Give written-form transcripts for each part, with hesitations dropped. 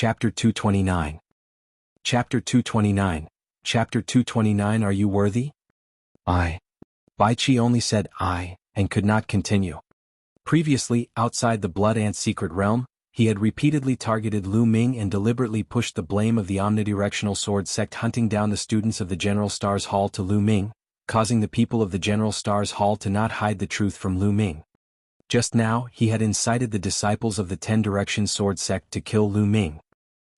Chapter 229. Chapter 229. Chapter 229. Are you worthy? I. Bai Qi only said I, and could not continue. Previously, outside the Blood Ant's secret realm, he had repeatedly targeted Lu Ming and deliberately pushed the blame of the omnidirectional sword sect hunting down the students of the General Stars Hall to Lu Ming, causing the people of the General Stars Hall to not hide the truth from Lu Ming. Just now, he had incited the disciples of the Ten Directions sword sect to kill Lu Ming.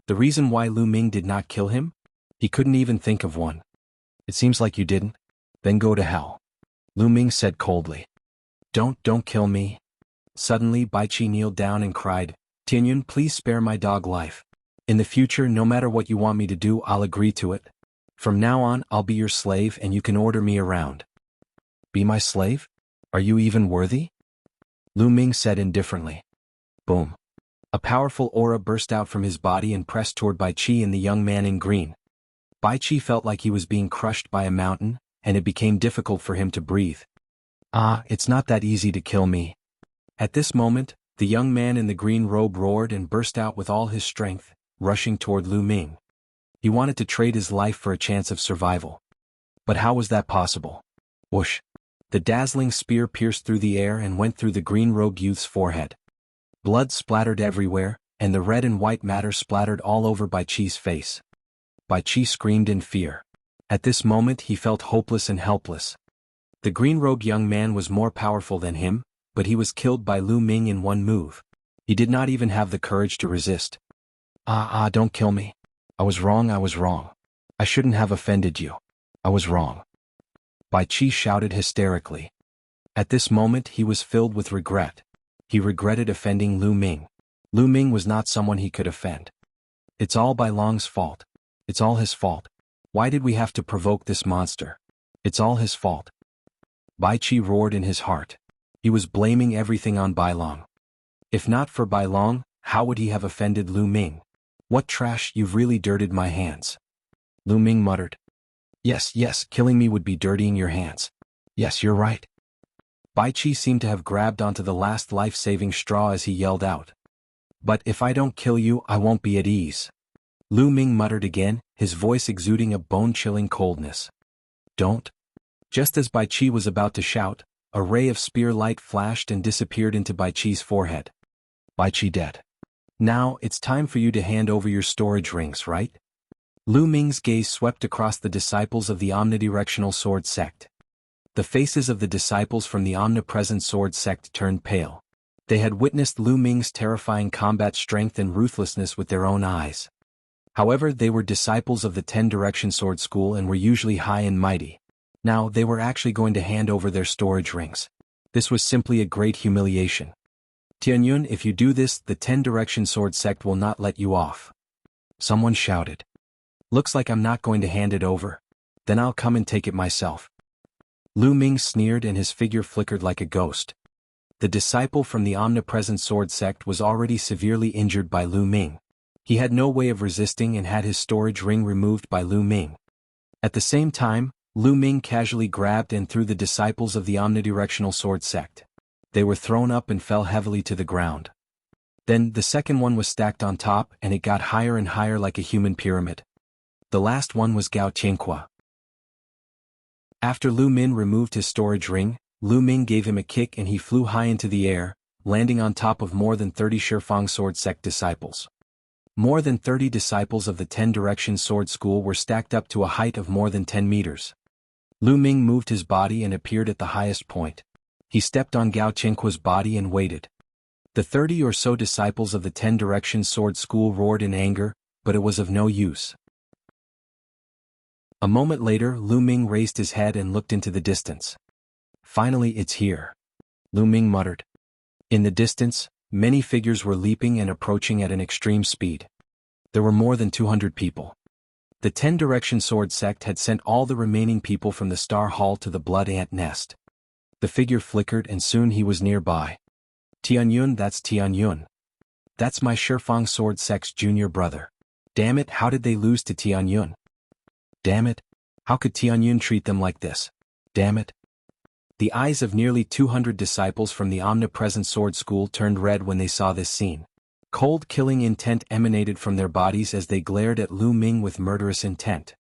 The reason why Lu Ming did not kill him? He couldn't even think of one. It seems like you didn't. Then go to hell. Lu Ming said coldly. Don't kill me. Suddenly Bai Qi kneeled down and cried, Tianyun, please spare my dog life. In the future, no matter what you want me to do, I'll agree to it. From now on, I'll be your slave and you can order me around. Be my slave? Are you even worthy? Lu Ming said indifferently. Boom. A powerful aura burst out from his body and pressed toward Bai Qi and the young man in green. Bai Qi felt like he was being crushed by a mountain, and it became difficult for him to breathe. It's not that easy to kill me. At this moment, the young man in the green robe roared and burst out with all his strength, rushing toward Lu Ming. He wanted to trade his life for a chance of survival. But how was that possible? Whoosh! The dazzling spear pierced through the air and went through the green-robed youth's forehead. Blood splattered everywhere, and the red and white matter splattered all over Bai Qi's face. Bai Qi screamed in fear. At this moment he felt hopeless and helpless. The green-robed young man was more powerful than him, but he was killed by Lu Ming in one move. He did not even have the courage to resist. Don't kill me. I was wrong. I shouldn't have offended you. I was wrong. Bai Qi shouted hysterically. At this moment he was filled with regret. He regretted offending Lu Ming. Lu Ming was not someone he could offend. It's all Bai Long's fault. It's all his fault. Why did we have to provoke this monster? It's all his fault. Bai Qi roared in his heart. He was blaming everything on Bai Long. If not for Bai Long, how would he have offended Lu Ming? What trash, you've really dirtied my hands. Lu Ming muttered. Yes, killing me would be dirtying your hands. Yes, you're right. Bai Qi seemed to have grabbed onto the last life-saving straw as he yelled out. But if I don't kill you, I won't be at ease. Lu Ming muttered again, his voice exuding a bone-chilling coldness. Don't. Just as Bai Qi was about to shout, a ray of spear light flashed and disappeared into Bai Qi's forehead. Bai Qi dead. Now, it's time for you to hand over your storage rings, right? Lu Ming's gaze swept across the disciples of the omnidirectional sword sect. The faces of the disciples from the omnipresent sword sect turned pale. They had witnessed Lu Ming's terrifying combat strength and ruthlessness with their own eyes. However, they were disciples of the Ten Direction Sword School and were usually high and mighty. Now, they were actually going to hand over their storage rings. This was simply a great humiliation. Tianyun, if you do this, the Ten Direction Sword sect will not let you off. Someone shouted. Looks like I'm not going to hand it over. Then I'll come and take it myself. Lu Ming sneered and his figure flickered like a ghost. The disciple from the omnipresent sword sect was already severely injured by Lu Ming. He had no way of resisting and had his storage ring removed by Lu Ming. At the same time, Lu Ming casually grabbed and threw the disciples of the omnidirectional sword sect. They were thrown up and fell heavily to the ground. Then the second one was stacked on top and it got higher and higher like a human pyramid. The last one was Gao Tianqua. After Lu Ming removed his storage ring, Lu Ming gave him a kick and he flew high into the air, landing on top of more than 30 Shifang sword sect disciples. More than 30 disciples of the Ten Directions Sword School were stacked up to a height of more than 10 meters. Lu Ming moved his body and appeared at the highest point. He stepped on Gao Tianqua's body and waited. The 30 or so disciples of the Ten Directions Sword School roared in anger, but it was of no use. A moment later, Lu Ming raised his head and looked into the distance. Finally, it's here. Lu Ming muttered. In the distance, many figures were leaping and approaching at an extreme speed. There were more than 200 people. The Ten Direction Sword sect had sent all the remaining people from the Star Hall to the Blood Ant Nest. The figure flickered and soon he was nearby. Tianyun, that's Tianyun. That's my Shifang sword sect's junior brother. Damn it, how did they lose to Tianyun? Damn it, how could Tianyun treat them like this? Damn it. The eyes of nearly 200 disciples from the omnipresent sword school turned red when they saw this scene. Cold killing intent emanated from their bodies as they glared at Lu Ming with murderous intent.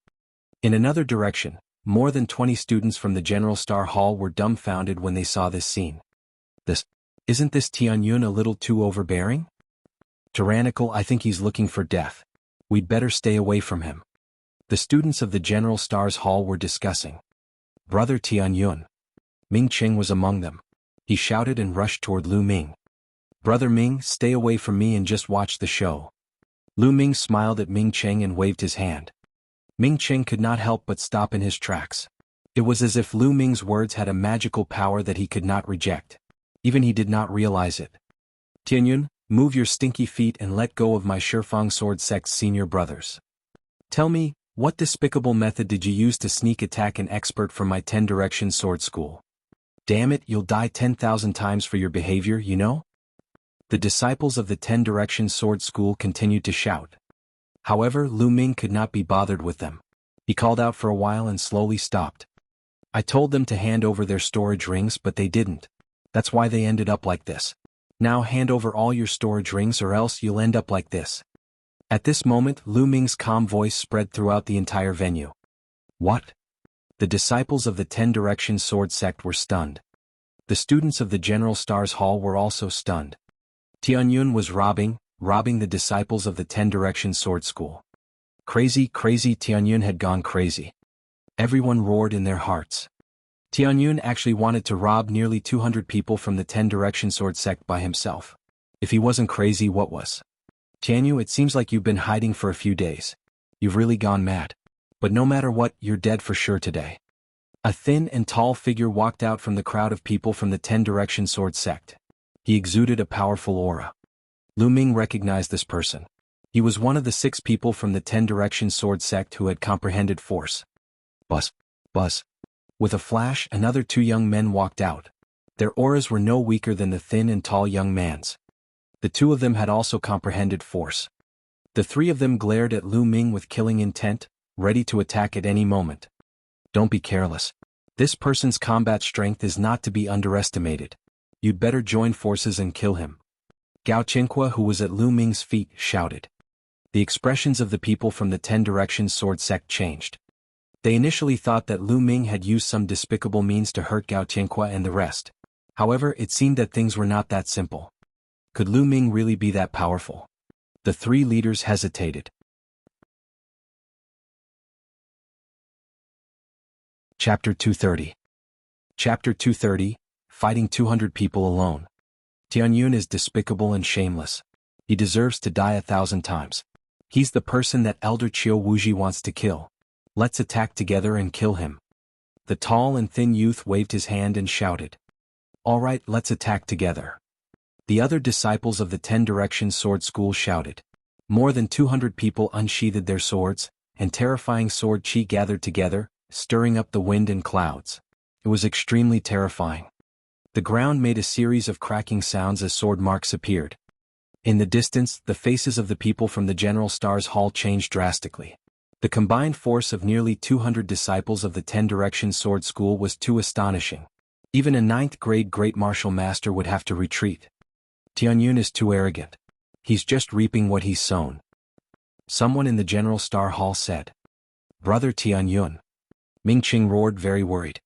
In another direction, more than 20 students from the General Star Hall were dumbfounded when they saw this scene. Isn't this Tianyun a little too overbearing? Tyrannical. I think he's looking for death. We'd better stay away from him. The students of the General Star's Hall were discussing. Brother Tianyun. Ming Qing was among them. He shouted and rushed toward Lu Ming. Brother Ming, stay away from me and just watch the show. Lu Ming smiled at Ming Qing and waved his hand. Ming Qing could not help but stop in his tracks. It was as if Lu Ming's words had a magical power that he could not reject. Even he did not realize it. Tianyun, move your stinky feet and let go of my Shifang Sword Sect's senior brothers. Tell me, what despicable method did you use to sneak attack an expert from my 10 Direction Sword School? Damn it, you'll die 10,000 times for your behavior, you know? The disciples of the 10 Direction Sword School continued to shout. However, Lu Ming could not be bothered with them. He called out for a while and slowly stopped. I told them to hand over their storage rings, but they didn't. That's why they ended up like this. Now hand over all your storage rings or else you'll end up like this. At this moment, Lu Ming's calm voice spread throughout the entire venue. What? The disciples of the 10 Direction Sword Sect were stunned. The students of the General Star's Hall were also stunned. Tianyun was robbing the disciples of the 10 Direction Sword School. Crazy, Tianyun had gone crazy. Everyone roared in their hearts. Tianyun actually wanted to rob nearly 200 people from the 10 Direction Sword Sect by himself. If he wasn't crazy, what was? Tianyu, it seems like you've been hiding for a few days. You've really gone mad. But no matter what, you're dead for sure today. A thin and tall figure walked out from the crowd of people from the 10 Direction Sword Sect. He exuded a powerful aura. Lu Ming recognized this person. He was one of the 6 people from the 10 Direction Sword Sect who had comprehended force. Buzz. With a flash, another 2 young men walked out. Their auras were no weaker than the thin and tall young man's. The 2 of them had also comprehended force. The 3 of them glared at Lu Ming with killing intent, ready to attack at any moment. Don't be careless. This person's combat strength is not to be underestimated. You'd better join forces and kill him. Gao Qinhua, who was at Lu Ming's feet, shouted. The expressions of the people from the 10 Direction Sword Sect changed. They initially thought that Lu Ming had used some despicable means to hurt Gao Qinhua and the rest. However, it seemed that things were not that simple. Could Lu Ming really be that powerful? The 3 leaders hesitated. Chapter 230. Chapter 230, Fighting 200 People Alone. Tianyun is despicable and shameless. He deserves to die 1,000 times. He's the person that Elder Qiu Wuji wants to kill. Let's attack together and kill him. The tall and thin youth waved his hand and shouted. All right, let's attack together. The other disciples of the 10 Direction Sword School shouted. More than 200 people unsheathed their swords, and terrifying sword chi gathered together, stirring up the wind and clouds. It was extremely terrifying. The ground made a series of cracking sounds as sword marks appeared. In the distance, the faces of the people from the General Star's Hall changed drastically. The combined force of nearly 200 disciples of the 10 Direction Sword School was too astonishing. Even a 9th grade great martial master would have to retreat. Tianyun is too arrogant. He's just reaping what he's sown. Someone in the General Star Hall said. Brother Tianyun. Ming Qing roared, very worried.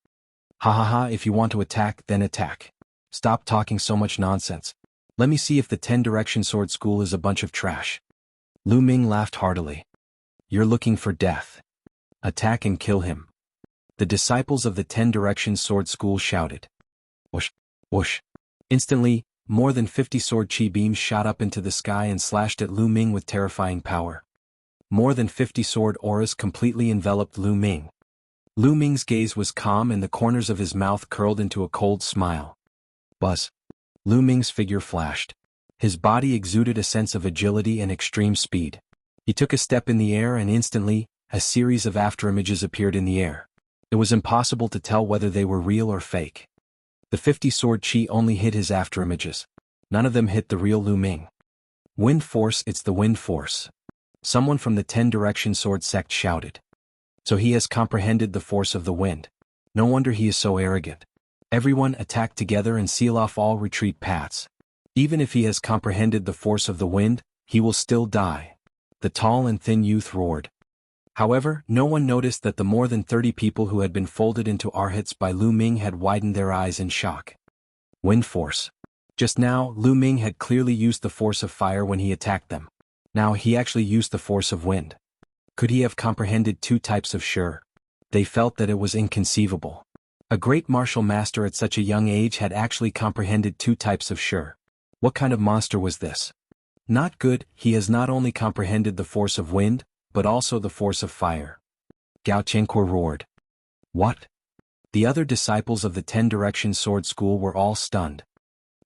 Ha, if you want to attack, then attack. Stop talking so much nonsense. Let me see if the 10 Direction Sword School is a bunch of trash. Lu Ming laughed heartily. You're looking for death. Attack and kill him. The disciples of the 10 Direction Sword School shouted. Whoosh, whoosh. Instantly, more than 50 sword chi beams shot up into the sky and slashed at Lu Ming with terrifying power. More than 50 sword auras completely enveloped Lu Ming. Lu Ming's gaze was calm and the corners of his mouth curled into a cold smile. Buzz. Lu Ming's figure flashed. His body exuded a sense of agility and extreme speed. He took a step in the air and instantly, a series of afterimages appeared in the air. It was impossible to tell whether they were real or fake. The 50 sword chi only hit his afterimages. None of them hit the real Lu Ming. Wind force, it's the wind force. Someone from the 10 Direction Sword Sect shouted. So he has comprehended the force of the wind. No wonder he is so arrogant. Everyone attack together and seal off all retreat paths. Even if he has comprehended the force of the wind, he will still die. The tall and thin youth roared. However, no one noticed that the more than 30 people who had been folded into arhats by Lu Ming had widened their eyes in shock. Wind force. Just now, Lu Ming had clearly used the force of fire when he attacked them. Now he actually used the force of wind. Could he have comprehended two types of Shi? They felt that it was inconceivable. A great martial master at such a young age had actually comprehended two types of Shi. What kind of monster was this? Not good. He has not only comprehended the force of wind, but also the force of fire. Gao Chenque roared. What? The other disciples of the 10 Direction Sword School were all stunned.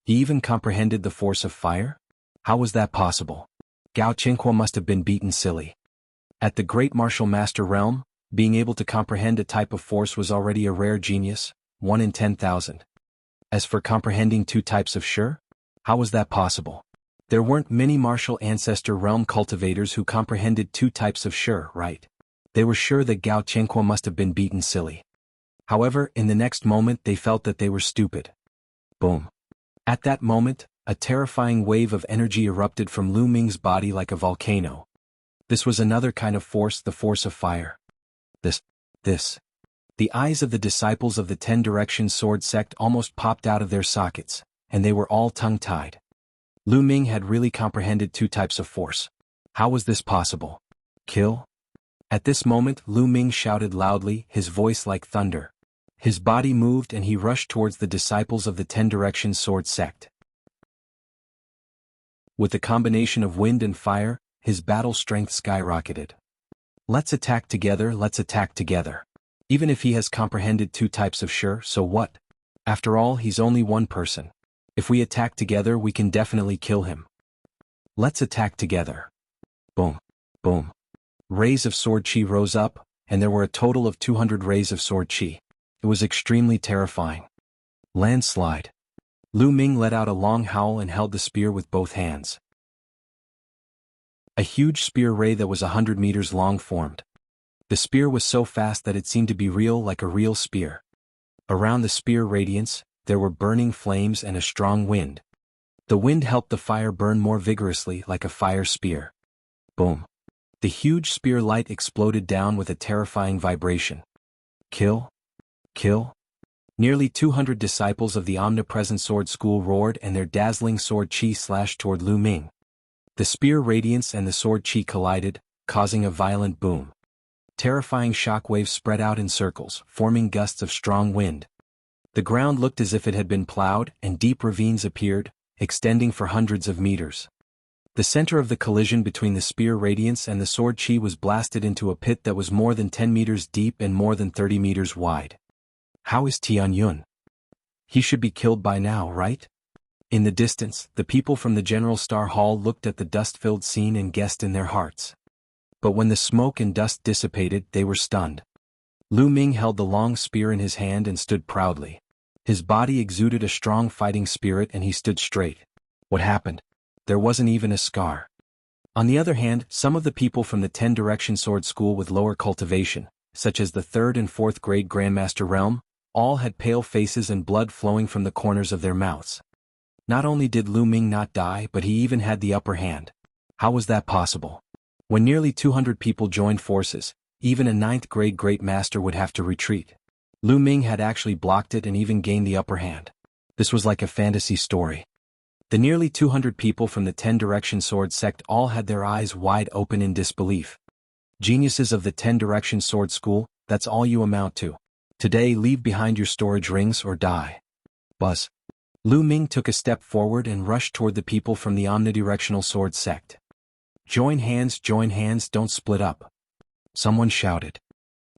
He even comprehended the force of fire? How was that possible? Gao Chenque must have been beaten silly. At the great martial master realm, being able to comprehend a type of force was already a rare genius, 1 in 10,000. As for comprehending two types of Shi, how was that possible? There weren't many martial ancestor realm cultivators who comprehended two types of Shi, right? They were sure that Gao Chenque must have been beaten silly. However, in the next moment they felt that they were stupid. Boom. At that moment, a terrifying wave of energy erupted from Lu Ming's body like a volcano. This was another kind of force, the force of fire. This. The eyes of the disciples of the 10 Direction Sword sect almost popped out of their sockets, and they were all tongue-tied. Lu Ming had really comprehended two types of force. How was this possible? Kill? At this moment, Lu Ming shouted loudly, his voice like thunder. His body moved and he rushed towards the disciples of the 10 Direction Sword sect. With the combination of wind and fire, his battle strength skyrocketed. Let's attack together, let's attack together. Even if he has comprehended two types of Shi, so what? After all, he's only one person. If we attack together, we can definitely kill him. Let's attack together. Boom. Boom. Rays of sword chi rose up, and there were a total of 200 rays of sword chi. It was extremely terrifying. Landslide. Lu Ming let out a long howl and held the spear with both hands. A huge spear ray that was 100 meters long formed. The spear was so fast that it seemed to be real, like a real spear. Around the spear radiance, there were burning flames and a strong wind. The wind helped the fire burn more vigorously, like a fire spear. Boom. The huge spear light exploded down with a terrifying vibration. Kill? Kill? Nearly 200 disciples of the omnipresent sword school roared and their dazzling sword chi slashed toward Lu Ming. The spear radiance and the sword chi collided, causing a violent boom. Terrifying shockwaves spread out in circles, forming gusts of strong wind. The ground looked as if it had been plowed, and deep ravines appeared, extending for hundreds of meters. The center of the collision between the spear radiance and the sword chi was blasted into a pit that was more than 10 meters deep and more than 30 meters wide. How is Tianyun? He should be killed by now, right? In the distance, the people from the General Star Hall looked at the dust-filled scene and guessed in their hearts. But when the smoke and dust dissipated, they were stunned. Lu Ming held the long spear in his hand and stood proudly. His body exuded a strong fighting spirit and he stood straight. What happened? There wasn't even a scar. On the other hand, some of the people from the 10 Direction Sword School with lower cultivation, such as the 3rd and 4th grade Grandmaster realm, all had pale faces and blood flowing from the corners of their mouths. Not only did Lu Ming not die, but he even had the upper hand. How was that possible? When nearly 200 people joined forces, even a 9th grade Great Master would have to retreat. Lu Ming had actually blocked it and even gained the upper hand. This was like a fantasy story. The nearly 200 people from the 10 Direction Sword sect all had their eyes wide open in disbelief. Geniuses of the 10 Direction Sword School, that's all you amount to. Today, leave behind your storage rings or die. Buzz. Lu Ming took a step forward and rushed toward the people from the omnidirectional sword sect. Join hands, don't split up. Someone shouted.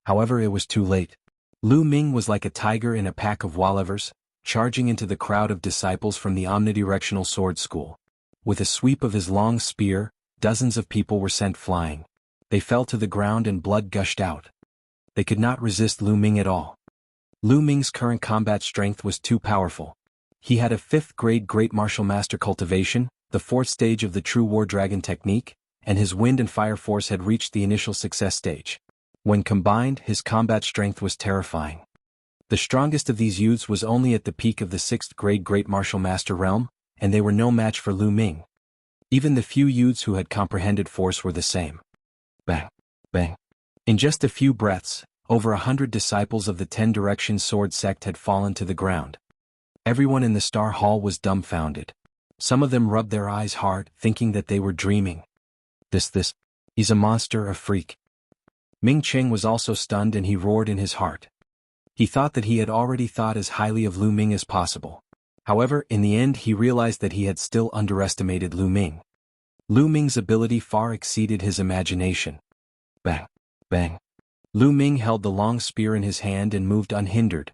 However, it was too late. Lu Ming was like a tiger in a pack of wallivers, charging into the crowd of disciples from the omnidirectional sword school. With a sweep of his long spear, dozens of people were sent flying. They fell to the ground and blood gushed out. They could not resist Lu Ming at all. Lu Ming's current combat strength was too powerful. He had a 5th grade Great Martial Master cultivation, the 4th stage of the True War Dragon technique, and his wind and fire force had reached the initial success stage. When combined, his combat strength was terrifying. The strongest of these youths was only at the peak of the 6th grade Great Martial Master realm, and they were no match for Lu Ming. Even the few youths who had comprehended force were the same. Bang! Bang! In just a few breaths, over 100 disciples of the 10 Direction Sword sect had fallen to the ground. Everyone in the Star Hall was dumbfounded. Some of them rubbed their eyes hard, thinking that they were dreaming. He's a monster, a freak. Ming Cheng was also stunned, and he roared in his heart. He thought that he had already thought as highly of Lu Ming as possible. However, in the end he realized that he had still underestimated Lu Ming. Lu Ming's ability far exceeded his imagination. Bang! Bang! Lu Ming held the long spear in his hand and moved unhindered.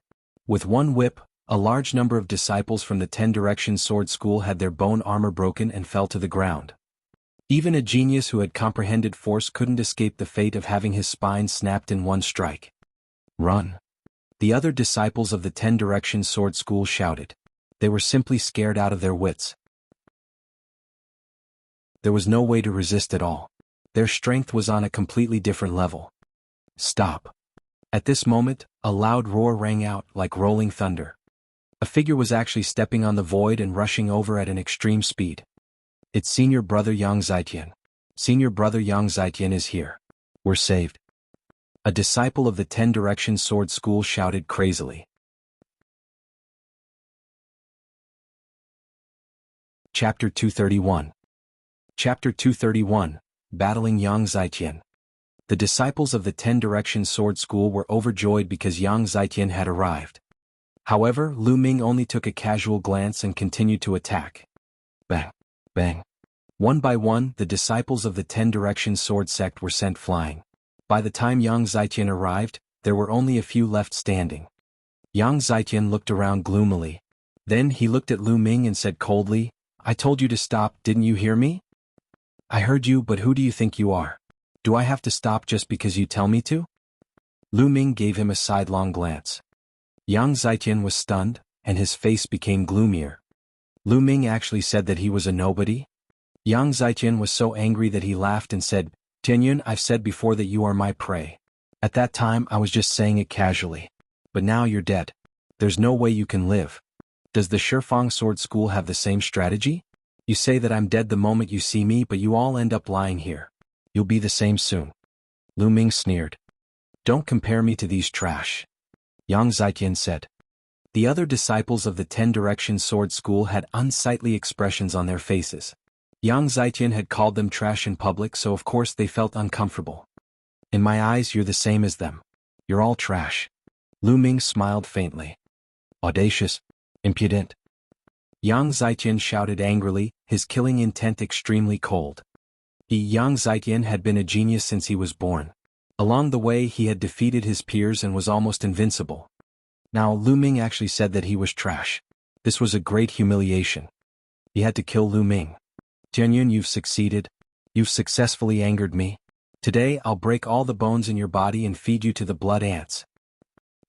With one whip, a large number of disciples from the 10 Direction Sword School had their bone armor broken and fell to the ground. Even a genius who had comprehended force couldn't escape the fate of having his spine snapped in one strike. Run! The other disciples of the 10 Direction Sword School shouted. They were simply scared out of their wits. There was no way to resist at all. Their strength was on a completely different level. Stop! At this moment, a loud roar rang out like rolling thunder. A figure was actually stepping on the void and rushing over at an extreme speed. It's senior brother Yang Zitian. Senior brother Yang Zitian is here. We're saved. A disciple of the 10 Direction Sword School shouted crazily. Chapter 231. Chapter 231, Battling Yang Zitian. The disciples of the 10 Direction Sword School were overjoyed because Yang Zitian had arrived. However, Lu Ming only took a casual glance and continued to attack. Bang! Bang! One by one, the disciples of the 10 Direction Sword sect were sent flying. By the time Yang Zitian arrived, there were only a few left standing. Yang Zitian looked around gloomily. Then he looked at Lu Ming and said coldly, I told you to stop, didn't you hear me? I heard you, but who do you think you are? Do I have to stop just because you tell me to? Lu Ming gave him a sidelong glance. Yang Zitian was stunned, and his face became gloomier. Lu Ming actually said that he was a nobody? Yang Zitian was so angry that he laughed and said, Tianyun, I've said before that you are my prey. At that time I was just saying it casually. But now you're dead. There's no way you can live. Does the Shifang Sword School have the same strategy? You say that I'm dead the moment you see me, but you all end up lying here. You'll be the same soon. Lu Ming sneered. Don't compare me to these trash. Yang Zitian said. The other disciples of the 10 Direction Sword School had unsightly expressions on their faces. Yang Zitian had called them trash in public, so of course they felt uncomfortable. In my eyes you're the same as them. You're all trash. Lu Ming smiled faintly. Audacious. Impudent. Yang Zitian shouted angrily, his killing intent extremely cold. Yang Zitian had been a genius since he was born. Along the way he had defeated his peers and was almost invincible. Now Lu Ming actually said that he was trash. This was a great humiliation. He had to kill Lu Ming. Tianyun, you've succeeded. You've successfully angered me. Today I'll break all the bones in your body and feed you to the blood ants.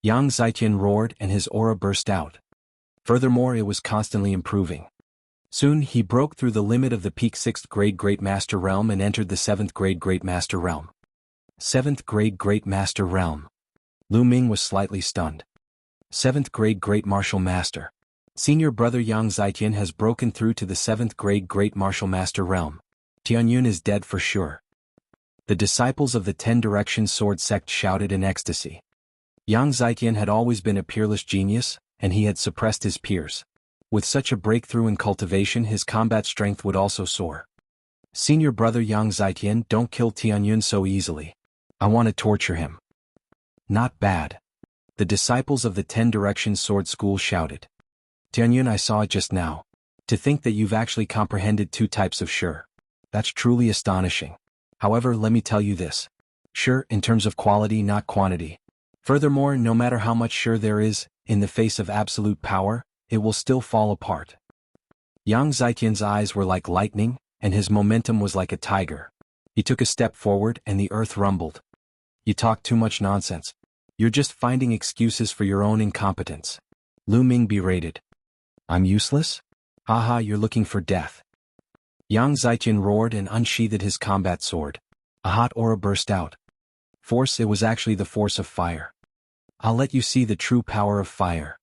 Yang Zitian roared and his aura burst out. Furthermore, it was constantly improving. Soon he broke through the limit of the peak 6th grade Great Master Realm and entered the 7th grade Great Master Realm. 7th grade Great Master Realm. Lu Ming was slightly stunned. 7th grade Great Martial Master. Senior brother Yang Zitian has broken through to the 7th grade Great Martial Master Realm. Tianyun is dead for sure. The disciples of the 10 Direction Sword sect shouted in ecstasy. Yang Zitian had always been a peerless genius, and he had suppressed his peers. With such a breakthrough in cultivation, his combat strength would also soar. Senior brother Yang Zitian, don't kill Tianyun so easily. I want to torture him. Not bad. The disciples of the 10 Direction Sword School shouted. Tianyun, I saw it just now. To think that you've actually comprehended 2 types of sure. That's truly astonishing. However, let me tell you this. Sure, in terms of quality, not quantity. Furthermore, no matter how much sure there is, in the face of absolute power, it will still fall apart. Yang Zitian's eyes were like lightning, and his momentum was like a tiger. He took a step forward and the earth rumbled. You talk too much nonsense. You're just finding excuses for your own incompetence. Lu Ming berated. I'm useless? Haha, you're looking for death. Yang Zitian roared and unsheathed his combat sword. A hot aura burst out. Force, it was actually the force of fire. I'll let you see the true power of fire.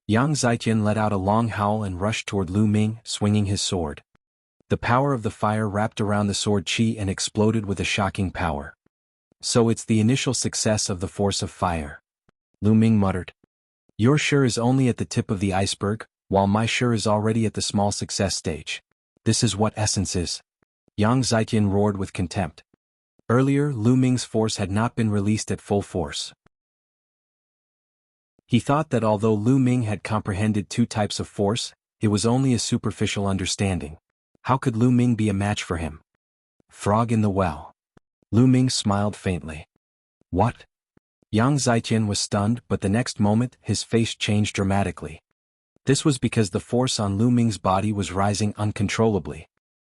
Yang Zaijian let out a long howl and rushed toward Lu Ming, swinging his sword. The power of the fire wrapped around the sword qi and exploded with a shocking power. So it's the initial success of the force of fire. Lu Ming muttered. Your sure is only at the tip of the iceberg, while my sure is already at the small success stage. This is what essence is. Yang Zaijian roared with contempt. Earlier, Lu Ming's force had not been released at full force. He thought that although Lu Ming had comprehended two types of force, it was only a superficial understanding. How could Lu Ming be a match for him? Frog in the well. Lu Ming smiled faintly. What? Yang Zaijian was stunned, but the next moment his face changed dramatically. This was because the force on Lu Ming's body was rising uncontrollably.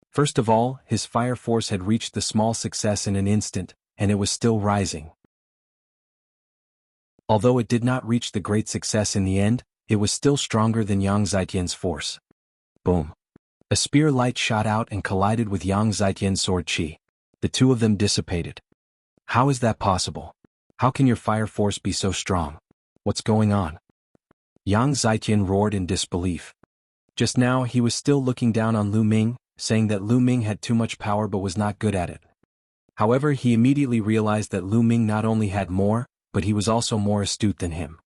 First of all, his fire force had reached the small success in an instant, and it was still rising. Although it did not reach the great success in the end, it was still stronger than Yang Zaijian's force. Boom. A spear light shot out and collided with Yang Zaijian's sword qi. The two of them dissipated. How is that possible? How can your fire force be so strong? What's going on? Yang Zaijian roared in disbelief. Just now he was still looking down on Lu Ming, saying that Lu Ming had too much power but was not good at it. However, he immediately realized that Lu Ming not only had more, but he was also more astute than him.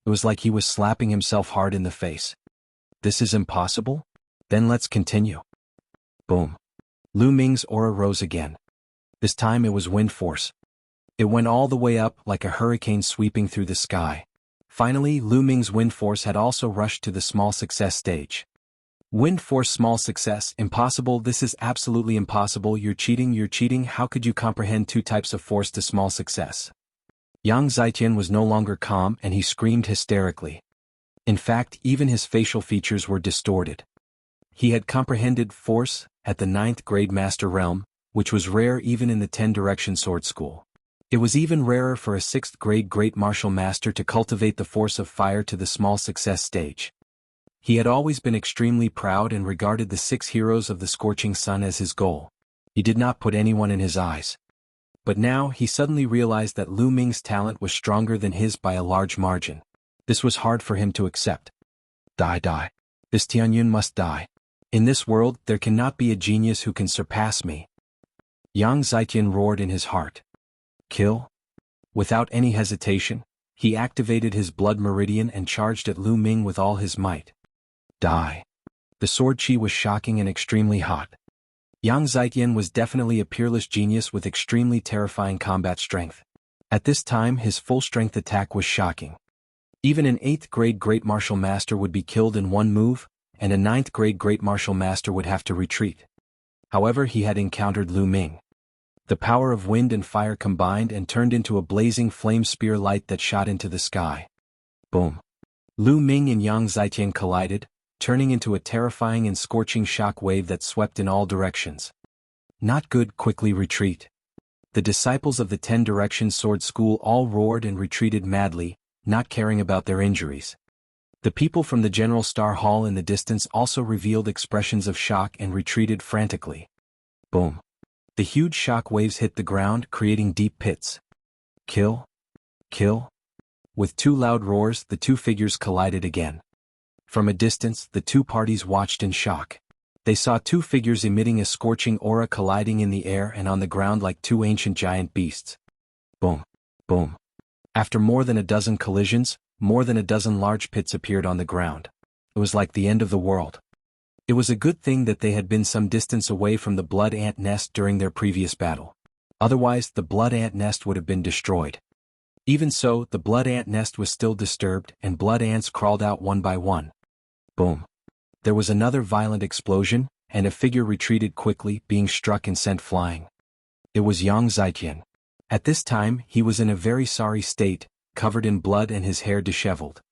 It was like he was slapping himself hard in the face. This is impossible? Then let's continue. Boom. Lu Ming's aura rose again. This time it was wind force. It went all the way up like a hurricane sweeping through the sky. Finally, Lu Ming's wind force had also rushed to the small success stage. Wind force small success, impossible, this is absolutely impossible, you're cheating, how could you comprehend two types of force to small success? Yang Zaijian was no longer calm and he screamed hysterically. In fact, even his facial features were distorted. He had comprehended force at the 9th grade master realm, which was rare even in the 10-direction sword school. It was even rarer for a 6th grade great martial master to cultivate the force of fire to the small success stage. He had always been extremely proud and regarded the 6 heroes of the scorching sun as his goal. He did not put anyone in his eyes. But now he suddenly realized that Lu Ming's talent was stronger than his by a large margin. This was hard for him to accept. Die. This Tianyun must die. In this world, there cannot be a genius who can surpass me. Yang Zaijian roared in his heart. Kill? Without any hesitation, he activated his blood meridian and charged at Lu Ming with all his might. Die. The sword qi was shocking and extremely hot. Yang Zaijian was definitely a peerless genius with extremely terrifying combat strength. At this time his full-strength attack was shocking. Even an 8th grade great martial master would be killed in one move, and a 9th grade great martial master would have to retreat. However, he had encountered Lu Ming. The power of wind and fire combined and turned into a blazing flame spear light that shot into the sky. Boom. Lu Ming and Yang Zaijian collided, turning into a terrifying and scorching shock wave that swept in all directions. Not good, quickly retreat. The disciples of the 10-direction sword school all roared and retreated madly, not caring about their injuries. The people from the General Star Hall in the distance also revealed expressions of shock and retreated frantically. Boom. The huge shock waves hit the ground, creating deep pits. Kill? Kill? With two loud roars, the two figures collided again. From a distance, the two parties watched in shock. They saw two figures emitting a scorching aura colliding in the air and on the ground like two ancient giant beasts. Boom. Boom. After more than a dozen collisions, more than a dozen large pits appeared on the ground. It was like the end of the world. It was a good thing that they had been some distance away from the blood ant nest during their previous battle. Otherwise, the blood ant nest would have been destroyed. Even so, the blood ant nest was still disturbed, and blood ants crawled out one by one. Boom. There was another violent explosion, and a figure retreated quickly, being struck and sent flying. It was Yang Zaijian. At this time, he was in a very sorry state, covered in blood and his hair disheveled.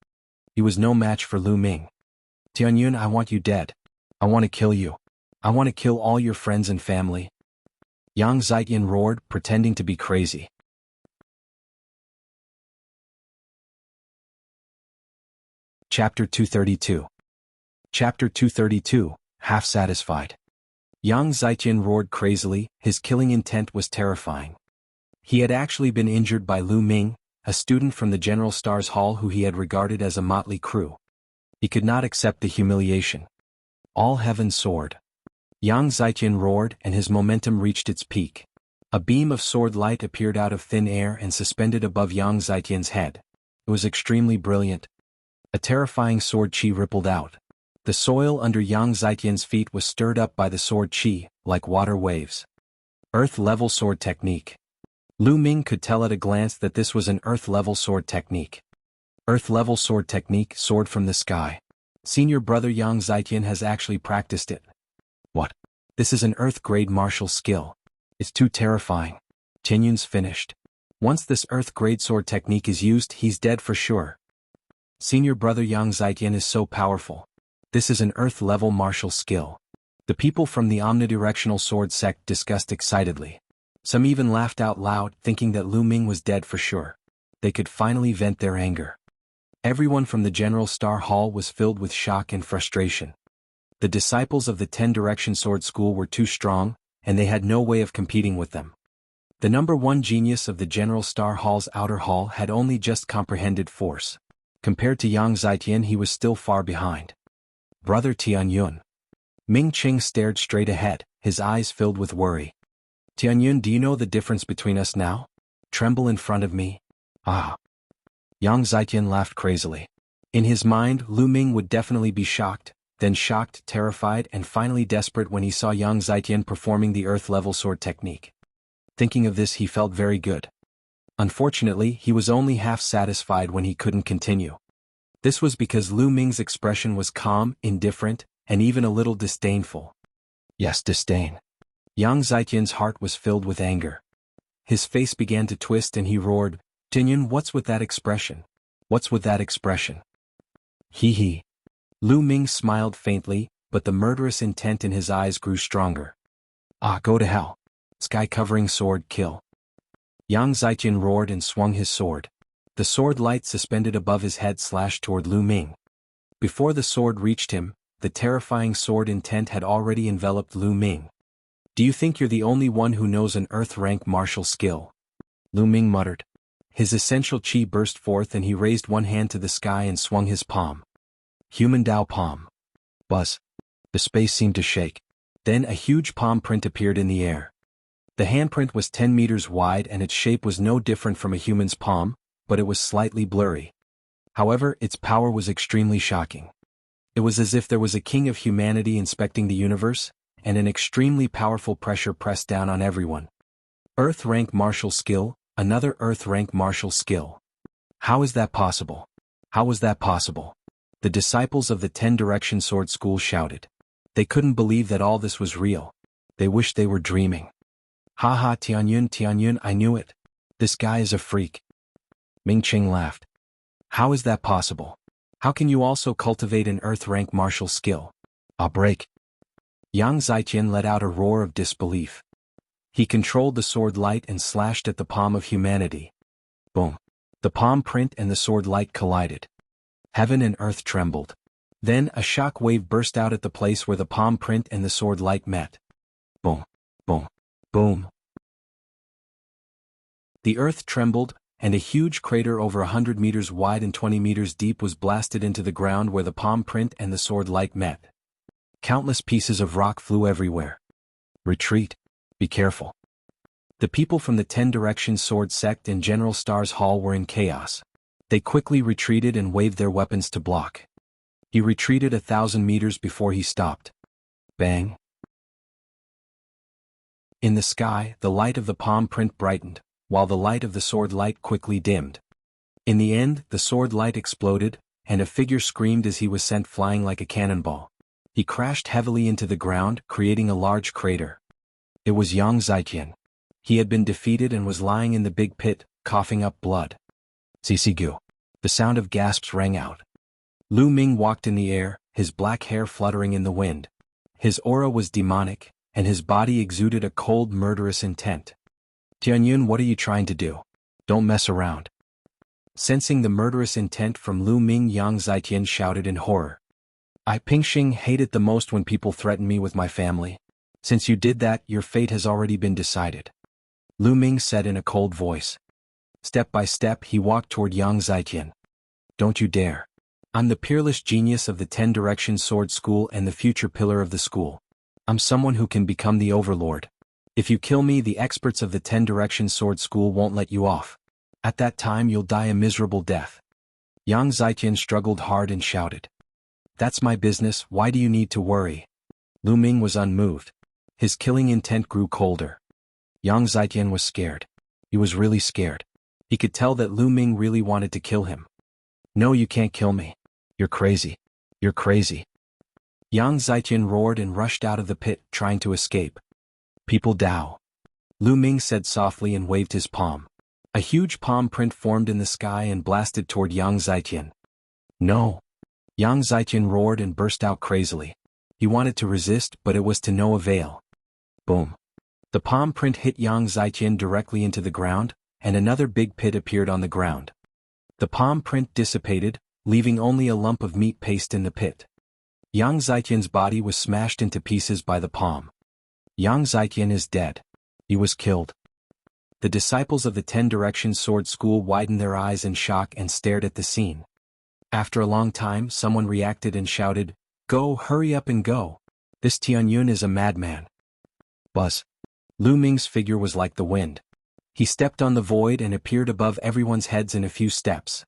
He was no match for Lu Ming. Tianyun, I want you dead. I want to kill you. I want to kill all your friends and family. Yang Zaijian roared, pretending to be crazy. Chapter 232. Chapter 232, Half Satisfied. Yang Zaijian roared crazily, his killing intent was terrifying. He had actually been injured by Lu Ming, a student from the General Stars Hall who he had regarded as a motley crew. He could not accept the humiliation. All heaven soared. Yang Zetian roared and his momentum reached its peak. A beam of sword light appeared out of thin air and suspended above Yang Zetian's head. It was extremely brilliant. A terrifying sword chi rippled out. The soil under Yang Zetian's feet was stirred up by the sword chi, like water waves. Earth-level sword technique. Lu Ming could tell at a glance that this was an earth-level sword technique. Earth-level sword technique, sword from the sky. Senior brother Yang Zetian has actually practiced it. What? This is an earth-grade martial skill. It's too terrifying. Tianyun's finished. Once this earth-grade sword technique is used, he's dead for sure. Senior brother Yang Zetian is so powerful. This is an earth-level martial skill. The people from the omnidirectional sword sect discussed excitedly. Some even laughed out loud, thinking that Lu Ming was dead for sure. They could finally vent their anger. Everyone from the General Star Hall was filled with shock and frustration. The disciples of the 10-Direction Sword School were too strong, and they had no way of competing with them. The number one genius of the General Star Hall's outer hall had only just comprehended force. Compared to Yang Zetian, he was still far behind. Brother Tianyun. Ming Qing stared straight ahead, his eyes filled with worry. Tianyun, do you know the difference between us now? Tremble in front of me? Ah. Yang Zetian laughed crazily. In his mind, Lu Ming would definitely be shocked, then shocked, terrified, and finally desperate when he saw Yang Zetian performing the earth-level sword technique. Thinking of this, he felt very good. Unfortunately, he was only half satisfied when he couldn't continue. This was because Lu Ming's expression was calm, indifferent, and even a little disdainful. Yes, disdain. Yang Zetian's heart was filled with anger. His face began to twist and he roared, Tianyun, what's with that expression? What's with that expression? Hee hee. Lu Ming smiled faintly, but the murderous intent in his eyes grew stronger. Ah, go to hell. Sky-covering sword, kill. Yang Zetian roared and swung his sword. The sword light suspended above his head slashed toward Lu Ming. Before the sword reached him, the terrifying sword intent had already enveloped Lu Ming. Do you think you're the only one who knows an earth-rank martial skill? Lu Ming muttered. His essential chi burst forth and he raised one hand to the sky and swung his palm. Human Dao palm. Buzz. The space seemed to shake. Then a huge palm print appeared in the air. The handprint was 10 meters wide and its shape was no different from a human's palm, but it was slightly blurry. However, its power was extremely shocking. It was as if there was a king of humanity inspecting the universe, and an extremely powerful pressure pressed down on everyone. Earth-rank martial skill, another earth-rank martial skill. How is that possible? How was that possible? The disciples of the 10-Direction Sword School shouted. They couldn't believe that all this was real. They wished they were dreaming. Ha ha, Tianyun, I knew it. This guy is a freak. Ming Qing laughed. How is that possible? How can you also cultivate an earth-rank martial skill? I'll break. Yang Zetian let out a roar of disbelief. He controlled the sword light and slashed at the palm of humanity. Boom. The palm print and the sword light collided. Heaven and earth trembled. Then a shock wave burst out at the place where the palm print and the sword light met. Boom. Boom. Boom. The earth trembled, and a huge crater over 100 meters wide and 20 meters deep was blasted into the ground where the palm print and the sword light met. Countless pieces of rock flew everywhere. Retreat. Be careful. The people from the 10-Direction Sword Sect and General Star's Hall were in chaos. They quickly retreated and waved their weapons to block. He retreated 1,000 meters before he stopped. Bang. In the sky, the light of the palm print brightened, while the light of the sword light quickly dimmed. In the end, the sword light exploded, and a figure screamed as he was sent flying like a cannonball. He crashed heavily into the ground, creating a large crater. It was Yang Zetian. He had been defeated and was lying in the big pit, coughing up blood. Sisigu. The sound of gasps rang out. Lu Ming walked in the air, his black hair fluttering in the wind. His aura was demonic, and his body exuded a cold, murderous intent. Tianyun, what are you trying to do? Don't mess around. Sensing the murderous intent from Lu Ming, Yang Zetian shouted in horror. I Pingxing hate it the most when people threaten me with my family. Since you did that, your fate has already been decided. Lu Ming said in a cold voice. Step by step he walked toward Yang Zetian. Don't you dare. I'm the peerless genius of the 10 Direction Sword School and the future pillar of the school. I'm someone who can become the overlord. If you kill me, the experts of the 10 Direction Sword School won't let you off. At that time you'll die a miserable death. Yang Zaiqian struggled hard and shouted. That's my business, why do you need to worry? Lu Ming was unmoved. His killing intent grew colder. Yang Zaiqian was scared. He was really scared. He could tell that Lu Ming really wanted to kill him. No, you can't kill me. You're crazy. You're crazy. Yang Zaiqian roared and rushed out of the pit, trying to escape. People Dao. Lu Ming said softly and waved his palm. A huge palm print formed in the sky and blasted toward Yang Zaiqian. No. Yang Zaiqian roared and burst out crazily. He wanted to resist, but it was to no avail. Boom. The palm print hit Yang Zaiqian directly into the ground, and another big pit appeared on the ground. The palm print dissipated, leaving only a lump of meat paste in the pit. Yang Zaiqian's body was smashed into pieces by the palm. Yang Zaiqian is dead. He was killed. The disciples of the 10 Direction Sword School widened their eyes in shock and stared at the scene. After a long time, someone reacted and shouted, "Go, hurry up and go. This Tianyun is a madman." Buzz. Lu Ming's figure was like the wind. He stepped on the void and appeared above everyone's heads in a few steps.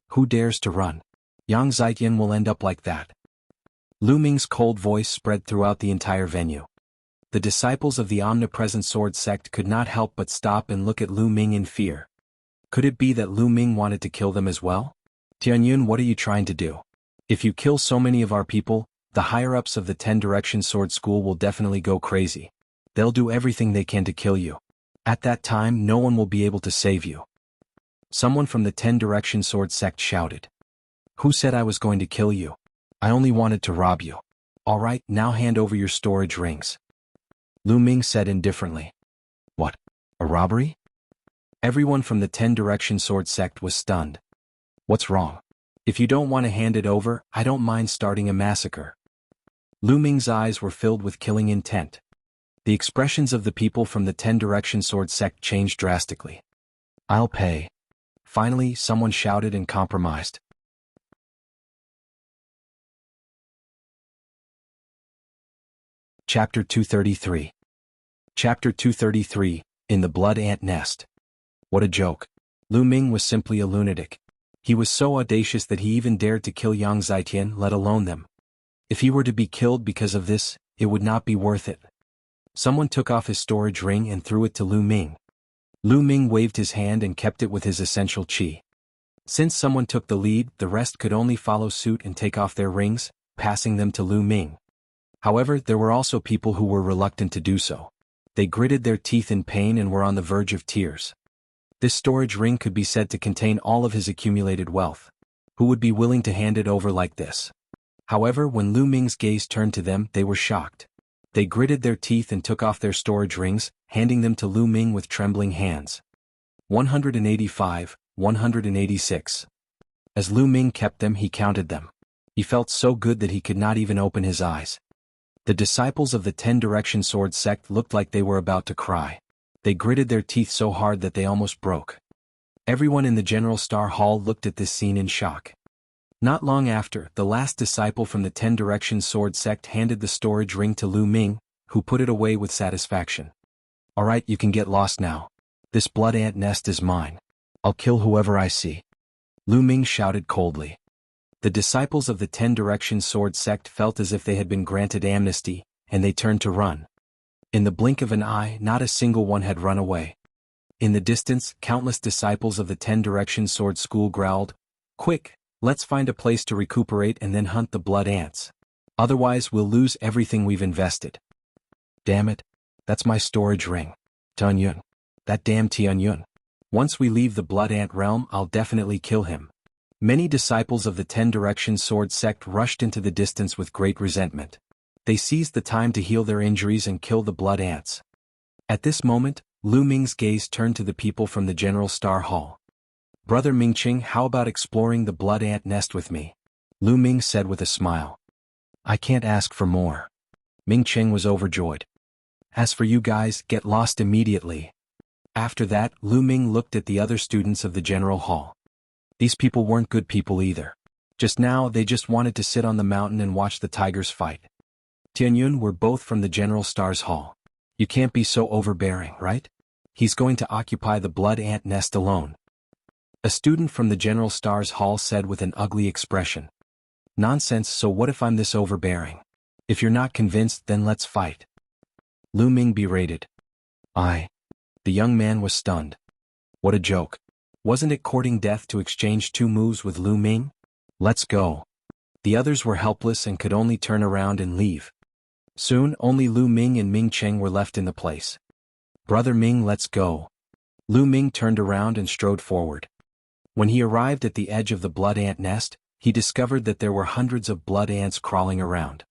Who dares to run? Yang Zaiqian will end up like that. Lu Ming's cold voice spread throughout the entire venue. The disciples of the omnipresent sword sect could not help but stop and look at Lu Ming in fear. Could it be that Lu Ming wanted to kill them as well? Tianyun, what are you trying to do? If you kill so many of our people, the higher-ups of the 10 Direction Sword School will definitely go crazy. They'll do everything they can to kill you. At that time, no one will be able to save you. Someone from the 10 Direction Sword sect shouted. Who said I was going to kill you? I only wanted to rob you. All right, now hand over your storage rings. Lu Ming said indifferently. What? A robbery? Everyone from the 10 Direction Sword sect was stunned. What's wrong? If you don't want to hand it over, I don't mind starting a massacre. Lu Ming's eyes were filled with killing intent. The expressions of the people from the 10 Direction Sword sect changed drastically. I'll pay. Finally, someone shouted and compromised. Chapter 233. Chapter 233, In the Blood Ant Nest. What a joke. Lu Ming was simply a lunatic. He was so audacious that he even dared to kill Yang Zaiqian, let alone them. If he were to be killed because of this, it would not be worth it. Someone took off his storage ring and threw it to Lu Ming. Lu Ming waved his hand and kept it with his essential qi. Since someone took the lead, the rest could only follow suit and take off their rings, passing them to Lu Ming. However, there were also people who were reluctant to do so. They gritted their teeth in pain and were on the verge of tears. This storage ring could be said to contain all of his accumulated wealth. Who would be willing to hand it over like this? However, when Lu Ming's gaze turned to them, they were shocked. They gritted their teeth and took off their storage rings, handing them to Lu Ming with trembling hands. 185, 186. As Lu Ming kept them, he counted them. He felt so good that he could not even open his eyes. The disciples of the 10 Direction Sword sect looked like they were about to cry. They gritted their teeth so hard that they almost broke. Everyone in the General Star Hall looked at this scene in shock. Not long after, the last disciple from the 10 Direction Sword sect handed the storage ring to Lu Ming, who put it away with satisfaction. Alright, you can get lost now. This blood ant nest is mine. I'll kill whoever I see. Lu Ming shouted coldly. The disciples of the 10 Direction Sword sect felt as if they had been granted amnesty, and they turned to run. In the blink of an eye, not a single one had run away. In the distance, countless disciples of the 10 Direction Sword School growled, "Quick, let's find a place to recuperate and then hunt the blood ants. Otherwise we'll lose everything we've invested." Damn it. That's my storage ring. Tianyun. That damn Tianyun. Once we leave the blood ant realm, I'll definitely kill him. Many disciples of the 10 Direction Sword sect rushed into the distance with great resentment. They seized the time to heal their injuries and kill the blood ants. At this moment, Lu Ming's gaze turned to the people from the General Star Hall. "Brother Mingqing, how about exploring the blood ant nest with me?" Lu Ming said with a smile. "I can't ask for more." Mingqing was overjoyed. "As for you guys, get lost immediately." After that, Lu Ming looked at the other students of the General Hall. These people weren't good people either. Just now they just wanted to sit on the mountain and watch the tigers fight. Tianyun were both from the General Star's hall. You can't be so overbearing, right? He's going to occupy the blood ant nest alone. A student from the General Star's hall said with an ugly expression. Nonsense, so what if I'm this overbearing? If you're not convinced, then let's fight. Lu Ming berated. The young man was stunned. What a joke. Wasn't it courting death to exchange 2 moves with Lu Ming? Let's go. The others were helpless and could only turn around and leave. Soon, only Lu Ming and Ming Cheng were left in the place. Brother Ming, let's go. Lu Ming turned around and strode forward. When he arrived at the edge of the blood ant nest, he discovered that there were hundreds of blood ants crawling around.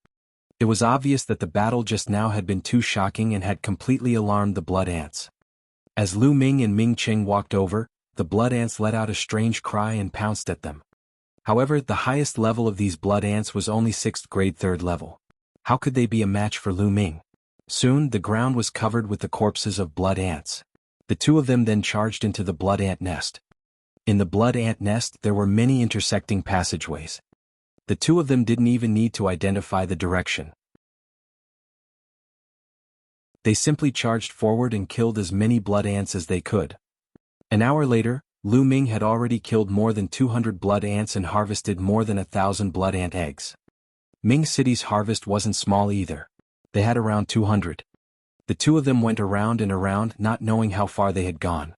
It was obvious that the battle just now had been too shocking and had completely alarmed the blood ants. As Lu Ming and Ming Cheng walked over, the blood ants let out a strange cry and pounced at them. However, the highest level of these blood ants was only 6th grade 3rd level. How could they be a match for Lu Ming? Soon, the ground was covered with the corpses of blood ants. The 2 of them then charged into the blood ant nest. In the blood ant nest, there were many intersecting passageways. The 2 of them didn't even need to identify the direction. They simply charged forward and killed as many blood ants as they could. An hour later, Lu Ming had already killed more than 200 blood ants and harvested more than 1,000 blood ant eggs. Ming City's harvest wasn't small either. They had around 200. The 2 of them went around and around, not knowing how far they had gone.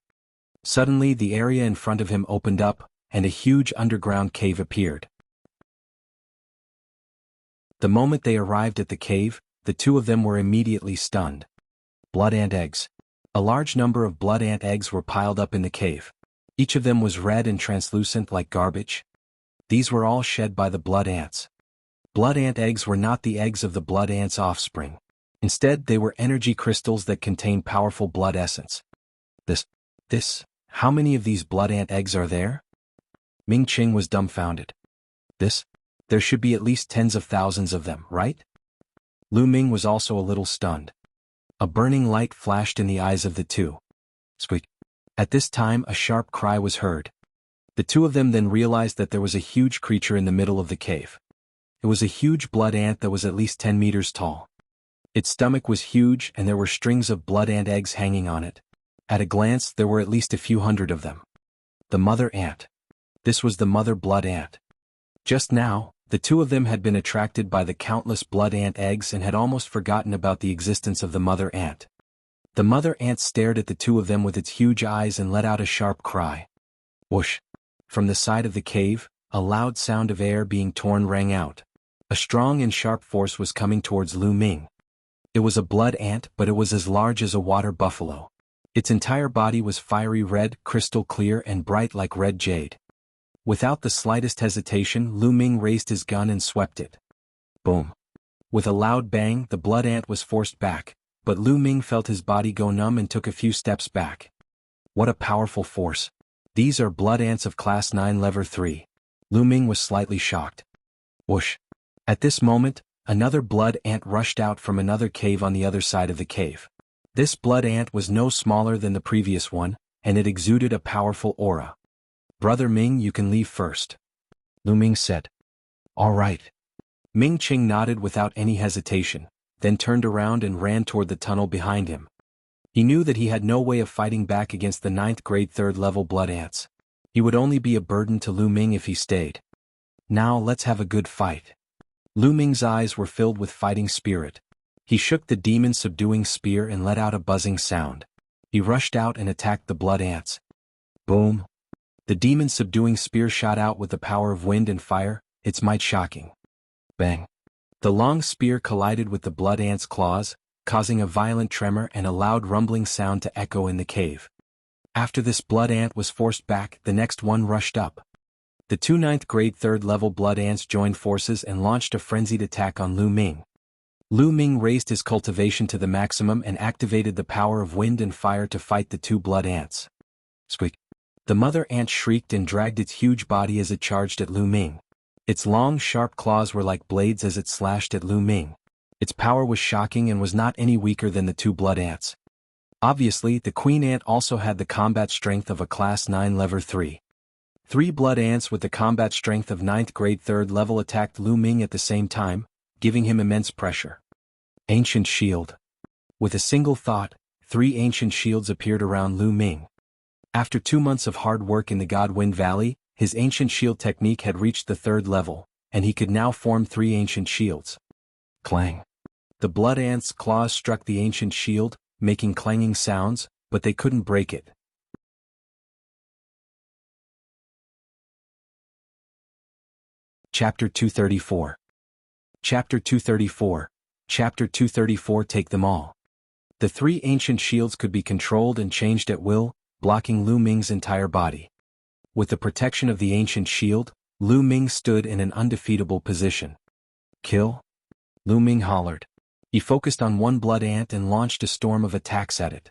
Suddenly, the area in front of him opened up, and a huge underground cave appeared. The moment they arrived at the cave, the 2 of them were immediately stunned. Blood ant eggs. A large number of blood ant eggs were piled up in the cave. Each of them was red and translucent like garbage. These were all shed by the blood ants. Blood ant eggs were not the eggs of the blood ant's offspring. Instead, they were energy crystals that contained powerful blood essence. How many of these blood ant eggs are there? Ming Cheng was dumbfounded. There should be at least tens of thousands of them, right? Lu Ming was also a little stunned. A burning light flashed in the eyes of the 2. Squeak. At this time, a sharp cry was heard. The 2 of them then realized that there was a huge creature in the middle of the cave. It was a huge blood ant that was at least 10 meters tall. Its stomach was huge and there were strings of blood ant eggs hanging on it. At a glance, there were at least a few hundred of them. The mother ant. This was the mother blood ant. Just now, the 2 of them had been attracted by the countless blood ant eggs and had almost forgotten about the existence of the mother ant. The mother ant stared at the 2 of them with its huge eyes and let out a sharp cry. Whoosh! From the side of the cave, a loud sound of air being torn rang out. A strong and sharp force was coming towards Lu Ming. It was a blood ant, but it was as large as a water buffalo. Its entire body was fiery red, crystal clear and bright like red jade. Without the slightest hesitation, Lu Ming raised his gun and swept it. Boom! With a loud bang, the blood ant was forced back, but Lu Ming felt his body go numb and took a few steps back. What a powerful force! These are blood ants of Class 9 Level 3. Lu Ming was slightly shocked. Whoosh! At this moment, another blood ant rushed out from another cave on the other side of the cave. This blood ant was no smaller than the previous one, and it exuded a powerful aura. Brother Ming, you can leave first. Lu Ming said. All right. Ming Cheng nodded without any hesitation, then turned around and ran toward the tunnel behind him. He knew that he had no way of fighting back against the 9th grade 3rd level blood ants. He would only be a burden to Lu Ming if he stayed. Now let's have a good fight. Lu Ming's eyes were filled with fighting spirit. He shook the demon-subduing spear and let out a buzzing sound. He rushed out and attacked the blood ants. Boom! The demon-subduing spear shot out with the power of wind and fire, its might shocking. Bang! The long spear collided with the blood ant's claws, causing a violent tremor and a loud rumbling sound to echo in the cave. After this blood ant was forced back, the next one rushed up. The 2 9th grade 3rd level blood ants joined forces and launched a frenzied attack on Lu Ming. Lu Ming raised his cultivation to the maximum and activated the power of wind and fire to fight the 2 blood ants. Squeak! The mother ant shrieked and dragged its huge body as it charged at Lu Ming. Its long, sharp claws were like blades as it slashed at Lu Ming. Its power was shocking and was not any weaker than the 2 blood ants. Obviously, the queen ant also had the combat strength of a Class 9 Level 3. 3 blood ants with the combat strength of 9th grade 3rd level attacked Lu Ming at the same time, giving him immense pressure. Ancient Shield. With a single thought, 3 ancient shields appeared around Lu Ming. After 2 months of hard work in the Godwind Valley, his ancient shield technique had reached the 3rd level, and he could now form 3 ancient shields. Clang. The blood ants' claws struck the ancient shield, making clanging sounds, but they couldn't break it. Chapter 234. Chapter 234. Chapter 234. Take them all. The 3 ancient shields could be controlled and changed at will, blocking Lu Ming's entire body. With the protection of the ancient shield, Lu Ming stood in an undefeatable position. Kill? Lu Ming hollered. He focused on one blood ant and launched a storm of attacks at it.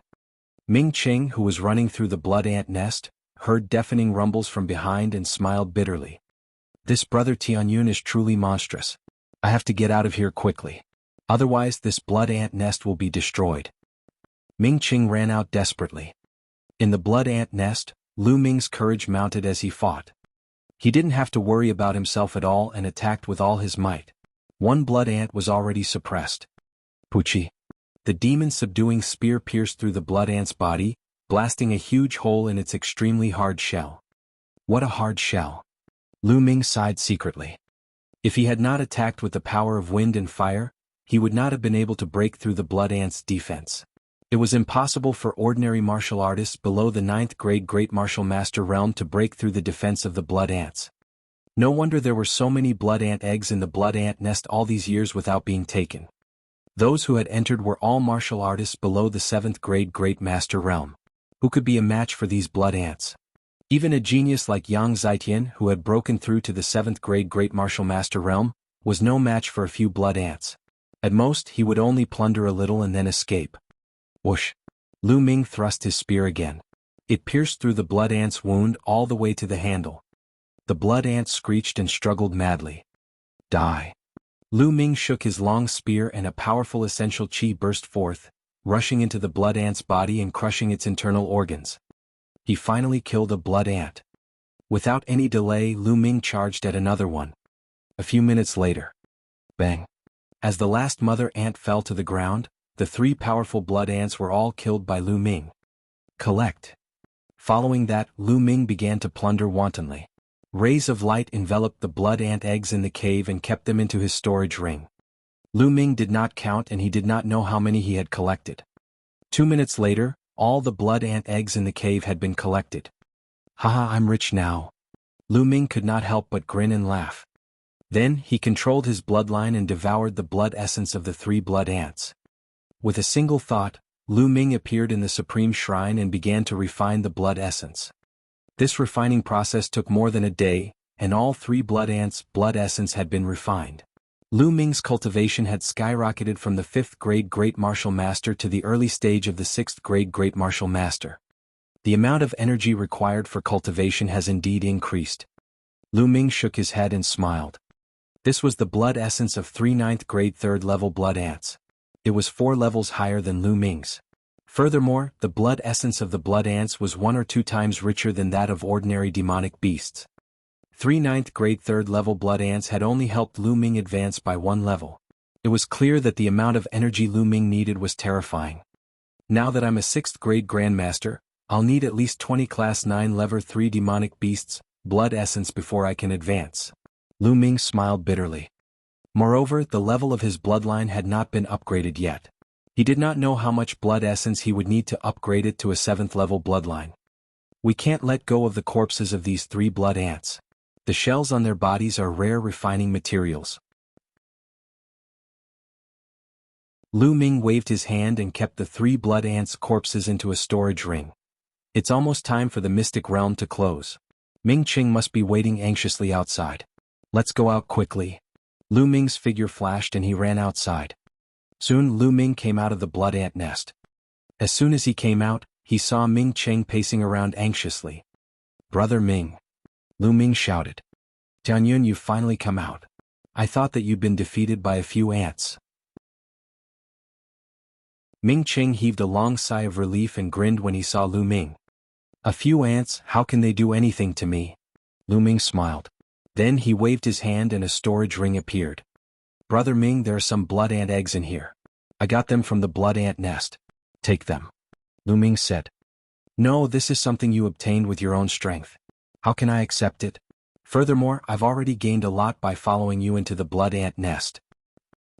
Ming Qing, who was running through the blood ant nest, heard deafening rumbles from behind and smiled bitterly. This brother Tianyun is truly monstrous. I have to get out of here quickly. Otherwise this blood ant nest will be destroyed. Ming Qing ran out desperately. In the blood ant nest, Lu Ming's courage mounted as he fought. He didn't have to worry about himself at all and attacked with all his might. One blood ant was already suppressed. Puchi. The demon's subduing spear pierced through the blood ant's body, blasting a huge hole in its extremely hard shell. What a hard shell. Lu Ming sighed secretly. If he had not attacked with the power of wind and fire, he would not have been able to break through the blood ant's defense. It was impossible for ordinary martial artists below the 9th grade Great Martial Master realm to break through the defense of the blood ants. No wonder there were so many blood ant eggs in the blood ant nest all these years without being taken. Those who had entered were all martial artists below the 7th grade Great Master realm. Who could be a match for these blood ants? Even a genius like Yang Zitian, who had broken through to the 7th grade Great Martial Master realm, was no match for a few blood ants. At most, he would only plunder a little and then escape. Whoosh! Lu Ming thrust his spear again. It pierced through the blood ant's wound all the way to the handle. The blood ant screeched and struggled madly. Die! Lu Ming shook his long spear and a powerful essential qi burst forth, rushing into the blood ant's body and crushing its internal organs. He finally killed a blood ant. Without any delay, Lu Ming charged at another one. A few minutes later. Bang! As the last mother ant fell to the ground, the 3 powerful blood ants were all killed by Lu Ming. Collect. Following that, Lu Ming began to plunder wantonly. Rays of light enveloped the blood ant eggs in the cave and kept them into his storage ring. Lu Ming did not count and he did not know how many he had collected. 2 minutes later, all the blood ant eggs in the cave had been collected. Haha, I'm rich now. Lu Ming could not help but grin and laugh. Then, he controlled his bloodline and devoured the blood essence of the 3 blood ants. With a single thought, Lu Ming appeared in the Supreme Shrine and began to refine the blood essence. This refining process took more than a day, and all 3 blood ants' blood essence had been refined. Lu Ming's cultivation had skyrocketed from the 5th grade Great Martial Master to the early stage of the 6th grade Great Martial Master. The amount of energy required for cultivation has indeed increased. Lu Ming shook his head and smiled. This was the blood essence of 3 9th grade 3rd level blood ants. It was 4 levels higher than Lu Ming's. Furthermore, the blood essence of the blood ants was 1 or 2 times richer than that of ordinary demonic beasts. 3 9th grade 3rd level blood ants had only helped Lu Ming advance by 1 level. It was clear that the amount of energy Lu Ming needed was terrifying. Now that I'm a 6th grade Grandmaster, I'll need at least 20 class 9 level 3 demonic beasts, blood essence before I can advance. Lu Ming smiled bitterly. Moreover, the level of his bloodline had not been upgraded yet. He did not know how much blood essence he would need to upgrade it to a 7th level bloodline. We can't let go of the corpses of these 3 blood ants. The shells on their bodies are rare refining materials. Lu Ming waved his hand and kept the 3 blood ants' corpses into a storage ring. It's almost time for the mystic realm to close. Ming Qing must be waiting anxiously outside. Let's go out quickly. Lu Ming's figure flashed and he ran outside. Soon Lu Ming came out of the blood ant nest. As soon as he came out, he saw Ming Qing pacing around anxiously. Brother Ming. Lu Ming shouted. Tianyun, you've finally come out. I thought that you'd been defeated by a few ants. Ming Qing heaved a long sigh of relief and grinned when he saw Lu Ming. A few ants, how can they do anything to me? Lu Ming smiled. Then he waved his hand and a storage ring appeared. Brother Ming, there are some blood ant eggs in here. I got them from the blood ant nest. Take them. Lu Ming said. No, this is something you obtained with your own strength. How can I accept it? Furthermore, I've already gained a lot by following you into the blood ant nest.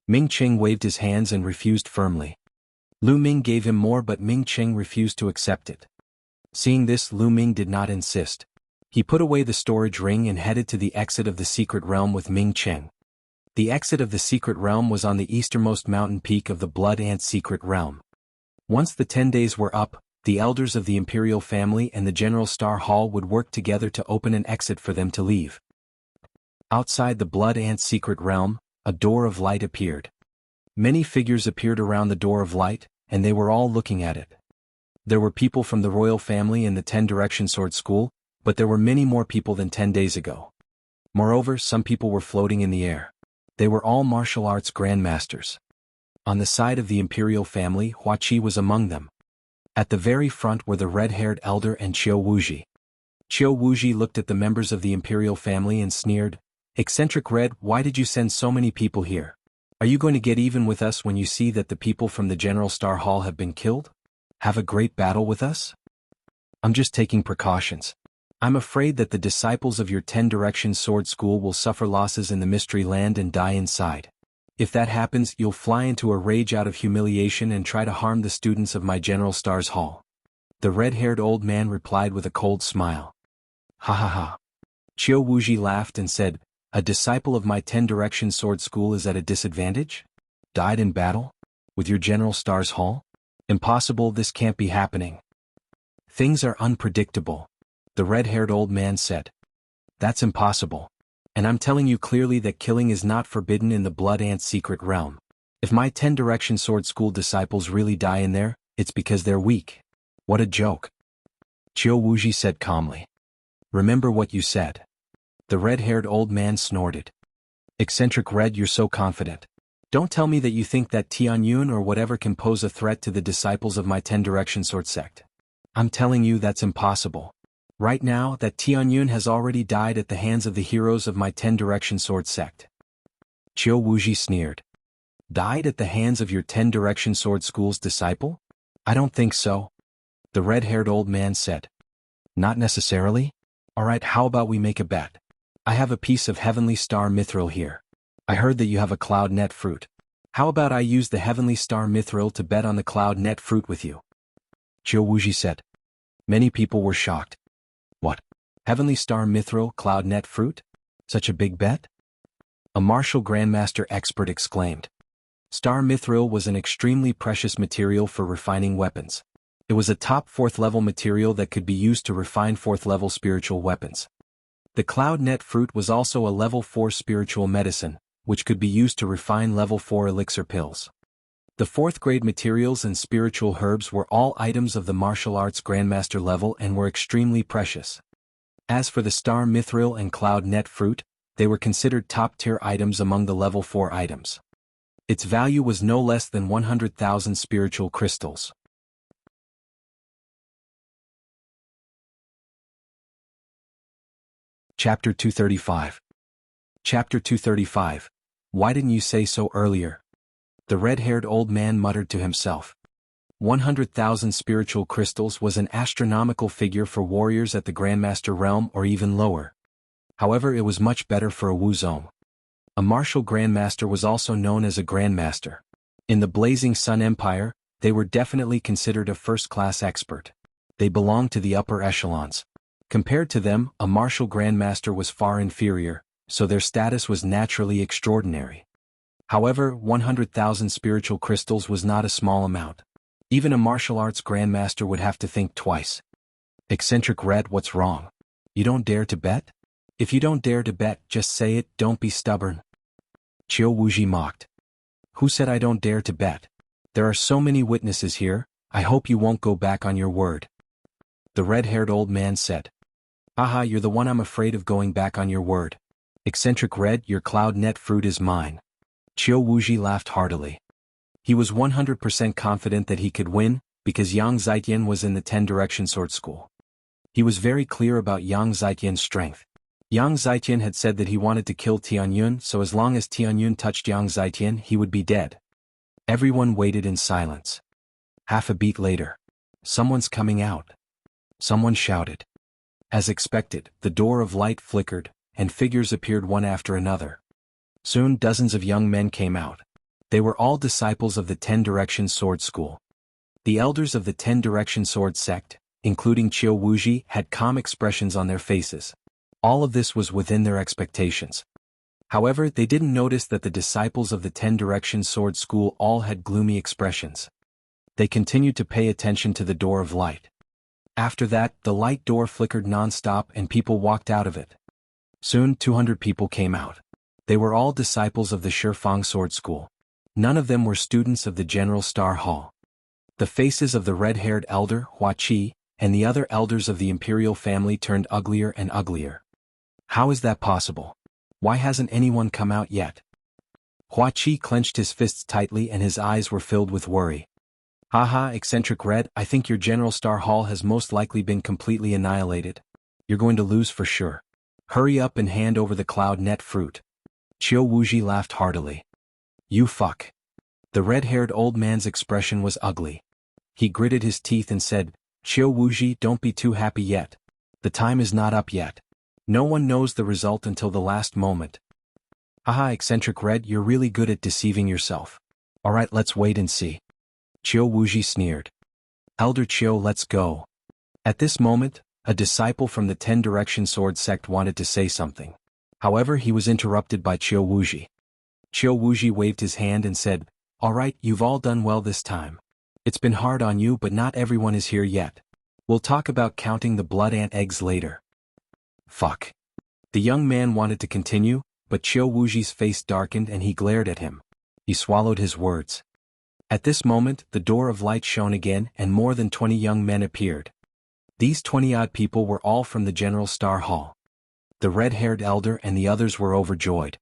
Ming Qing waved his hands and refused firmly. Lu Ming gave him more, but Ming Qing refused to accept it. Seeing this, Lu Ming did not insist. He put away the storage ring and headed to the exit of the secret realm with Ming Qing. The exit of the secret realm was on the easternmost mountain peak of the blood ant secret realm. Once the 10 days were up, the elders of the imperial family and the General Star Hall would work together to open an exit for them to leave. Outside the blood ant secret realm, a door of light appeared. Many figures appeared around the door of light, and they were all looking at it. There were people from the royal family and the 10 Direction Sword School, but there were many more people than 10 days ago. Moreover, some people were floating in the air. They were all martial arts grandmasters. On the side of the imperial family, Hua Qi was among them. At the very front were the red-haired elder and Qiu Wuji. Qiu Wuji looked at the members of the imperial family and sneered, "Eccentric Red, why did you send so many people here? Are you going to get even with us when you see that the people from the General Star Hall have been killed? Have a great battle with us?" "I'm just taking precautions. I'm afraid that the disciples of your 10 Direction Sword School will suffer losses in the Mystery Land and die inside. If that happens, you'll fly into a rage out of humiliation and try to harm the students of my General Stars Hall." The red-haired old man replied with a cold smile. "Ha ha ha." Qiu Wuji laughed and said, "A disciple of my 10 Direction Sword School is at a disadvantage? Died in battle? With your General Stars Hall? Impossible, this can't be happening." "Things are unpredictable," the red-haired old man said. "That's impossible. And I'm telling you clearly that killing is not forbidden in the Blood Ant secret realm. If my 10 Direction Sword School disciples really die in there, it's because they're weak." "What a joke," Qiu Wuji said calmly. "Remember what you said." The red-haired old man snorted. "Eccentric Red, you're so confident. Don't tell me that you think that Tianyun or whatever can pose a threat to the disciples of my 10 Direction Sword sect. I'm telling you that's impossible. Right now, that Tianyun has already died at the hands of the heroes of my 10 Direction Sword sect." Qiu Wuji sneered. "Died at the hands of your 10 Direction Sword School's disciple? I don't think so," the red-haired old man said. "Not necessarily? Alright, how about we make a bet? I have a piece of Heavenly Star Mithril here. I heard that you have a Cloud Net fruit. How about I use the Heavenly Star Mithril to bet on the Cloud Net fruit with you?" Qiu Wuji said. Many people were shocked. "What? Heavenly Star Mithril Cloud Net fruit? Such a big bet?" A martial grandmaster expert exclaimed. Star Mithril was an extremely precious material for refining weapons. It was a top 4th level material that could be used to refine 4th level spiritual weapons. The Cloud Net fruit was also a level 4 spiritual medicine, which could be used to refine level 4 elixir pills. The 4th grade materials and spiritual herbs were all items of the martial arts grandmaster level and were extremely precious. As for the Star Mithril and Cloud Net fruit, they were considered top-tier items among the level 4 items. Its value was no less than 100,000 spiritual crystals. Chapter 235. Chapter 235. Why didn't you say so earlier? The red-haired old man muttered to himself. 100,000 spiritual crystals was an astronomical figure for warriors at the Grandmaster realm or even lower. However, it was much better for a Wuzong. A martial Grandmaster was also known as a Grandmaster. In the Blazing Sun Empire, they were definitely considered a first-class expert. They belonged to the upper echelons. Compared to them, a martial Grandmaster was far inferior, so their status was naturally extraordinary. However, 100,000 spiritual crystals was not a small amount. Even a martial arts Grandmaster would have to think twice. "Eccentric Red, what's wrong? You don't dare to bet? If you don't dare to bet, just say it, don't be stubborn." Qiu Wuji mocked. "Who said I don't dare to bet? There are so many witnesses here, I hope you won't go back on your word." The red-haired old man said. "Haha, you're the one I'm afraid of going back on your word. Eccentric Red, your Cloud Net fruit is mine." Qiu Wuji laughed heartily. He was 100% confident that he could win, because Yang Zitian was in the 10 Direction Sword School. He was very clear about Yang Zitian's strength. Yang Zitian had said that he wanted to kill Tianyun, so as long as Tianyun touched Yang Zitian, he would be dead. Everyone waited in silence. Half a beat later. Someone's coming out. Someone shouted. As expected, the door of light flickered, and figures appeared one after another. Soon dozens of young men came out. They were all disciples of the 10 Direction Sword School. The elders of the 10 Direction Sword sect, including Qiu Wuji, had calm expressions on their faces. All of this was within their expectations. However, they didn't notice that the disciples of the 10 Direction Sword School all had gloomy expressions. They continued to pay attention to the door of light. After that, the light door flickered non-stop and people walked out of it. Soon 200 people came out. They were all disciples of the Shifang Sword School. None of them were students of the General Star Hall. The faces of the red-haired elder, Hua Qi, and the other elders of the imperial family turned uglier and uglier. How is that possible? Why hasn't anyone come out yet? Hua Qi clenched his fists tightly and his eyes were filled with worry. Haha, eccentric Red, I think your General Star Hall has most likely been completely annihilated. You're going to lose for sure. Hurry up and hand over the cloud net fruit. Qiu Wuji laughed heartily. You fuck. The red-haired old man's expression was ugly. He gritted his teeth and said, Qiu Wuji, don't be too happy yet. The time is not up yet. No one knows the result until the last moment. Haha, eccentric Red, you're really good at deceiving yourself. Alright, let's wait and see. Qiu Wuji sneered. Elder Qiu, let's go. At this moment, a disciple from the 10 Direction Sword sect wanted to say something. However, he was interrupted by Qiu Wuji. Qiu Wuji waved his hand and said, Alright, you've all done well this time. It's been hard on you, but not everyone is here yet. We'll talk about counting the blood ant eggs later. Fuck. The young man wanted to continue, but Qiu Wuji's face darkened and he glared at him. He swallowed his words. At this moment, the door of light shone again and more than 20 young men appeared. These 20-odd people were all from the General Star Hall. The red-haired elder and the others were overjoyed.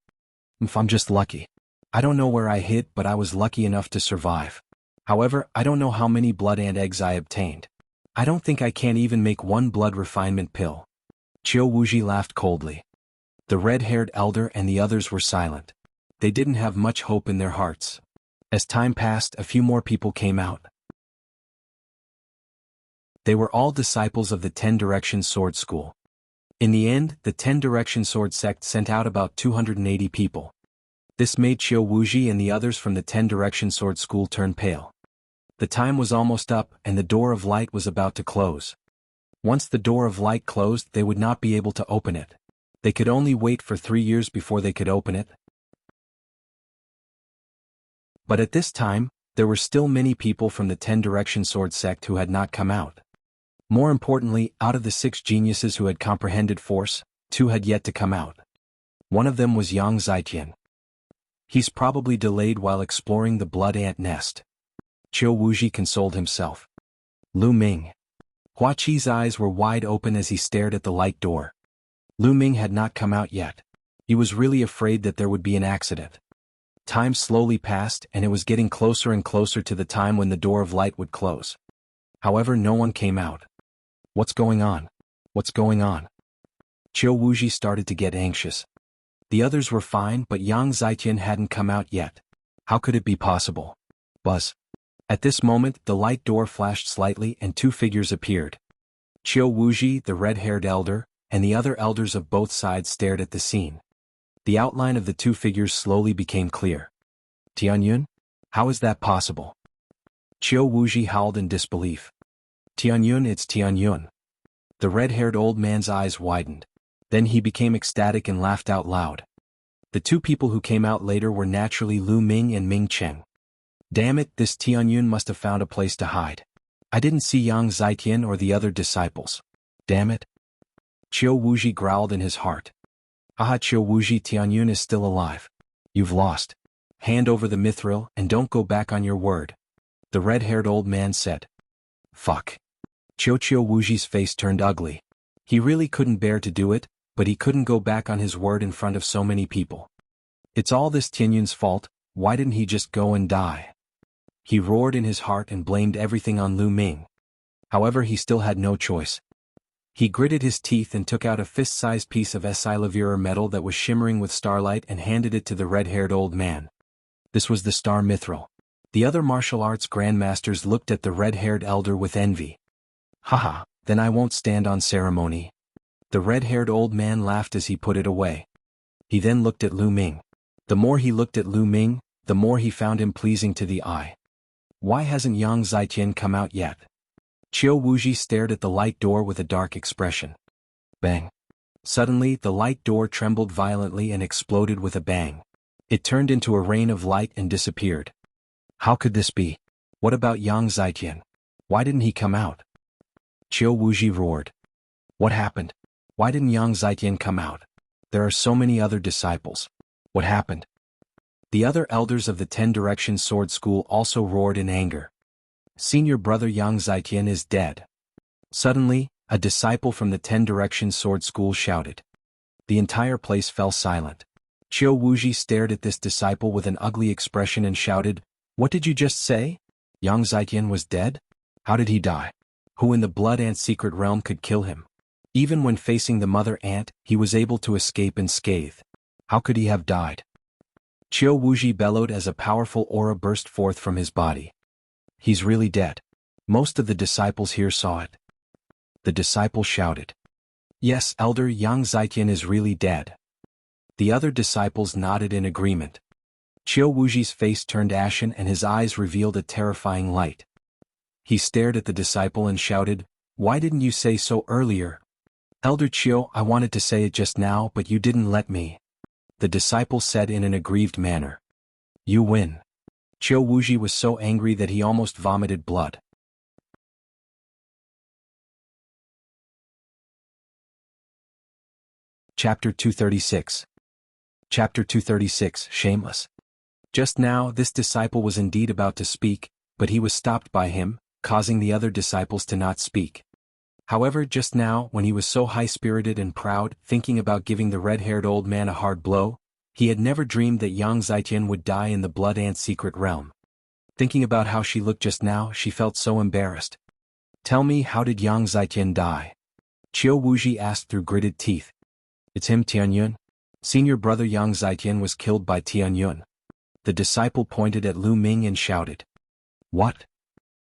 I'm just lucky. I don't know where I hid, but I was lucky enough to survive. However, I don't know how many blood ant eggs I obtained. I don't think I can even make one blood refinement pill. Qiu Wuji laughed coldly. The red-haired elder and the others were silent. They didn't have much hope in their hearts. As time passed, a few more people came out. They were all disciples of the 10 Direction Sword School. In the end, the 10 Direction Sword sect sent out about 280 people. This made Qiu Wuji and the others from the 10 Direction Sword School turn pale. The time was almost up and the door of light was about to close. Once the door of light closed, they would not be able to open it. They could only wait for 3 years before they could open it. But at this time, there were still many people from the 10 Direction Sword sect who had not come out. More importantly, out of the 6 geniuses who had comprehended force, 2 had yet to come out. One of them was Yang Zitian. He's probably delayed while exploring the blood ant nest. Qiu Wuji consoled himself. Lu Ming. Hua Qi's eyes were wide open as he stared at the light door. Lu Ming had not come out yet. He was really afraid that there would be an accident. Time slowly passed and it was getting closer and closer to the time when the door of light would close. However, no one came out. What's going on? What's going on? Qiu Wuji started to get anxious. The others were fine, but Yang Zitian hadn't come out yet. How could it be possible? Buzz. At this moment, the light door flashed slightly and 2 figures appeared. Qiu Wuji, the red-haired elder, and the other elders of both sides stared at the scene. The outline of the 2 figures slowly became clear. Tianyun? How is that possible? Qiu Wuji howled in disbelief. Tianyun, it's Tianyun. The red-haired old man's eyes widened. Then he became ecstatic and laughed out loud. The 2 people who came out later were naturally Lu Ming and Ming Cheng. Damn it, this Tianyun must have found a place to hide. I didn't see Yang Zitian or the other disciples. Damn it. Qiu Wuji growled in his heart. Aha, Qiu Wuji, Tianyun is still alive. You've lost. Hand over the mithril and don't go back on your word. The red-haired old man said. Fuck. Qiu Wuji's face turned ugly. He really couldn't bear to do it, but he couldn't go back on his word in front of so many people. It's all this Tianyun's fault, why didn't he just go and die? He roared in his heart and blamed everything on Lu Ming. However, he still had no choice. He gritted his teeth and took out a fist-sized piece of silavir metal that was shimmering with starlight and handed it to the red-haired old man. This was the star mithril. The other martial arts grandmasters looked at the red-haired elder with envy. Haha, then I won't stand on ceremony. The red-haired old man laughed as he put it away. He then looked at Lu Ming. The more he looked at Lu Ming, the more he found him pleasing to the eye. Why hasn't Yang Zaiqian come out yet? Qiu Wuji stared at the light door with a dark expression. Bang. Suddenly, the light door trembled violently and exploded with a bang. It turned into a rain of light and disappeared. How could this be? What about Yang Zaiqian? Why didn't he come out? Qiu Wuji roared. What happened? Why didn't Yang Zaiqian come out? There are so many other disciples. What happened? The other elders of the 10 Direction Sword School also roared in anger. Senior brother Yang Zaiqian is dead. Suddenly, a disciple from the 10 Direction Sword School shouted. The entire place fell silent. Qiu Wuji stared at this disciple with an ugly expression and shouted, What did you just say? Yang Zaiqian was dead? How did he die? Who in the Blood Ant secret realm could kill him? Even when facing the Mother Ant, he was able to escape unscathed. How could he have died? Qiu Wuji bellowed as a powerful aura burst forth from his body. He's really dead. Most of the disciples here saw it. The disciple shouted. Yes, Elder, Yang Zaiqian is really dead. The other disciples nodded in agreement. Qiu Wuji's face turned ashen and his eyes revealed a terrifying light. He stared at the disciple and shouted, Why didn't you say so earlier? Elder Qiu, I wanted to say it just now, but you didn't let me. The disciple said in an aggrieved manner. You win. Qiu Wuji was so angry that he almost vomited blood. Chapter 236. Chapter 236, Shameless. Just now, this disciple was indeed about to speak, but he was stopped by him, causing the other disciples to not speak. However, just now, when he was so high-spirited and proud, thinking about giving the red-haired old man a hard blow, he had never dreamed that Yang Zaiqian would die in the Blood Ant secret realm. Thinking about how she looked just now, she felt so embarrassed. Tell me, how did Yang Zaiqian die? Qiu Wuji asked through gritted teeth. It's him, Tianyun. Senior brother Yang Zaiqian was killed by Tianyun. The disciple pointed at Lu Ming and shouted. What?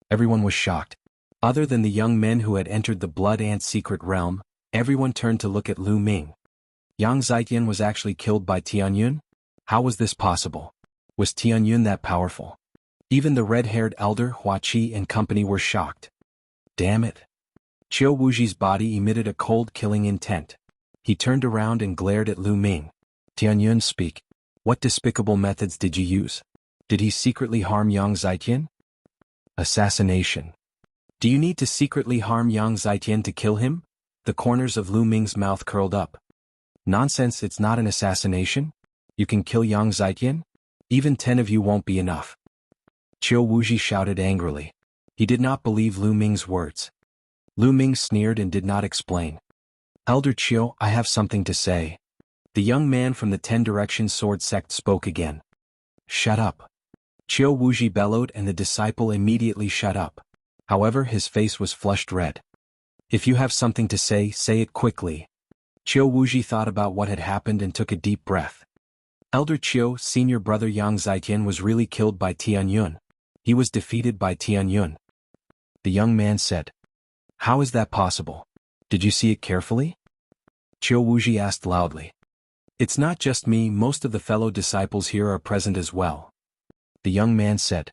Everyone was shocked. Other than the young men who had entered the Blood Ant secret realm, everyone turned to look at Lu Ming. Yang Zaiqian was actually killed by Tianyun? How was this possible? Was Tianyun that powerful? Even the red-haired elder Hua Qi and company were shocked. Damn it. Qiu Wuji's body emitted a cold killing intent. He turned around and glared at Lu Ming. Tianyun, speak. What despicable methods did you use? Did he secretly harm Yang Zaiqian? Assassination. Do you need to secretly harm Yang Zaiqian to kill him? The corners of Lu Ming's mouth curled up. Nonsense, it's not an assassination. You can kill Yang Zaiqian? Even 10 of you won't be enough. Qiu Wuji shouted angrily. He did not believe Lu Ming's words. Lu Ming sneered and did not explain. Elder Qiu, I have something to say. The young man from the 10 Direction Sword sect spoke again. Shut up. Qiu Wuji bellowed and the disciple immediately shut up. However, his face was flushed red. If you have something to say it quickly. Qiu Wuji thought about what had happened and took a deep breath. Elder Qiu, senior brother Yang Zaiqian was really killed by Tianyun. He was defeated by Tianyun. The young man said. How is that possible? Did you see it carefully? Qiu Wuji asked loudly. It's not just me, most of the fellow disciples here are present as well. The young man said.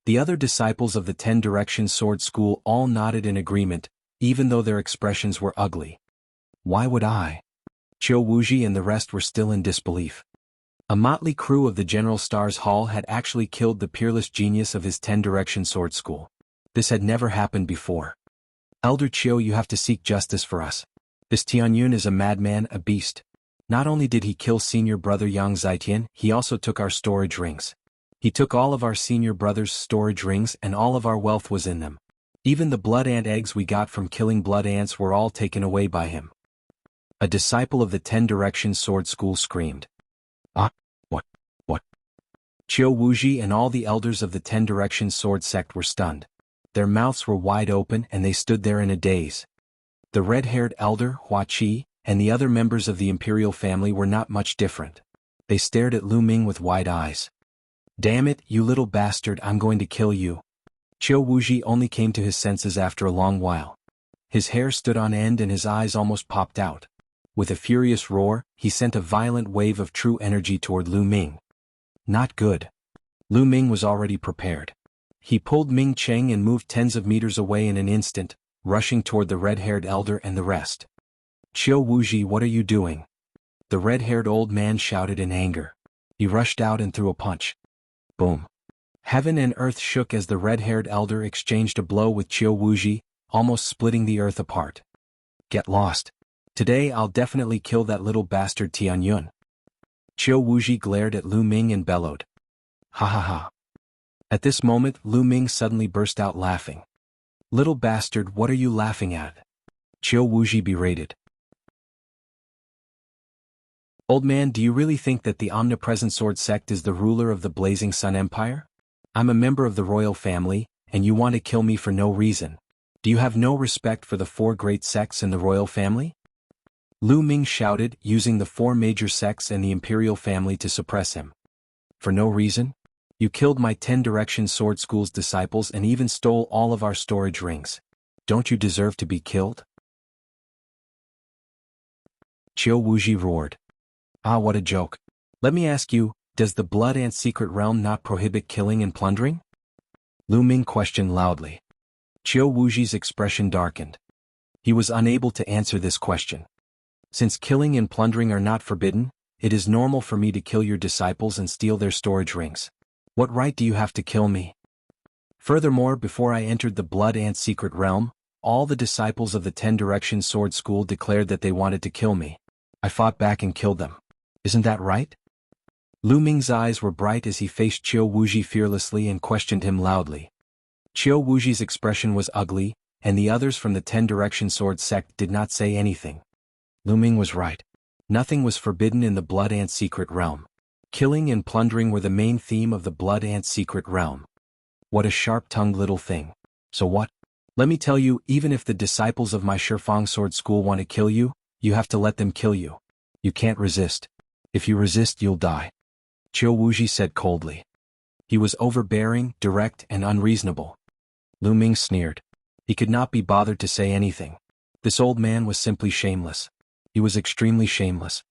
The other disciples of the 10 Direction Sword School all nodded in agreement, even though their expressions were ugly. Why would I? Qiu Wuji and the rest were still in disbelief. A motley crew of the General Stars Hall had actually killed the peerless genius of his 10 Direction Sword School. This had never happened before. Elder Qiu, you have to seek justice for us. This Tianyun is a madman, a beast. Not only did he kill senior brother Yang Zaiqian, he also took our storage rings. He took all of our senior brother's storage rings and all of our wealth was in them. Even the blood ant eggs we got from killing blood ants were all taken away by him. A disciple of the 10 Direction Sword School screamed. What? Qiu Wuji and all the elders of the 10 Direction Sword sect were stunned. Their mouths were wide open and they stood there in a daze. The red-haired elder, Huaqi, and the other members of the imperial family were not much different. They stared at Lu Ming with wide eyes. Damn it, you little bastard, I'm going to kill you. Qiu Wuji only came to his senses after a long while. His hair stood on end and his eyes almost popped out. With a furious roar, he sent a violent wave of true energy toward Lu Ming. Not good. Lu Ming was already prepared. He pulled Ming Cheng and moved tens of meters away in an instant, rushing toward the red-haired elder and the rest. Qiu Wuji, what are you doing? The red-haired old man shouted in anger. He rushed out and threw a punch. Boom. Heaven and earth shook as the red-haired elder exchanged a blow with Qiu Wuji, almost splitting the earth apart. Get lost. Today I'll definitely kill that little bastard Tianyun. Qiu Wuji glared at Lu Ming and bellowed. Ha ha ha. At this moment Lu Ming suddenly burst out laughing. Little bastard, what are you laughing at? Qiu Wuji berated. Old man, do you really think that the omnipresent sword sect is the ruler of the Blazing Sun Empire? I'm a member of the royal family, and you want to kill me for no reason. Do you have no respect for the 4 great sects in the royal family? Lu Ming shouted, using the 4 major sects and the imperial family to suppress him. For no reason? You killed my 10 Direction Sword School's disciples and even stole all of our storage rings. Don't you deserve to be killed? Qiu Wuji roared. Ah, what a joke. Let me ask you, does the Blood Ant Secret Realm not prohibit killing and plundering? Lu Ming questioned loudly. Qiu Wuji's expression darkened. He was unable to answer this question. Since killing and plundering are not forbidden, it is normal for me to kill your disciples and steal their storage rings. What right do you have to kill me? Furthermore, before I entered the Blood Ant Secret Realm, all the disciples of the 10 Direction Sword School declared that they wanted to kill me. I fought back and killed them. Isn't that right? Lu Ming's eyes were bright as he faced Qiu Wuji fearlessly and questioned him loudly. Qiu Wuji's expression was ugly, and the others from the 10 Direction Sword sect did not say anything. Lu Ming was right. Nothing was forbidden in the Blood Ant Secret Realm. Killing and plundering were the main theme of the Blood Ant Secret Realm. What a sharp-tongued little thing. So what? Let me tell you, even if the disciples of my Shifang Sword School want to kill you, you have to let them kill you. You can't resist. If you resist, you'll die. Qiu Wuji said coldly. He was overbearing, direct, and unreasonable. Lu Ming sneered. He could not be bothered to say anything. This old man was simply shameless. He was extremely shameless.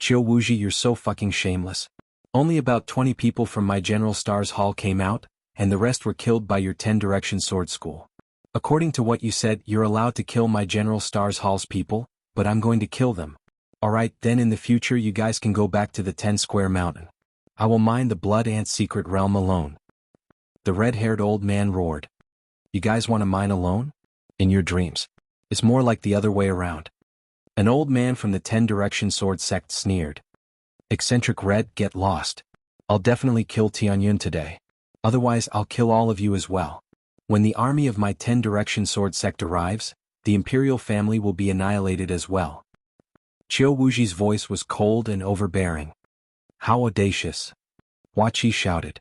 Qiu Wuji, you're so fucking shameless. Only about 20 people from my General Stars Hall came out, and the rest were killed by your 10 Direction Sword School. According to what you said, you're allowed to kill my General Stars Hall's people, but I'm going to kill them. Alright, then in the future you guys can go back to the 10 Square Mountain. I will mine the Blood Ant Secret Realm alone. The red-haired old man roared. You guys want to mine alone? In your dreams. It's more like the other way around. An old man from the 10 Direction Sword sect sneered. Eccentric Red, get lost. I'll definitely kill Tianyun today. Otherwise I'll kill all of you as well. When the army of my 10 Direction Sword sect arrives, the imperial family will be annihilated as well. Qiu Wuji's voice was cold and overbearing. How audacious. Huaqi shouted.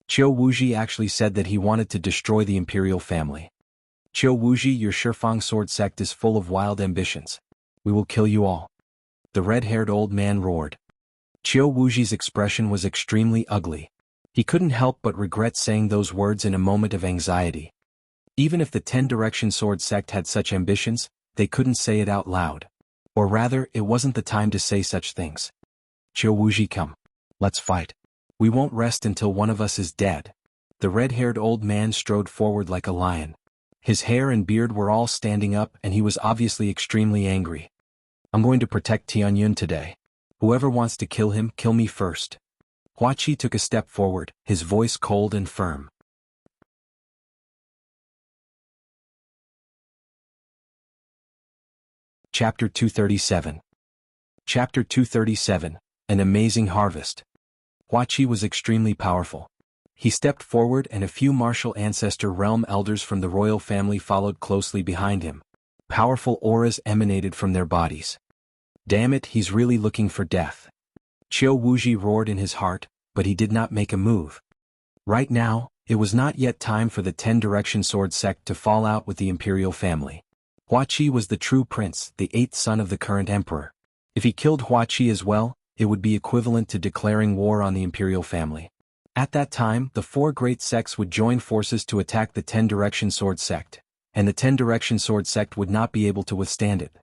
Qiu Wuji actually said that he wanted to destroy the imperial family. Qiu Wuji, your Shifang Sword sect is full of wild ambitions. We will kill you all. The red-haired old man roared. Qiu Wuji's expression was extremely ugly. He couldn't help but regret saying those words in a moment of anxiety. Even if the 10 Direction Sword sect had such ambitions, they couldn't say it out loud. Or rather, it wasn't the time to say such things. Qiu Wuji, come. Let's fight. We won't rest until one of us is dead. The red-haired old man strode forward like a lion. His hair and beard were all standing up and he was obviously extremely angry. I'm going to protect Tianyun today. Whoever wants to kill him, kill me first. Huaqi took a step forward, his voice cold and firm. Chapter 237. Chapter 237, An Amazing Harvest. Huaqi was extremely powerful. He stepped forward and a few martial ancestor realm elders from the royal family followed closely behind him. Powerful auras emanated from their bodies. Damn it, he's really looking for death. Qiu Wuji roared in his heart, but he did not make a move. Right now, it was not yet time for the 10 Direction Sword sect to fall out with the imperial family. Hua Qi was the true prince, the eighth son of the current emperor. If he killed Hua Qi as well, it would be equivalent to declaring war on the imperial family. At that time, the four great sects would join forces to attack the Ten-Direction Sword sect, and the Ten-Direction Sword sect would not be able to withstand it.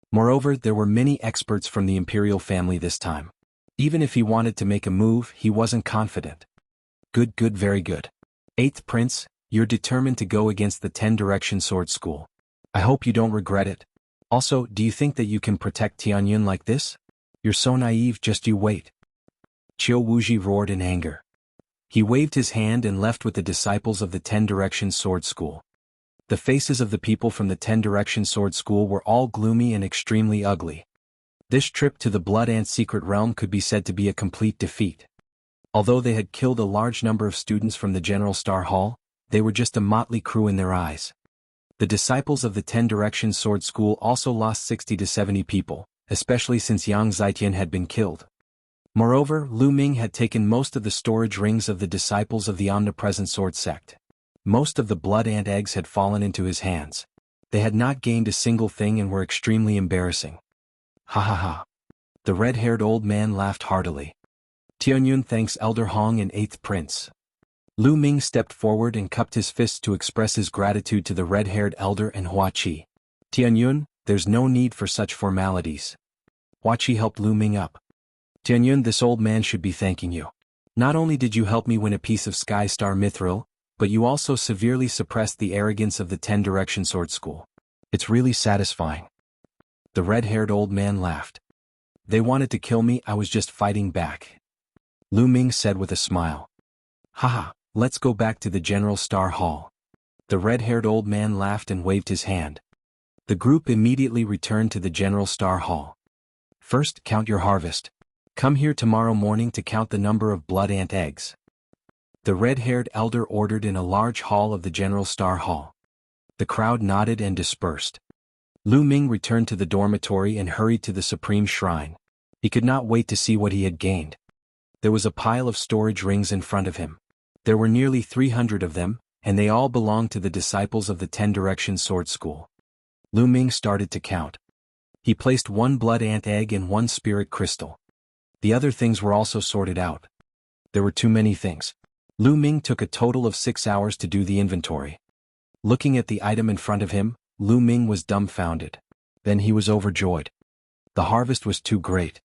Moreover, there were many experts from the imperial family this time. Even if he wanted to make a move, he wasn't confident. Good, very good. Eighth Prince, you're determined to go against the Ten-Direction Sword School. I hope you don't regret it. Also, do you think that you can protect Tianyun like this? You're so naive, just you wait. Qiu Wuji roared in anger. He waved his hand and left with the disciples of the Ten-Direction Sword School. The faces of the people from the Ten-Direction Sword School were all gloomy and extremely ugly. This trip to the Blood Ant secret realm could be said to be a complete defeat. Although they had killed a large number of students from the General Star Hall, they were just a motley crew in their eyes. The disciples of the Ten-Direction Sword School also lost 60 to 70 people, especially since Yang Zitian had been killed. Moreover, Lu Ming had taken most of the storage rings of the disciples of the Omnipresent Sword sect. Most of the Blood Ant eggs had fallen into his hands. They had not gained a single thing and were extremely embarrassing. Ha ha ha. The red-haired old man laughed heartily. Tianyun thanks Elder Hong and Eighth Prince. Lu Ming stepped forward and cupped his fists to express his gratitude to the red-haired elder and Hua Qi. Tianyun, there's no need for such formalities. Hua Qi helped Lu Ming up. Tianyun, this old man should be thanking you. Not only did you help me win a piece of Sky Star Mithril, but you also severely suppressed the arrogance of the Ten-Direction Sword School. It's really satisfying. The red-haired old man laughed. They wanted to kill me, I was just fighting back. Lu Ming said with a smile. Haha, let's go back to the General Star Hall. The red-haired old man laughed and waved his hand. The group immediately returned to the General Star Hall. First, count your harvest. Come here tomorrow morning to count the number of Blood Ant eggs. The red-haired elder ordered in a large hall of the General Star Hall. The crowd nodded and dispersed. Lu Ming returned to the dormitory and hurried to the Supreme Shrine. He could not wait to see what he had gained. There was a pile of storage rings in front of him. There were nearly 300 of them, and they all belonged to the disciples of the Ten-Direction Sword School. Lu Ming started to count. He placed one Blood Ant egg and one spirit crystal. The other things were also sorted out. There were too many things. Lu Ming took a total of 6 hours to do the inventory. Looking at the item in front of him, Lu Ming was dumbfounded. Then he was overjoyed. The harvest was too great.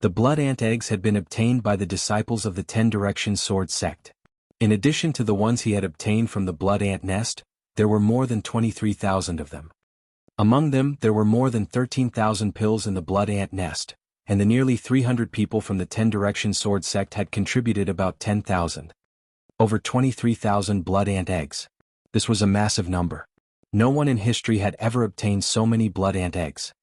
The Blood Ant eggs had been obtained by the disciples of the Ten-Direction Sword sect. In addition to the ones he had obtained from the Blood Ant nest, there were more than 23,000 of them. Among them, there were more than 13,000 pills in the Blood Ant nest, and the nearly 300 people from the Ten-Direction Sword sect had contributed about 10,000. Over 23,000 Blood Ant eggs. This was a massive number. No one in history had ever obtained so many Blood Ant eggs.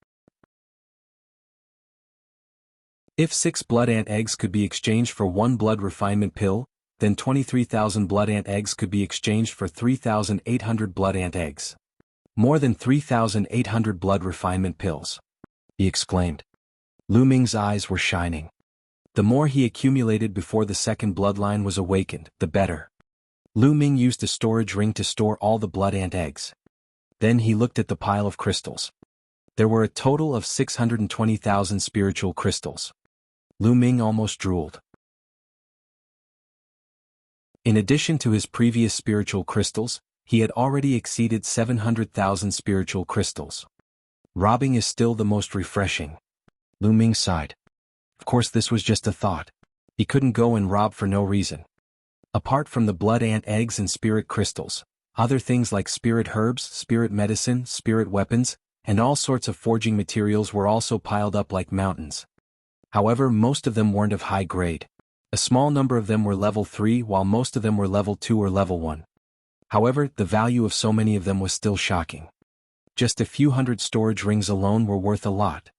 If 6 Blood Ant eggs could be exchanged for 1 blood refinement pill, then 23,000 Blood Ant eggs could be exchanged for 3,800 Blood Ant eggs. More than 3,800 blood refinement pills. He exclaimed. Lu Ming's eyes were shining. The more he accumulated before the second bloodline was awakened, the better. Lu Ming used a storage ring to store all the Blood Ant eggs. Then he looked at the pile of crystals. There were a total of 620,000 spiritual crystals. Lu Ming almost drooled. In addition to his previous spiritual crystals, he had already exceeded 700,000 spiritual crystals. Robbing is still the most refreshing. Lu Ming sighed. Of course, this was just a thought. He couldn't go and rob for no reason. Apart from the Blood Ant eggs and spirit crystals, other things like spirit herbs, spirit medicine, spirit weapons, and all sorts of forging materials were also piled up like mountains. However, most of them weren't of high grade. A small number of them were level 3 while most of them were level 2 or level 1. However, the value of so many of them was still shocking. Just a few hundred storage rings alone were worth a lot.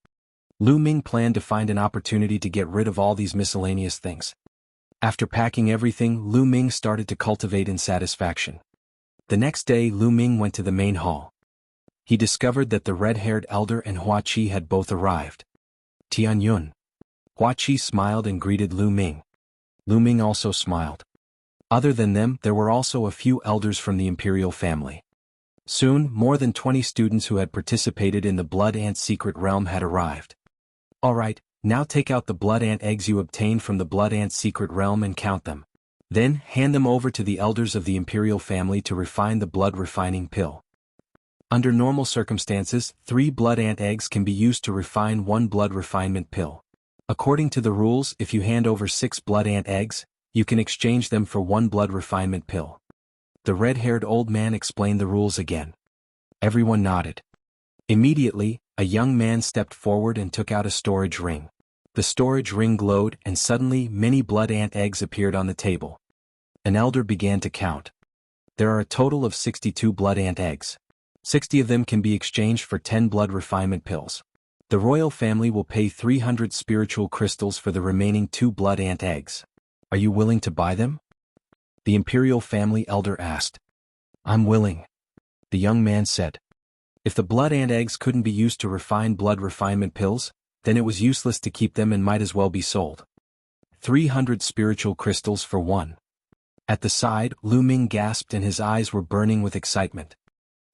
Lu Ming planned to find an opportunity to get rid of all these miscellaneous things. After packing everything, Lu Ming started to cultivate in satisfaction. The next day, Lu Ming went to the main hall. He discovered that the red-haired elder and Hua Qi had both arrived. Tianyun. Hua Qi smiled and greeted Lu Ming. Lu Ming also smiled. Other than them, there were also a few elders from the imperial family. Soon, more than 20 students who had participated in the Blood Ant Secret Realm had arrived. Alright, now take out the Blood Ant eggs you obtained from the Blood Ant Secret Realm and count them. Then, hand them over to the elders of the Imperial family to refine the blood refining pill. Under normal circumstances, 3 Blood Ant eggs can be used to refine 1 blood refinement pill. According to the rules, if you hand over 6 Blood Ant eggs, you can exchange them for 1 blood refinement pill. The red-haired old man explained the rules again. Everyone nodded. Immediately, a young man stepped forward and took out a storage ring. The storage ring glowed and suddenly many Blood Ant eggs appeared on the table. An elder began to count. There are a total of 62 Blood Ant eggs. 60 of them can be exchanged for 10 blood refinement pills. The royal family will pay 300 spiritual crystals for the remaining 2 Blood Ant eggs. Are you willing to buy them? The Imperial family elder asked. I'm willing. The young man said. If the Blood Ant eggs couldn't be used to refine blood refinement pills, then it was useless to keep them and might as well be sold. 300 spiritual crystals for 1. At the side, Lu Ming gasped and his eyes were burning with excitement.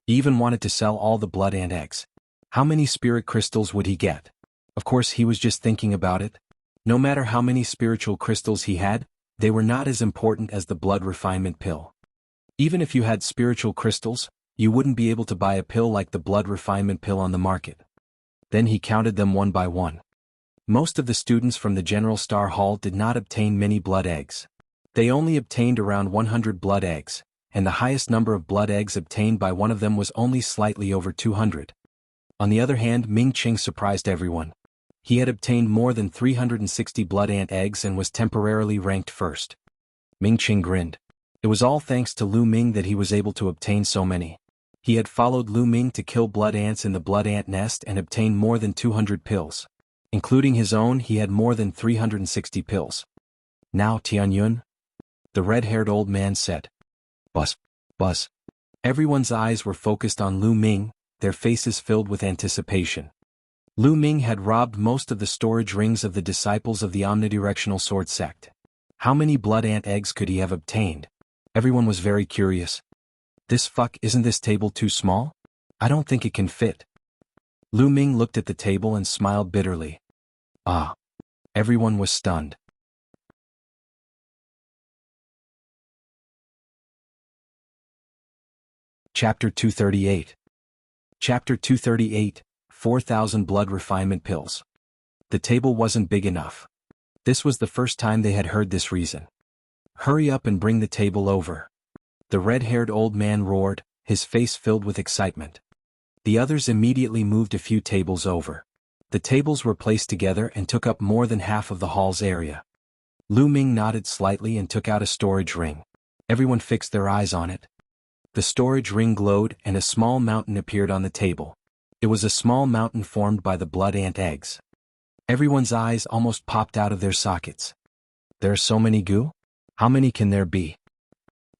He even wanted to sell all the Blood Ant eggs. How many spirit crystals would he get? Of course he was just thinking about it. No matter how many spiritual crystals he had, they were not as important as the blood refinement pill. Even if you had spiritual crystals, you wouldn't be able to buy a pill like the blood refinement pill on the market. Then he counted them one by one. Most of the students from the General Star Hall did not obtain many blood eggs. They only obtained around 100 blood eggs, and the highest number of blood eggs obtained by one of them was only slightly over 200. On the other hand, Ming Qing surprised everyone. He had obtained more than 360 Blood Ant eggs and was temporarily ranked first. Ming Qing grinned. It was all thanks to Lu Ming that he was able to obtain so many. He had followed Lu Ming to kill blood ants in the blood ant nest and obtained more than 200 pills. Including his own, he had more than 360 pills. Now Tianyun? The red-haired old man said. Buzz. Buzz. Everyone's eyes were focused on Lu Ming, their faces filled with anticipation. Lu Ming had robbed most of the storage rings of the disciples of the omnidirectional sword sect. How many blood ant eggs could he have obtained? Everyone was very curious. Isn't this table too small? I don't think it can fit. Lu Ming looked at the table and smiled bitterly. Ah. Everyone was stunned. Chapter 238. Chapter 238, 4,000 blood refinement pills. The table wasn't big enough. This was the first time they had heard this reason. Hurry up and bring the table over. The red-haired old man roared, his face filled with excitement. The others immediately moved a few tables over. The tables were placed together and took up more than half of the hall's area. Lu Ming nodded slightly and took out a storage ring. Everyone fixed their eyes on it. The storage ring glowed and a small mountain appeared on the table. It was a small mountain formed by the blood ant eggs. Everyone's eyes almost popped out of their sockets. There are so many goo? How many can there be?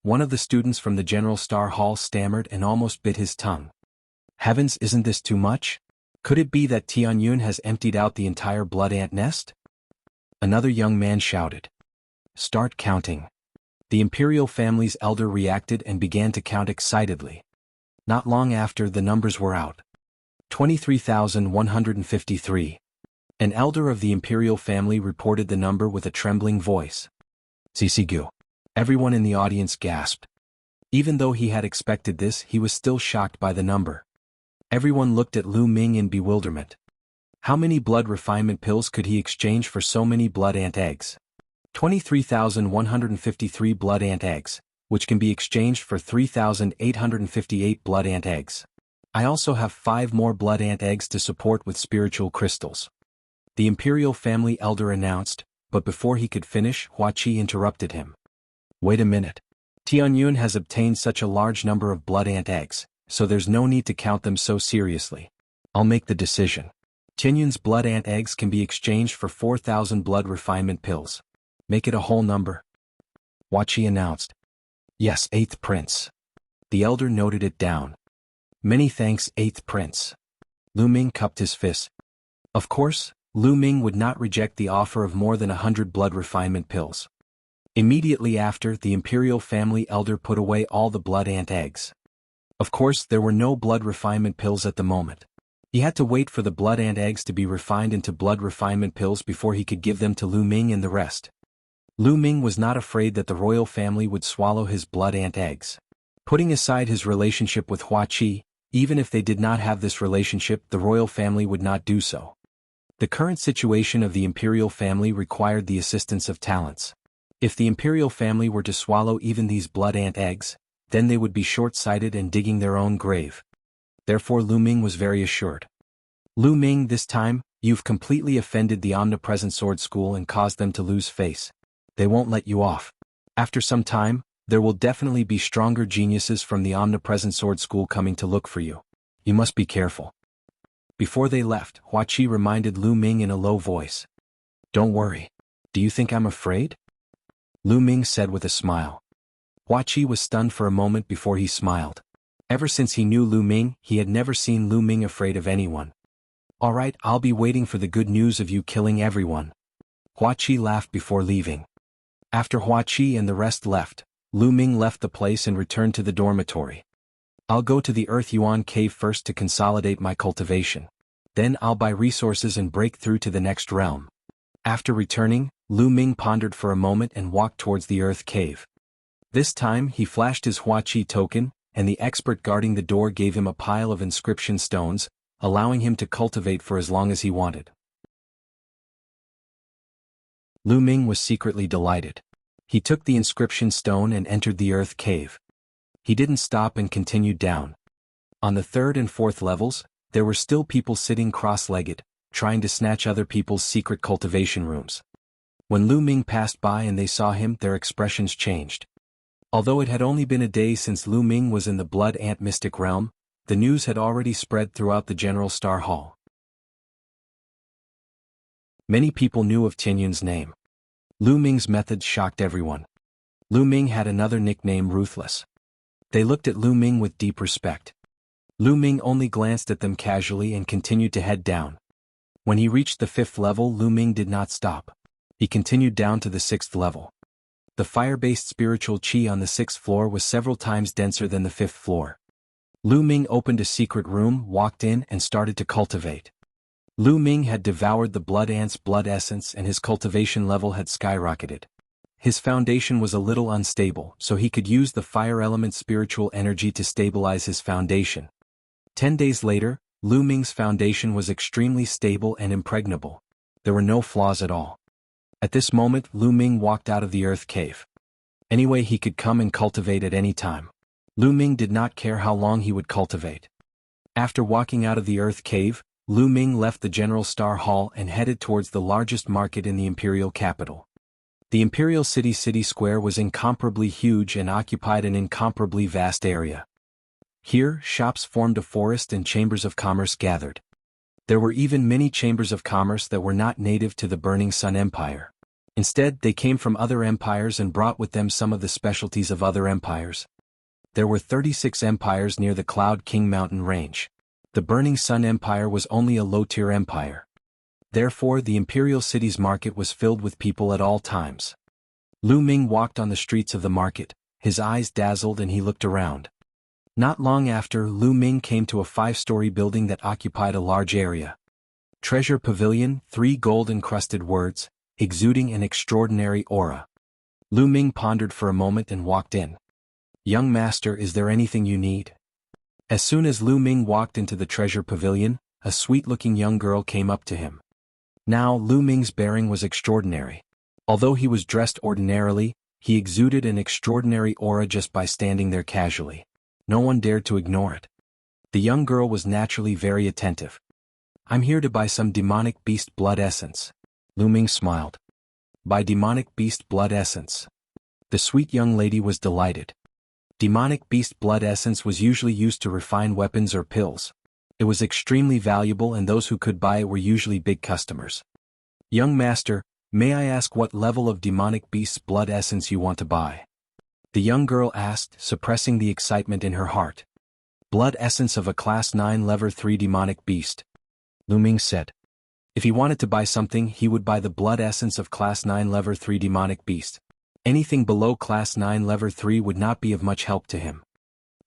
One of the students from the General Star Hall stammered and almost bit his tongue. Heavens, isn't this too much? Could it be that Tianyun has emptied out the entire blood ant nest? Another young man shouted. Start counting. The Imperial family's elder reacted and began to count excitedly. Not long after, the numbers were out. 23,153. An elder of the Imperial family reported the number with a trembling voice. Sisigu. Everyone in the audience gasped. Even though he had expected this, he was still shocked by the number. Everyone looked at Lu Ming in bewilderment. How many blood refinement pills could he exchange for so many blood ant eggs? 23,153 blood ant eggs, which can be exchanged for 3,858 blood ant eggs. I also have 5 more blood ant eggs to support with spiritual crystals. The Imperial family elder announced, but before he could finish, Hua Qi interrupted him. Wait a minute. Tianyun has obtained such a large number of blood ant eggs, so there's no need to count them so seriously. I'll make the decision. Tianyun's blood ant eggs can be exchanged for 4,000 blood refinement pills. Make it a whole number. Hua Qi announced. Yes, 8th Prince. The elder noted it down. Many thanks, 8th Prince. Lu Ming cupped his fist. Of course, Lu Ming would not reject the offer of more than 100 blood refinement pills. Immediately after, the Imperial family elder put away all the blood ant eggs. Of course, there were no blood refinement pills at the moment. He had to wait for the blood ant eggs to be refined into blood refinement pills before he could give them to Lu Ming and the rest. Lu Ming was not afraid that the royal family would swallow his blood ant eggs. Putting aside his relationship with Hua Qi, even if they did not have this relationship, the royal family would not do so. The current situation of the imperial family required the assistance of talents. If the imperial family were to swallow even these blood ant eggs, then they would be short-sighted and digging their own grave. Therefore Lu Ming was very assured. Lu Ming, this time, you've completely offended the omnipresent sword school and caused them to lose face. They won't let you off. After some time, there will definitely be stronger geniuses from the omnipresent sword school coming to look for you. You must be careful. Before they left, Hua Qi reminded Lu Ming in a low voice. Don't worry. Do you think I'm afraid? Lu Ming said with a smile. Hua Qi was stunned for a moment before he smiled. Ever since he knew Lu Ming, he had never seen Lu Ming afraid of anyone. All right, I'll be waiting for the good news of you killing everyone. Hua Qi laughed before leaving. After Hua Qi and the rest left, Lu Ming left the place and returned to the dormitory. I'll go to the Earth Yuan cave first to consolidate my cultivation. Then I'll buy resources and break through to the next realm. After returning, Lu Ming pondered for a moment and walked towards the Earth cave. This time he flashed his Hua Qi token, and the expert guarding the door gave him a pile of inscription stones, allowing him to cultivate for as long as he wanted. Lu Ming was secretly delighted. He took the inscription stone and entered the Earth cave. He didn't stop and continued down. On the third and fourth levels, there were still people sitting cross-legged, trying to snatch other people's secret cultivation rooms. When Lu Ming passed by and they saw him, their expressions changed. Although it had only been a day since Lu Ming was in the Blood Ant Mystic Realm, the news had already spread throughout the General Star Hall. Many people knew of Tianyun's name. Lu Ming's methods shocked everyone. Lu Ming had another nickname, Ruthless. They looked at Lu Ming with deep respect. Lu Ming only glanced at them casually and continued to head down. When he reached the 5th level, Lu Ming did not stop. He continued down to the 6th level. The fire-based spiritual qi on the 6th floor was several times denser than the 5th floor. Lu Ming opened a secret room, walked in, and started to cultivate. Lu Ming had devoured the blood ant's blood essence and his cultivation level had skyrocketed. His foundation was a little unstable, so he could use the fire element spiritual energy to stabilize his foundation. 10 days later, Lu Ming's foundation was extremely stable and impregnable. There were no flaws at all. At this moment, Lu Ming walked out of the Earth cave. Anyway, he could come and cultivate at any time. Lu Ming did not care how long he would cultivate. After walking out of the Earth cave, Lu Ming left the General Star Hall and headed towards the largest market in the imperial capital. The imperial city square was incomparably huge and occupied an incomparably vast area. Here, shops formed a forest and chambers of commerce gathered. There were even many chambers of commerce that were not native to the Burning Sun Empire. Instead, they came from other empires and brought with them some of the specialties of other empires. There were 36 empires near the Cloud King mountain range. The Burning Sun Empire was only a low-tier empire. Therefore, the imperial city's market was filled with people at all times. Lu Ming walked on the streets of the market, his eyes dazzled and he looked around. Not long after, Lu Ming came to a 5-story building that occupied a large area. Treasure Pavilion, 3 gold-encrusted words, exuding an extraordinary aura. Lu Ming pondered for a moment and walked in. Young master, is there anything you need? As soon as Lu Ming walked into the Treasure Pavilion, a sweet-looking young girl came up to him. Now, Lu Ming's bearing was extraordinary. Although he was dressed ordinarily, he exuded an extraordinary aura just by standing there casually. No one dared to ignore it. The young girl was naturally very attentive. I'm here to buy some demonic beast blood essence. Lu Ming smiled. Buy demonic beast blood essence. The sweet young lady was delighted. Demonic beast blood essence was usually used to refine weapons or pills. It was extremely valuable and those who could buy it were usually big customers. Young master, may I ask what level of demonic beast's blood essence you want to buy? The young girl asked, suppressing the excitement in her heart. Blood essence of a Class 9 Level 3 demonic beast. Lu Ming said. If he wanted to buy something, he would buy the blood essence of Class 9 Level 3 demonic beast. Anything below Class 9 Level 3 would not be of much help to him.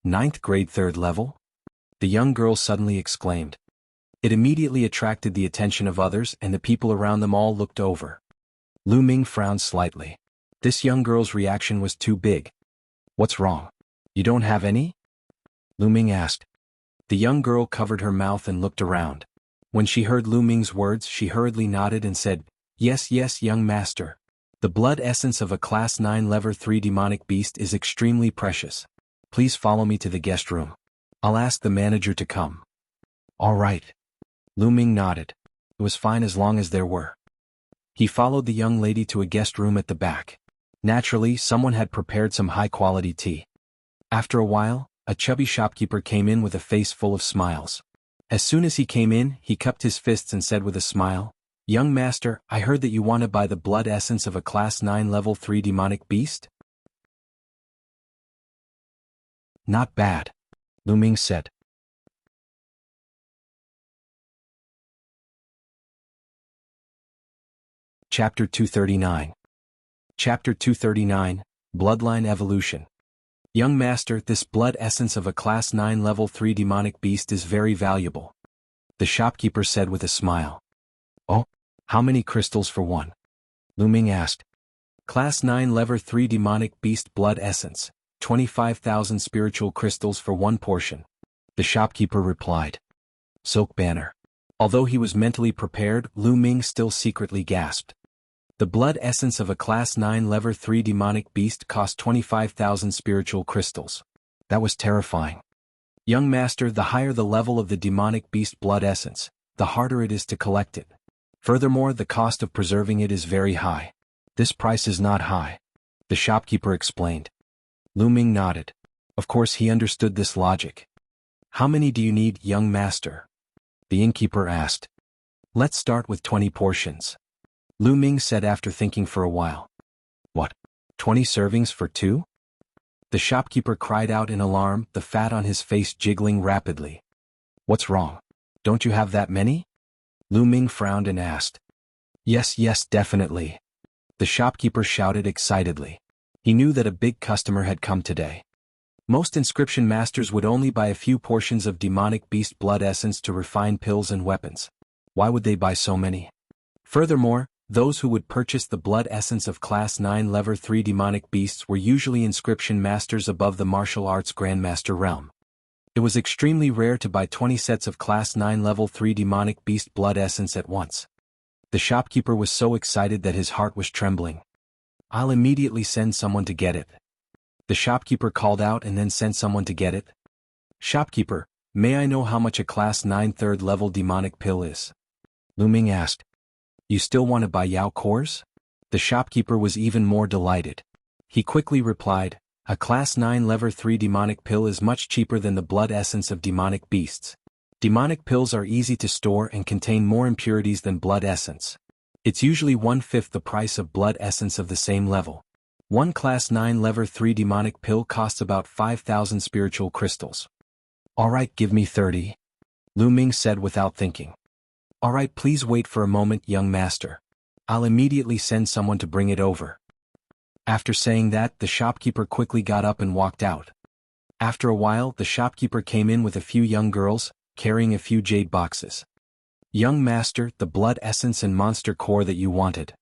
Ninth grade 3rd level? The young girl suddenly exclaimed. It immediately attracted the attention of others, and the people around them all looked over. Lu Ming frowned slightly. This young girl's reaction was too big. What's wrong? You don't have any? Lu Ming asked. The young girl covered her mouth and looked around. When she heard Lu Ming's words, she hurriedly nodded and said, Yes, yes, young master. The blood essence of a Class 9 Level 3 demonic beast is extremely precious. Please follow me to the guest room. I'll ask the manager to come. All right. Lu Ming nodded. It was fine as long as there were. He followed the young lady to a guest room at the back. Naturally, someone had prepared some high-quality tea. After a while, a chubby shopkeeper came in with a face full of smiles. As soon as he came in, he cupped his fists and said with a smile, Young master, I heard that you want to buy the blood essence of a Class 9 Level 3 demonic beast? Not bad, Lu Ming said. Chapter 239. Chapter 239, Bloodline Evolution. Young master, this blood essence of a Class 9 Level 3 demonic beast is very valuable. The shopkeeper said with a smile. Oh, how many crystals for one? Lu Ming asked. Class 9 Level 3 demonic beast blood essence, 25,000 spiritual crystals for one portion. The shopkeeper replied. Silk banner. Although he was mentally prepared, Lu Ming still secretly gasped. The blood essence of a Class 9 Level 3 demonic beast cost 25,000 spiritual crystals. That was terrifying. Young master, the higher the level of the demonic beast blood essence, the harder it is to collect it. Furthermore, the cost of preserving it is very high. This price is not high, the shopkeeper explained. Lu Ming nodded. Of course he understood this logic. How many do you need, young master? The innkeeper asked. Let's start with 20 portions. Lu Ming said after thinking for a while. What? 20 servings for two? The shopkeeper cried out in alarm, the fat on his face jiggling rapidly. What's wrong? Don't you have that many? Lu Ming frowned and asked. Yes, yes, definitely. The shopkeeper shouted excitedly. He knew that a big customer had come today. Most inscription masters would only buy a few portions of demonic beast blood essence to refine pills and weapons. Why would they buy so many? Furthermore, those who would purchase the blood essence of Class 9 Level 3 demonic beasts were usually inscription masters above the martial arts grandmaster realm. It was extremely rare to buy 20 sets of Class 9 Level 3 demonic beast blood essence at once. The shopkeeper was so excited that his heart was trembling. I'll immediately send someone to get it. The shopkeeper called out and then sent someone to get it. Shopkeeper, may I know how much a Class 9 3rd level demonic pill is? Lu Ming asked. You still want to buy Yao cores? The shopkeeper was even more delighted. He quickly replied, a Class 9 Level 3 demonic pill is much cheaper than the blood essence of demonic beasts. Demonic pills are easy to store and contain more impurities than blood essence. It's usually 1/5 the price of blood essence of the same level. One Class 9 Level 3 demonic pill costs about 5,000 spiritual crystals. Alright, give me 30. Lu Ming said without thinking. Alright, please wait for a moment, young master. I'll immediately send someone to bring it over. After saying that, the shopkeeper quickly got up and walked out. After a while, the shopkeeper came in with a few young girls, carrying a few jade boxes. Young master, the blood essence and monster core that you wanted.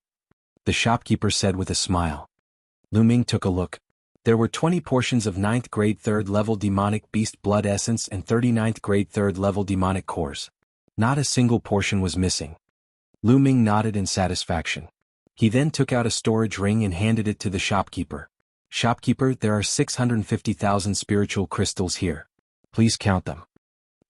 The shopkeeper said with a smile. Lu Ming took a look. There were 20 portions of 9th grade 3rd level demonic beast blood essence and 39th grade 3rd level demonic cores. Not a single portion was missing. Lu Ming nodded in satisfaction. He then took out a storage ring and handed it to the shopkeeper. Shopkeeper, there are 650,000 spiritual crystals here. Please count them.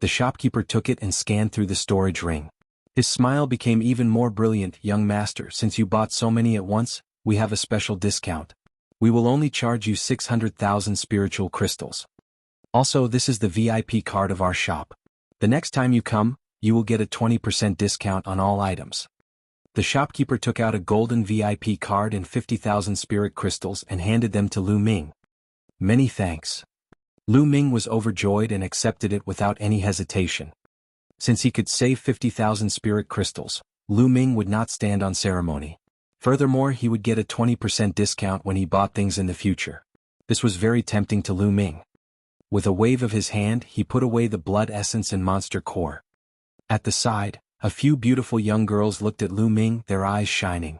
The shopkeeper took it and scanned through the storage ring. His smile became even more brilliant. Young master, since you bought so many at once, we have a special discount. We will only charge you 600,000 spiritual crystals. Also, this is the VIP card of our shop. The next time you come, you will get a 20% discount on all items. The shopkeeper took out a golden VIP card and 50,000 spirit crystals and handed them to Lu Ming. Many thanks. Lu Ming was overjoyed and accepted it without any hesitation. Since he could save 50,000 spirit crystals, Lu Ming would not stand on ceremony. Furthermore, he would get a 20% discount when he bought things in the future. This was very tempting to Lu Ming. With a wave of his hand, he put away the blood essence and monster core. At the side, a few beautiful young girls looked at Lu Ming, their eyes shining.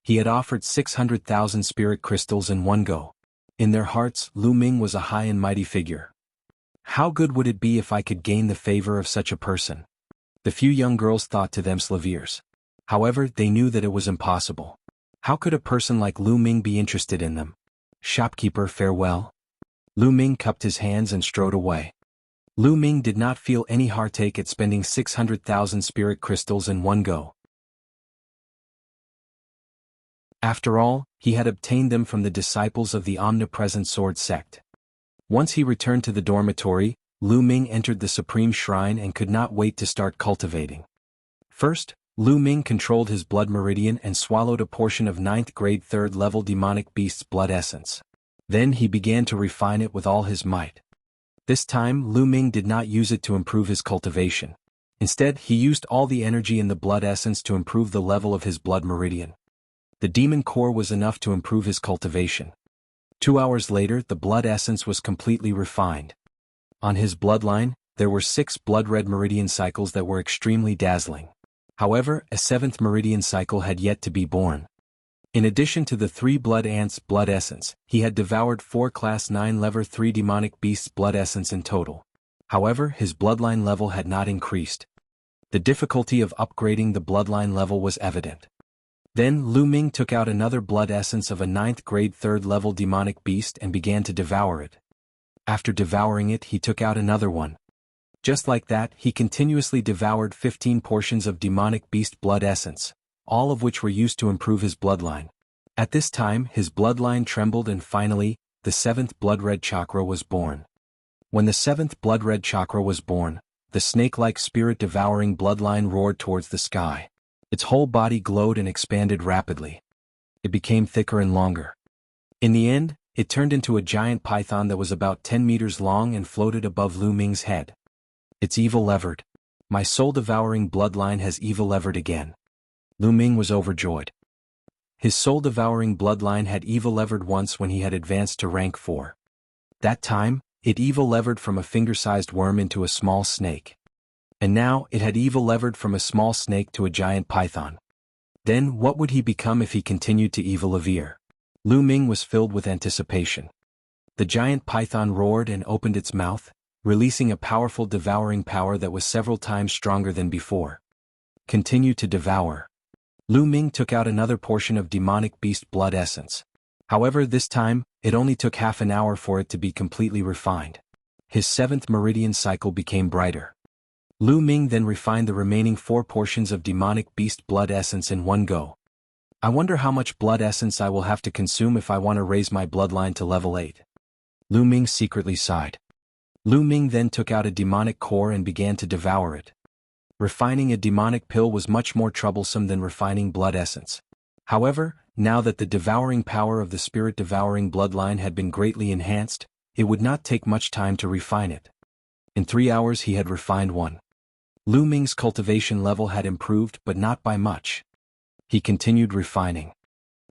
He had offered 600,000 spirit crystals in one go. In their hearts, Lu Ming was a high and mighty figure. How good would it be if I could gain the favor of such a person? The few young girls thought to themselves. However, they knew that it was impossible. How could a person like Lu Ming be interested in them? Shopkeeper, farewell. Lu Ming cupped his hands and strode away. Lu Ming did not feel any heartache at spending 600,000 spirit crystals in one go. After all, he had obtained them from the disciples of the omnipresent sword sect. Once he returned to the dormitory, Lu Ming entered the supreme shrine and could not wait to start cultivating. First, Lu Ming controlled his blood meridian and swallowed a portion of 9th grade 3rd level demonic beast's blood essence. Then he began to refine it with all his might. This time Lu Ming did not use it to improve his cultivation. Instead, he used all the energy in the blood essence to improve the level of his blood meridian. The demon core was enough to improve his cultivation. 2 hours later, the blood essence was completely refined. On his bloodline, there were 6 blood-red meridian cycles that were extremely dazzling. However, a 7th meridian cycle had yet to be born. In addition to the 3 blood ants' blood essence, he had devoured 4 class 9 level 3 demonic beasts' blood essence in total. However, his bloodline level had not increased. The difficulty of upgrading the bloodline level was evident. Then Lu Ming took out another blood essence of a 9th grade 3rd level demonic beast and began to devour it. After devouring it, he took out another one. Just like that, he continuously devoured 15 portions of demonic beast blood essence, all of which were used to improve his bloodline. At this time, his bloodline trembled and finally, the 7th blood-red chakra was born. When the 7th blood-red chakra was born, the snake-like spirit-devouring bloodline roared towards the sky. Its whole body glowed and expanded rapidly. It became thicker and longer. In the end, it turned into a giant python that was about 10 meters long and floated above Lu Ming's head. It's evil-levered. My soul-devouring bloodline has evil-levered again. Lu Ming was overjoyed. His soul-devouring bloodline had evil-levered once when he had advanced to rank 4. That time, it evil-levered from a finger-sized worm into a small snake. And now, it had evil-levered from a small snake to a giant python. Then, what would he become if he continued to evil-lever? Lu Ming was filled with anticipation. The giant python roared and opened its mouth, releasing a powerful devouring power that was several times stronger than before. Continue to devour. Lu Ming took out another portion of demonic beast blood essence. However, this time, it only took half an hour for it to be completely refined. His 7th meridian cycle became brighter. Lu Ming then refined the remaining 4 portions of demonic beast blood essence in one go. I wonder how much blood essence I will have to consume if I want to raise my bloodline to level 8. Lu Ming secretly sighed. Lu Ming then took out a demonic core and began to devour it. Refining a demonic pill was much more troublesome than refining blood essence. However, now that the devouring power of the spirit-devouring bloodline had been greatly enhanced, it would not take much time to refine it. In 3 hours he had refined one. Lu Ming's cultivation level had improved but not by much. He continued refining.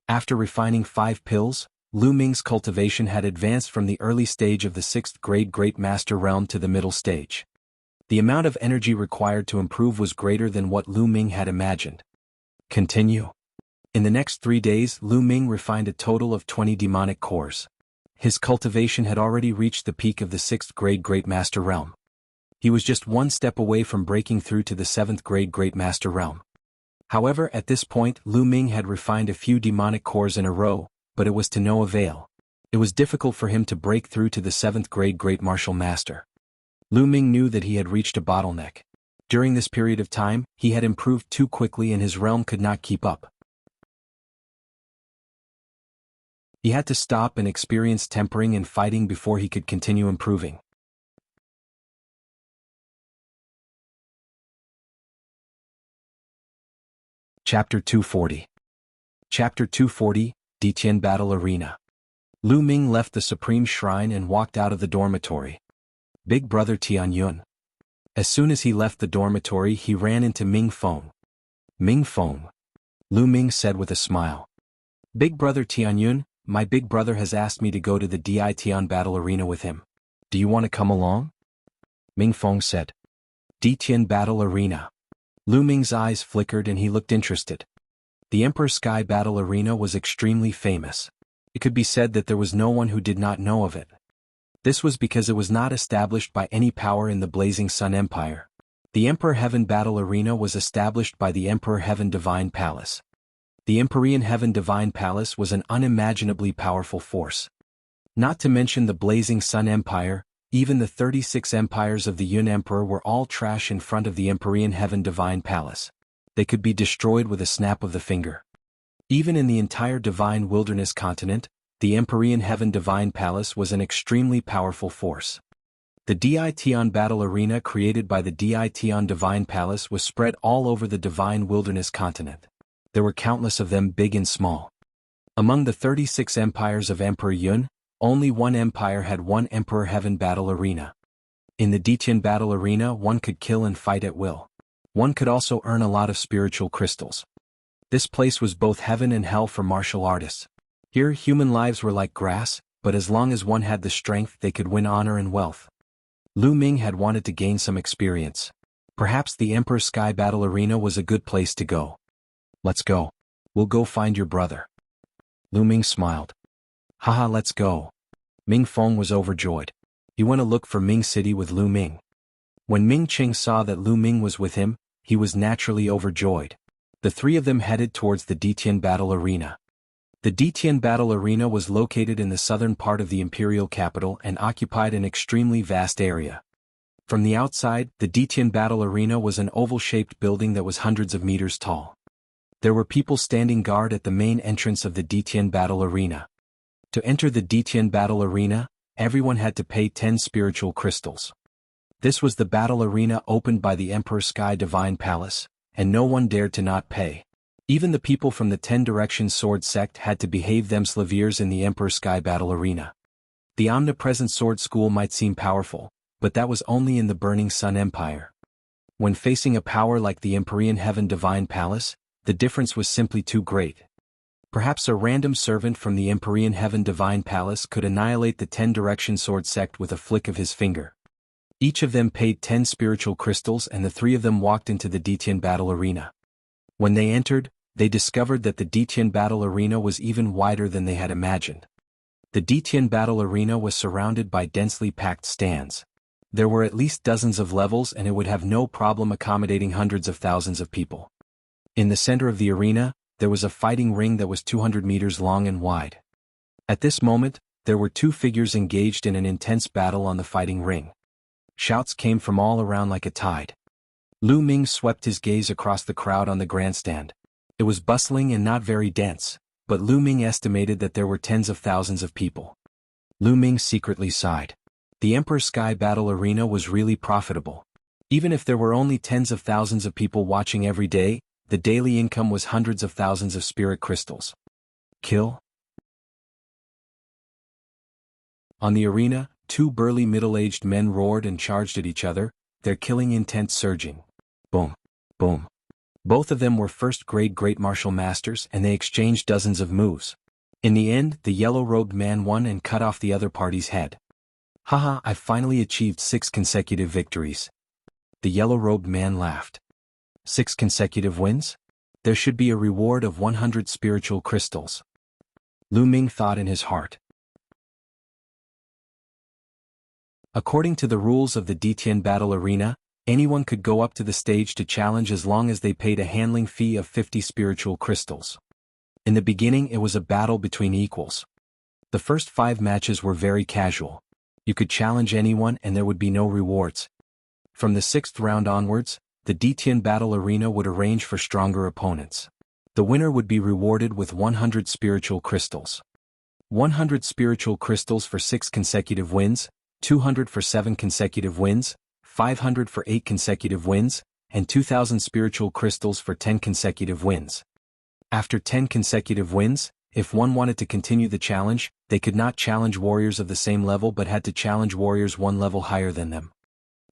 After refining 5 pills, Lu Ming's cultivation had advanced from the early stage of the 6th grade Great Master Realm to the middle stage. The amount of energy required to improve was greater than what Lu Ming had imagined. Continue. In the next 3 days, Lu Ming refined a total of 20 demonic cores. His cultivation had already reached the peak of the 6th grade Great Master Realm. He was just one step away from breaking through to the 7th grade Great Master Realm. However, at this point, Lu Ming had refined a few demonic cores in a row, but it was to no avail. It was difficult for him to break through to the 7th grade Great Martial Master. Lu Ming knew that he had reached a bottleneck. During this period of time, he had improved too quickly and his realm could not keep up. He had to stop and experience tempering and fighting before he could continue improving. Chapter 240. Chapter 240, Detian Battle Arena. Lu Ming left the Supreme Shrine and walked out of the dormitory. Big Brother Tianyun. As soon as he left the dormitory, he ran into Ming Feng. Ming Feng. Lu Ming said with a smile. Big Brother Tianyun, my big brother has asked me to go to the Dition battle arena with him. Do you want to come along? Ming Feng said. Dition battle arena. Lu Ming's eyes flickered and he looked interested. The Emperor Sky battle arena was extremely famous. It could be said that there was no one who did not know of it. This was because it was not established by any power in the Blazing Sun Empire. The Emperor Heaven battle arena was established by the Emperor Heaven Divine Palace. The Empyrean Heaven Divine Palace was an unimaginably powerful force. Not to mention the Blazing Sun Empire, even the 36 empires of the Yun Emperor were all trash in front of the Empyrean Heaven Divine Palace. They could be destroyed with a snap of the finger. Even in the entire Divine Wilderness continent, the Empyrean Heaven Divine Palace was an extremely powerful force. The Dition battle arena created by the Dition Divine Palace was spread all over the Divine Wilderness continent. There were countless of them, big and small. Among the 36 empires of Emperor Yun, only one empire had one Emperor Heaven battle arena. In the Dition battle arena, one could kill and fight at will. One could also earn a lot of spiritual crystals. This place was both heaven and hell for martial artists. Here, human lives were like grass, but as long as one had the strength, they could win honor and wealth. Lu Ming had wanted to gain some experience. Perhaps the Emperor Sky battle arena was a good place to go. Let's go. We'll go find your brother. Lu Ming smiled. Haha, let's go. Ming Feng was overjoyed. He went to look for Ming City with Lu Ming. When Ming Qing saw that Lu Ming was with him, he was naturally overjoyed. The three of them headed towards the Dition battle arena. The Dition battle arena was located in the southern part of the imperial capital and occupied an extremely vast area. From the outside, the Dition battle arena was an oval-shaped building that was hundreds of meters tall. There were people standing guard at the main entrance of the Dition battle arena. To enter the Dition battle arena, everyone had to pay 10 spiritual crystals. This was the battle arena opened by the Emperor Sky Divine Palace, and no one dared to not pay. Even the people from the 10 Directions Sword sect had to behave themselves in the Emperor Sky battle arena. The omnipresent sword school might seem powerful, but that was only in the Burning Sun Empire. When facing a power like the Empyrean Heaven Divine Palace, the difference was simply too great. Perhaps a random servant from the Empyrean Heaven Divine Palace could annihilate the 10 Directions Sword sect with a flick of his finger. Each of them paid 10 spiritual crystals and the three of them walked into the Dition battle arena. When they entered, they discovered that the Dition battle arena was even wider than they had imagined. The Dition battle arena was surrounded by densely packed stands. There were at least dozens of levels and it would have no problem accommodating hundreds of thousands of people. In the center of the arena, there was a fighting ring that was 200 meters long and wide. At this moment, there were two figures engaged in an intense battle on the fighting ring. Shouts came from all around like a tide. Lu Ming swept his gaze across the crowd on the grandstand. It was bustling and not very dense, but Lu Ming estimated that there were tens of thousands of people. Lu Ming secretly sighed. The Emperor Sky battle arena was really profitable. Even if there were only tens of thousands of people watching every day, the daily income was hundreds of thousands of spirit crystals. Kill? On the arena, two burly middle-aged men roared and charged at each other, their killing intent surging. Boom. Boom. Both of them were first-grade great martial masters and they exchanged dozens of moves. In the end, the yellow-robed man won and cut off the other party's head. Haha, I finally achieved 6 consecutive victories. The yellow-robed man laughed. 6 consecutive wins? There should be a reward of 100 spiritual crystals. Lu Ming thought in his heart. According to the rules of the Dition battle arena, anyone could go up to the stage to challenge as long as they paid a handling fee of 50 spiritual crystals. In the beginning it was a battle between equals. The first 5 matches were very casual. You could challenge anyone and there would be no rewards. From the 6th round onwards, the Dition battle arena would arrange for stronger opponents. The winner would be rewarded with 100 spiritual crystals. 100 spiritual crystals for 6 consecutive wins, 200 for 7 consecutive wins, 500 for 8 consecutive wins, and 2,000 spiritual crystals for 10 consecutive wins. After 10 consecutive wins, if one wanted to continue the challenge, they could not challenge warriors of the same level but had to challenge warriors one level higher than them.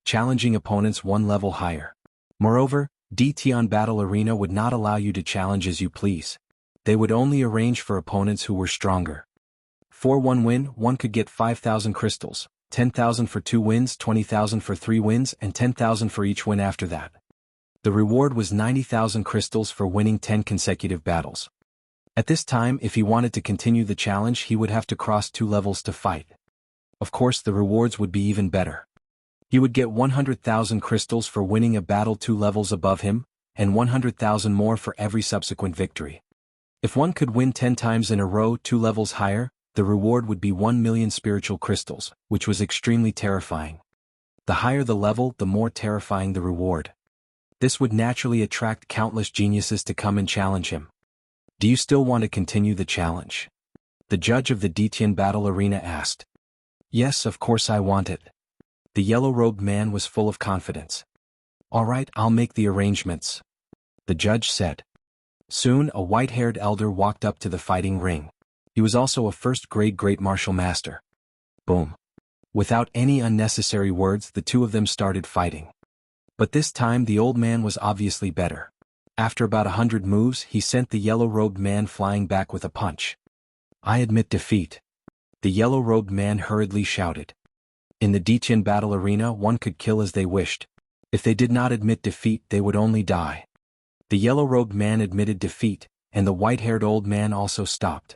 Challenging opponents one level higher. Moreover, Dition battle arena would not allow you to challenge as you please. They would only arrange for opponents who were stronger. For one win, one could get 5,000 crystals, 10,000 for 2 wins, 20,000 for 3 wins, and 10,000 for each win after that. The reward was 90,000 crystals for winning 10 consecutive battles. At this time, if he wanted to continue the challenge, he would have to cross 2 levels to fight. Of course, the rewards would be even better. He would get 100,000 crystals for winning a battle 2 levels above him, and 100,000 more for every subsequent victory. If one could win 10 times in a row 2 levels higher, the reward would be 1 million spiritual crystals, which was extremely terrifying. The higher the level, the more terrifying the reward. This would naturally attract countless geniuses to come and challenge him. Do you still want to continue the challenge? The judge of the Detian battle arena asked. Yes, of course I want it. The yellow-robed man was full of confidence. All right, I'll make the arrangements, the judge said. Soon, a white-haired elder walked up to the fighting ring. He was also a first-grade great martial master. Boom. Without any unnecessary words, the two of them started fighting. But this time the old man was obviously better. After about 100 moves, he sent the yellow-robed man flying back with a punch. I admit defeat, the yellow-robed man hurriedly shouted. In the Detian battle arena, one could kill as they wished. If they did not admit defeat, they would only die. The yellow-robed man admitted defeat, and the white-haired old man also stopped.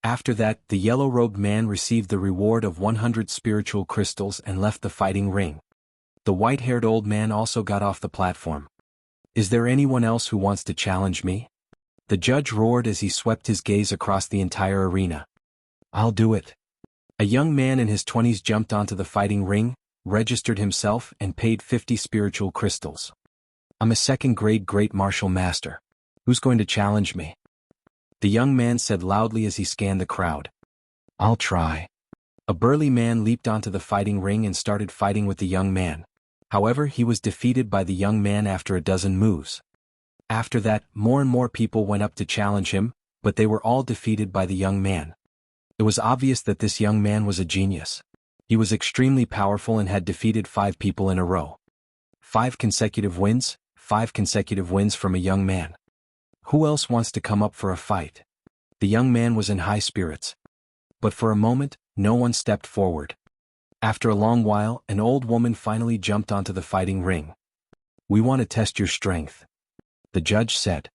After that, the yellow-robed man received the reward of 100 spiritual crystals and left the fighting ring. The white-haired old man also got off the platform. Is there anyone else who wants to challenge me? The judge roared as he swept his gaze across the entire arena. I'll do it. A young man in his 20s jumped onto the fighting ring, registered himself, and paid 50 spiritual crystals. I'm a second-grade great martial master. Who's going to challenge me? The young man said loudly as he scanned the crowd. I'll try. A burly man leaped onto the fighting ring and started fighting with the young man. However, he was defeated by the young man after a dozen moves. After that, more and more people went up to challenge him, but they were all defeated by the young man. It was obvious that this young man was a genius. He was extremely powerful and had defeated 5 people in a row. 5 consecutive wins from a young man. Who else wants to come up for a fight? The young man was in high spirits. But for a moment, no one stepped forward. After a long while, an old woman finally jumped onto the fighting ring. We want to test your strength, the judge said.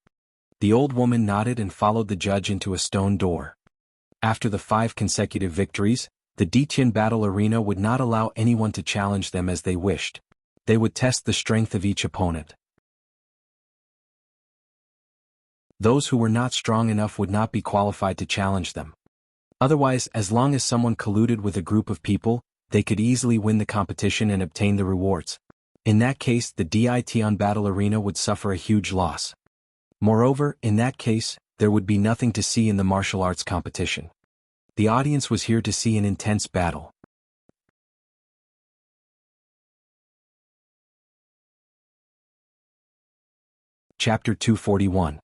The old woman nodded and followed the judge into a stone door. After the 5 consecutive victories, the Detian battle arena would not allow anyone to challenge them as they wished. They would test the strength of each opponent. Those who were not strong enough would not be qualified to challenge them. Otherwise, as long as someone colluded with a group of people, they could easily win the competition and obtain the rewards. In that case, the Detian battle arena would suffer a huge loss. Moreover, in that case, there would be nothing to see in the martial arts competition. The audience was here to see an intense battle. Chapter 241.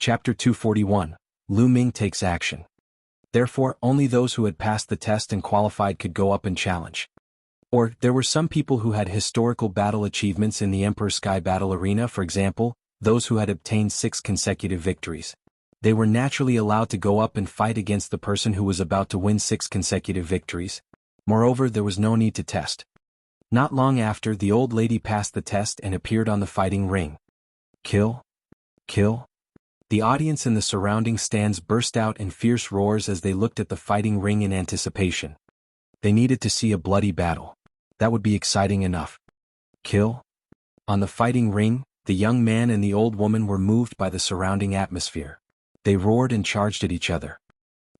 Chapter 241, Lu Ming takes action. Therefore, only those who had passed the test and qualified could go up and challenge. Or, there were some people who had historical battle achievements in the Emperor Sky Battle Arena, for example, those who had obtained 6 consecutive victories. They were naturally allowed to go up and fight against the person who was about to win 6 consecutive victories. Moreover, there was no need to test. Not long after, the old lady passed the test and appeared on the fighting ring. Kill? Kill? The audience in the surrounding stands burst out in fierce roars as they looked at the fighting ring in anticipation. They needed to see a bloody battle. That would be exciting enough. Kill? On the fighting ring, the young man and the old woman were moved by the surrounding atmosphere. They roared and charged at each other.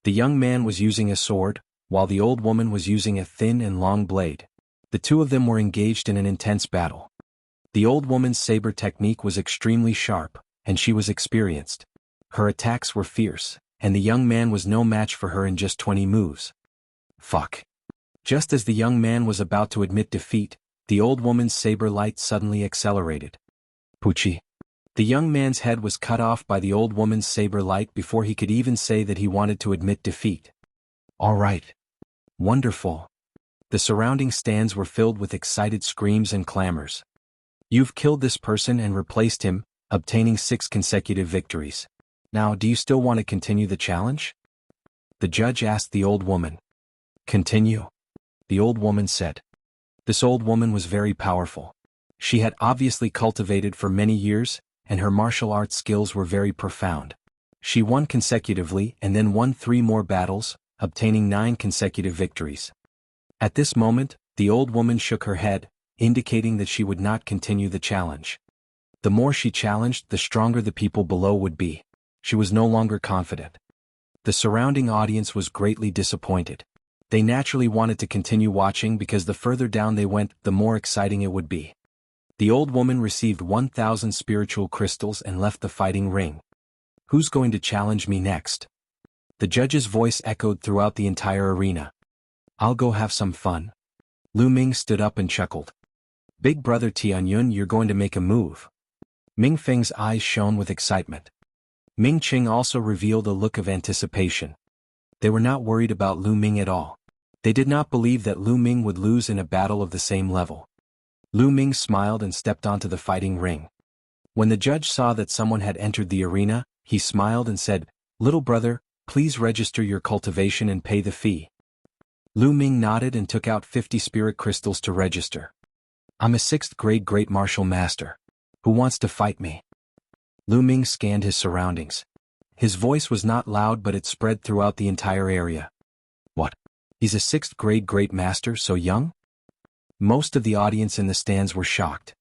The young man was using a sword, while the old woman was using a thin and long blade. The two of them were engaged in an intense battle. The old woman's saber technique was extremely sharp, and she was experienced. Her attacks were fierce, and the young man was no match for her in just 20 moves. Fuck. Just as the young man was about to admit defeat, the old woman's saber light suddenly accelerated. Poochie. The young man's head was cut off by the old woman's saber light before he could even say that he wanted to admit defeat. All right. Wonderful. The surrounding stands were filled with excited screams and clamors. You've killed this person and replaced him, obtaining 6 consecutive victories. Now, do you still want to continue the challenge? The judge asked the old woman. Continue. The old woman said. This old woman was very powerful. She had obviously cultivated for many years, and her martial arts skills were very profound. She won consecutively and then won 3 more battles, obtaining 9 consecutive victories. At this moment, the old woman shook her head, indicating that she would not continue the challenge. The more she challenged, the stronger the people below would be. She was no longer confident. The surrounding audience was greatly disappointed. They naturally wanted to continue watching because the further down they went, the more exciting it would be. The old woman received 1,000 spiritual crystals and left the fighting ring. Who's going to challenge me next? The judge's voice echoed throughout the entire arena. I'll go have some fun. Lu Ming stood up and chuckled. Big brother Tianyun, you're going to make a move. Ming Feng's eyes shone with excitement. Ming Qing also revealed a look of anticipation. They were not worried about Lu Ming at all. They did not believe that Lu Ming would lose in a battle of the same level. Lu Ming smiled and stepped onto the fighting ring. When the judge saw that someone had entered the arena, he smiled and said, Little brother, please register your cultivation and pay the fee. Lu Ming nodded and took out 50 spirit crystals to register. I'm a 6th grade great martial master. Who wants to fight me? Lu Ming scanned his surroundings. His voice was not loud, but it spread throughout the entire area. What? He's a 6th grade great master, so young? Most of the audience in the stands were shocked.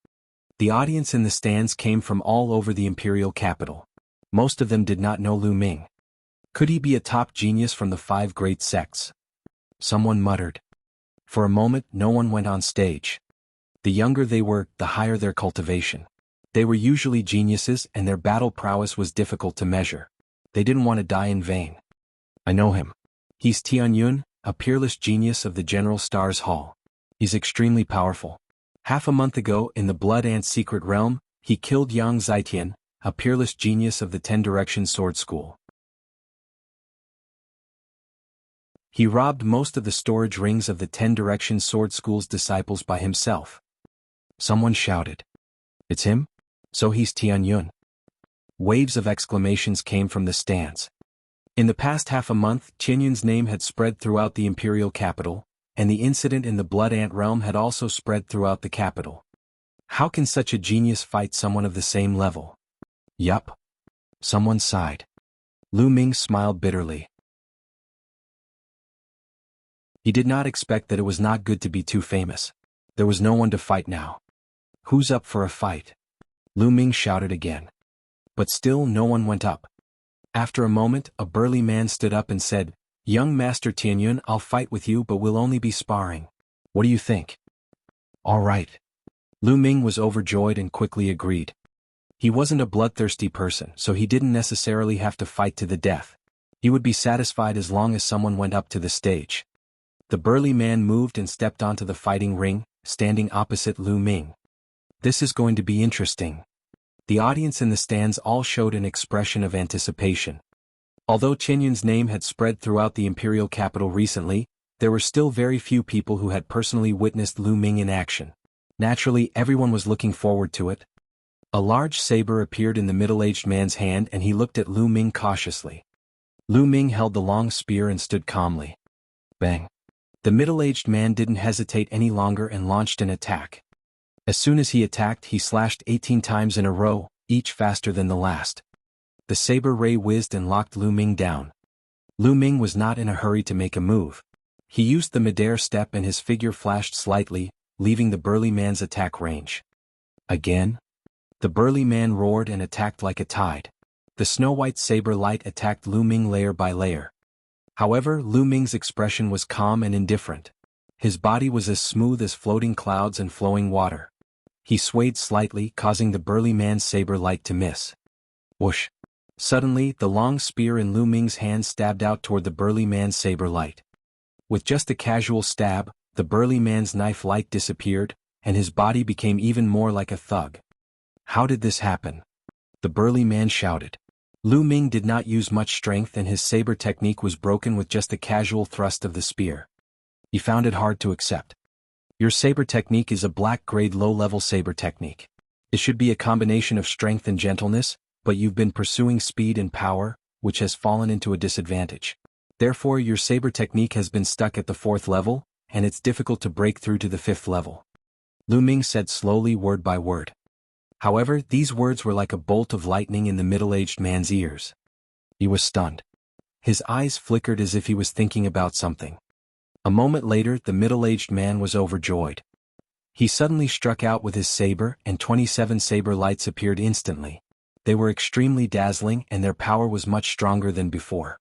The audience in the stands came from all over the imperial capital. Most of them did not know Lu Ming. Could he be a top genius from the 5 great sects? Someone muttered. For a moment, no one went on stage. The younger they were, the higher their cultivation. They were usually geniuses, and their battle prowess was difficult to measure. They didn't want to die in vain. I know him. He's Tianyun, a peerless genius of the General Stars Hall. He's extremely powerful. Half a month ago, in the Blood Ant Secret Realm, he killed Yang Zitian, a peerless genius of the 10 Direction Sword School. He robbed most of the storage rings of the 10 Direction Sword School's disciples by himself. Someone shouted. It's him? So he's Tianyun. Waves of exclamations came from the stands. In the past half a month, Tianyun's name had spread throughout the imperial capital, and the incident in the Blood Ant realm had also spread throughout the capital. How can such a genius fight someone of the same level? Yup. Someone sighed. Lu Ming smiled bitterly. He did not expect that it was not good to be too famous. There was no one to fight now. Who's up for a fight? Lu Ming shouted again. But still no one went up. After a moment, a burly man stood up and said, Young Master Tianyun, I'll fight with you, but we'll only be sparring. What do you think? All right. Lu Ming was overjoyed and quickly agreed. He wasn't a bloodthirsty person, so he didn't necessarily have to fight to the death. He would be satisfied as long as someone went up to the stage. The burly man moved and stepped onto the fighting ring, standing opposite Lu Ming. This is going to be interesting. The audience in the stands all showed an expression of anticipation. Although Tianyun's name had spread throughout the imperial capital recently, there were still very few people who had personally witnessed Lu Ming in action. Naturally, everyone was looking forward to it. A large saber appeared in the middle-aged man's hand and he looked at Lu Ming cautiously. Lu Ming held the long spear and stood calmly. Bang. The middle-aged man didn't hesitate any longer and launched an attack. As soon as he attacked, he slashed 18 times in a row, each faster than the last. The saber ray whizzed and locked Lu Ming down. Lu Ming was not in a hurry to make a move. He used the midair step and his figure flashed slightly, leaving the burly man's attack range. Again? The burly man roared and attacked like a tide. The snow-white saber light attacked Lu Ming layer by layer. However, Lu Ming's expression was calm and indifferent. His body was as smooth as floating clouds and flowing water. He swayed slightly, causing the burly man's saber light to miss. Whoosh! Suddenly, the long spear in Lu Ming's hand stabbed out toward the burly man's saber light. With just a casual stab, the burly man's knife light disappeared, and his body became even more like a thug. How did this happen? The burly man shouted. Lu Ming did not use much strength and his saber technique was broken with just a casual thrust of the spear. He found it hard to accept. Your saber technique is a black-grade low-level saber technique. It should be a combination of strength and gentleness, but you've been pursuing speed and power, which has fallen into a disadvantage. Therefore your saber technique has been stuck at the 4th level, and it's difficult to break through to the 5th level. Lu Ming said slowly, word by word. However, these words were like a bolt of lightning in the middle-aged man's ears. He was stunned. His eyes flickered as if he was thinking about something. A moment later, the middle-aged man was overjoyed. He suddenly struck out with his saber, and 27 saber lights appeared instantly. They were extremely dazzling, and their power was much stronger than before.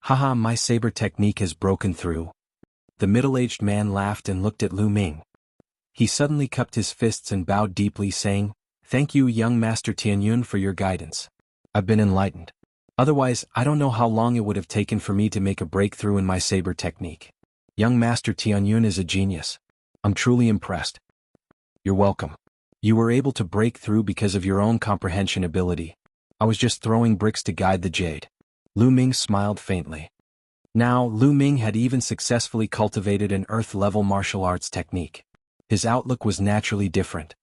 Haha, my saber technique has broken through. The middle-aged man laughed and looked at Lu Ming. He suddenly cupped his fists and bowed deeply, saying, "Thank you, young Master Tianyun, for your guidance. I've been enlightened. Otherwise, I don't know how long it would have taken for me to make a breakthrough in my saber technique. Young Master Tianyun is a genius. I'm truly impressed." "You're welcome. You were able to break through because of your own comprehension ability. I was just throwing bricks to guide the jade." Lu Ming smiled faintly. Now, Lu Ming had even successfully cultivated an earth-level martial arts technique. His outlook was naturally different.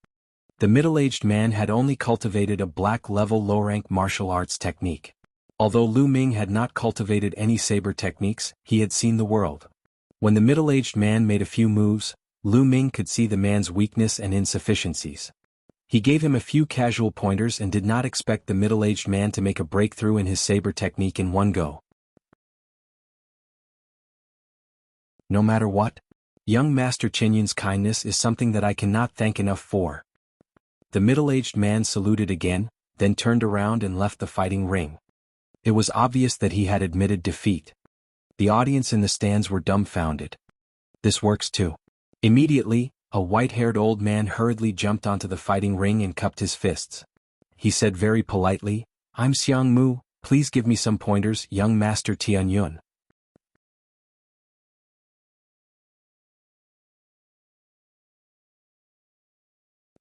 The middle-aged man had only cultivated a black-level low-rank martial arts technique. Although Lu Ming had not cultivated any saber techniques, he had seen the world. When the middle-aged man made a few moves, Lu Ming could see the man's weakness and insufficiencies. He gave him a few casual pointers and did not expect the middle-aged man to make a breakthrough in his saber technique in one go. No matter what, young Master Qinyun's kindness is something that I cannot thank enough for. The middle-aged man saluted again, then turned around and left the fighting ring. It was obvious that he had admitted defeat. The audience in the stands were dumbfounded. "This works too." Immediately, a white-haired old man hurriedly jumped onto the fighting ring and cupped his fists. He said very politely, "I'm Jianghu, please give me some pointers, young Master Tianyun."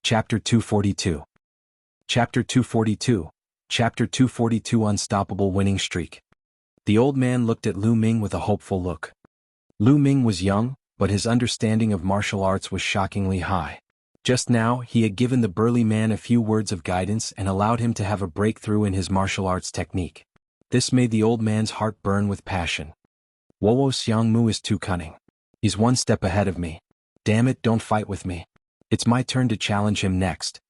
Chapter 242. Chapter 242. Chapter 242 Unstoppable Winning Streak. The old man looked at Lu Ming with a hopeful look. Lu Ming was young, but his understanding of martial arts was shockingly high. Just now, he had given the burly man a few words of guidance and allowed him to have a breakthrough in his martial arts technique. This made the old man's heart burn with passion. "Wowo Xiangmu is too cunning. He's one step ahead of me. Damn it, don't fight with me. It's my turn to challenge him next."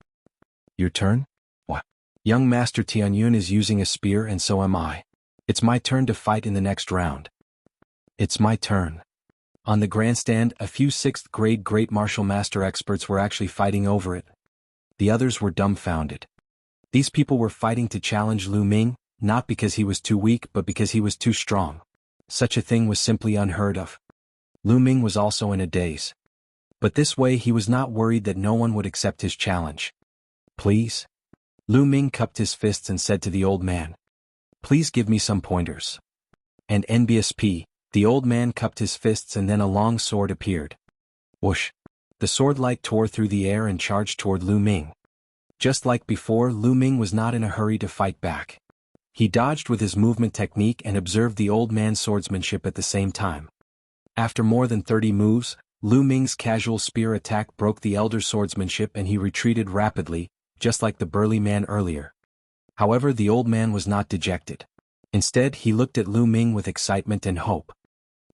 "Your turn? What? Young Master Tianyun is using a spear and so am I. It's my turn to fight in the next round." "It's my turn." On the grandstand, a few 6th-grade great martial master experts were actually fighting over it. The others were dumbfounded. These people were fighting to challenge Lu Ming, not because he was too weak but because he was too strong. Such a thing was simply unheard of. Lu Ming was also in a daze. But this way he was not worried that no one would accept his challenge. "Please?" Lu Ming cupped his fists and said to the old man. "Please give me some pointers." And NBSP, the old man cupped his fists and then a long sword appeared. Whoosh! The sword light tore through the air and charged toward Lu Ming. Just like before, Lu Ming was not in a hurry to fight back. He dodged with his movement technique and observed the old man's swordsmanship at the same time. After more than 30 moves, Lu Ming's casual spear attack broke the elder's swordsmanship and he retreated rapidly, just like the burly man earlier. However, the old man was not dejected. Instead, he looked at Lu Ming with excitement and hope.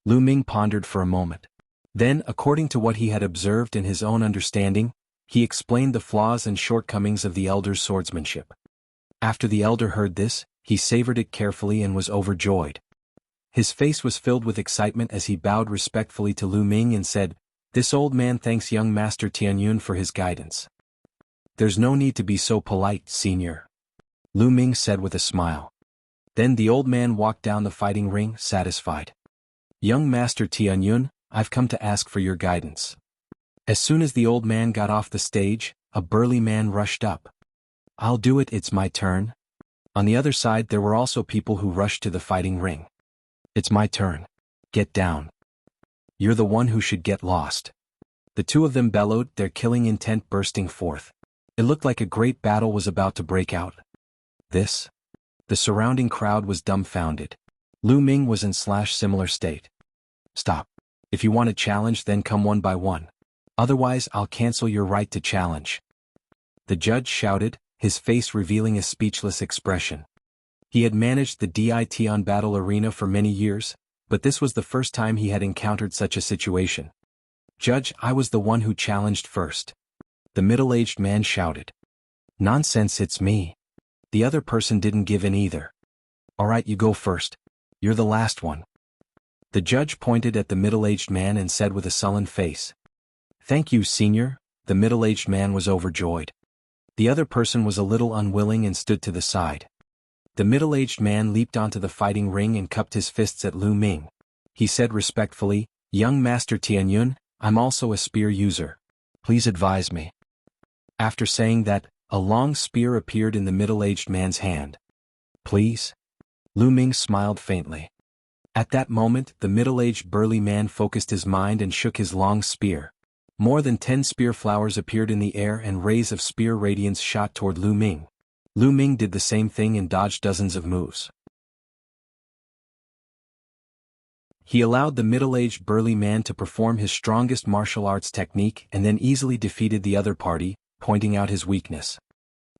Lu Ming pondered for a moment. Then, according to what he had observed and his own understanding, he explained the flaws and shortcomings of the elder's swordsmanship. After the elder heard this, he savored it carefully and was overjoyed. His face was filled with excitement as he bowed respectfully to Lu Ming and said, "This old man thanks young Master Tianyun for his guidance." "There's no need to be so polite, senior," Lu Ming said with a smile. Then the old man walked down the fighting ring, satisfied. "Young Master Tianyun, I've come to ask for your guidance." As soon as the old man got off the stage, a burly man rushed up. "I'll do it, it's my turn." On the other side there were also people who rushed to the fighting ring. "It's my turn. Get down. You're the one who should get lost." The two of them bellowed, their killing intent bursting forth. It looked like a great battle was about to break out. This? The surrounding crowd was dumbfounded. Lu Ming was in similar state. "Stop. If you want a challenge, then come one by one. Otherwise, I'll cancel your right to challenge." The judge shouted, his face revealing a speechless expression. He had managed the DIT on Battle Arena for many years, but this was the first time he had encountered such a situation. "Judge, I was the one who challenged first," the middle-aged man shouted. "Nonsense, it's me. The other person didn't give in either." "Alright, you go first. You're the last one." The judge pointed at the middle-aged man and said with a sullen face. "Thank you, senior." The middle-aged man was overjoyed. The other person was a little unwilling and stood to the side. The middle-aged man leaped onto the fighting ring and cupped his fists at Lu Ming. He said respectfully, "Young Master Tianyun, I'm also a spear user. Please advise me." After saying that, a long spear appeared in the middle-aged man's hand. "Please?" Lu Ming smiled faintly. At that moment, the middle-aged burly man focused his mind and shook his long spear. More than 10 spear flowers appeared in the air and rays of spear radiance shot toward Lu Ming. Lu Ming did the same thing and dodged dozens of moves. He allowed the middle-aged burly man to perform his strongest martial arts technique and then easily defeated the other party, pointing out his weakness.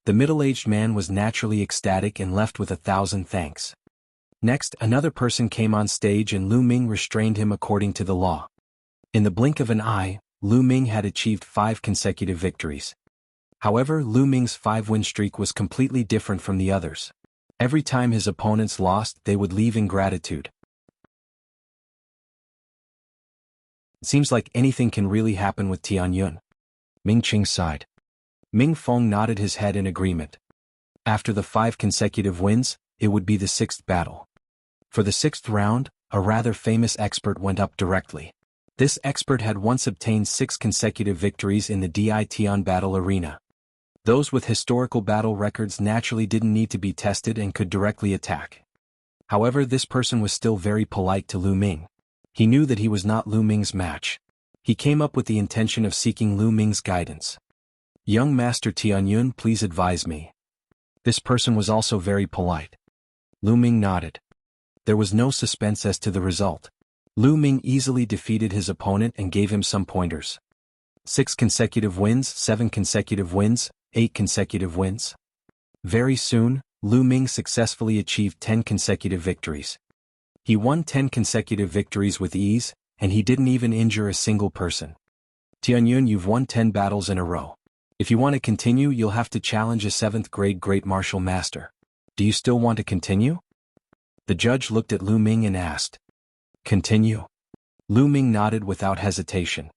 The middle-aged man was naturally ecstatic and left with 1,000 thanks. Next, another person came on stage and Lu Ming restrained him according to the law. In the blink of an eye, Lu Ming had achieved 5 consecutive victories. However, Lu Ming's 5-win streak was completely different from the others. Every time his opponents lost, they would leave in gratitude. "It seems like anything can really happen with Tianyun." Ming Qing sighed. Ming Feng nodded his head in agreement. After the 5 consecutive wins, it would be the 6th battle. For the 6th round, a rather famous expert went up directly. This expert had once obtained 6 consecutive victories in the Dition battle arena. Those with historical battle records naturally didn't need to be tested and could directly attack. However, this person was still very polite to Lu Ming. He knew that he was not Lu Ming's match. He came up with the intention of seeking Lu Ming's guidance. "Young Master Tianyun, please advise me." This person was also very polite. Lu Ming nodded. There was no suspense as to the result. Lu Ming easily defeated his opponent and gave him some pointers. 6 consecutive wins, 7 consecutive wins, 8 consecutive wins. Very soon, Lu Ming successfully achieved 10 consecutive victories. He won 10 consecutive victories with ease, and he didn't even injure a single person. "Tianyun, you've won 10 battles in a row. If you want to continue, you'll have to challenge a 7th grade Great Martial Master. Do you still want to continue?" The judge looked at Lu Ming and asked. "Continue?" Lu Ming nodded without hesitation.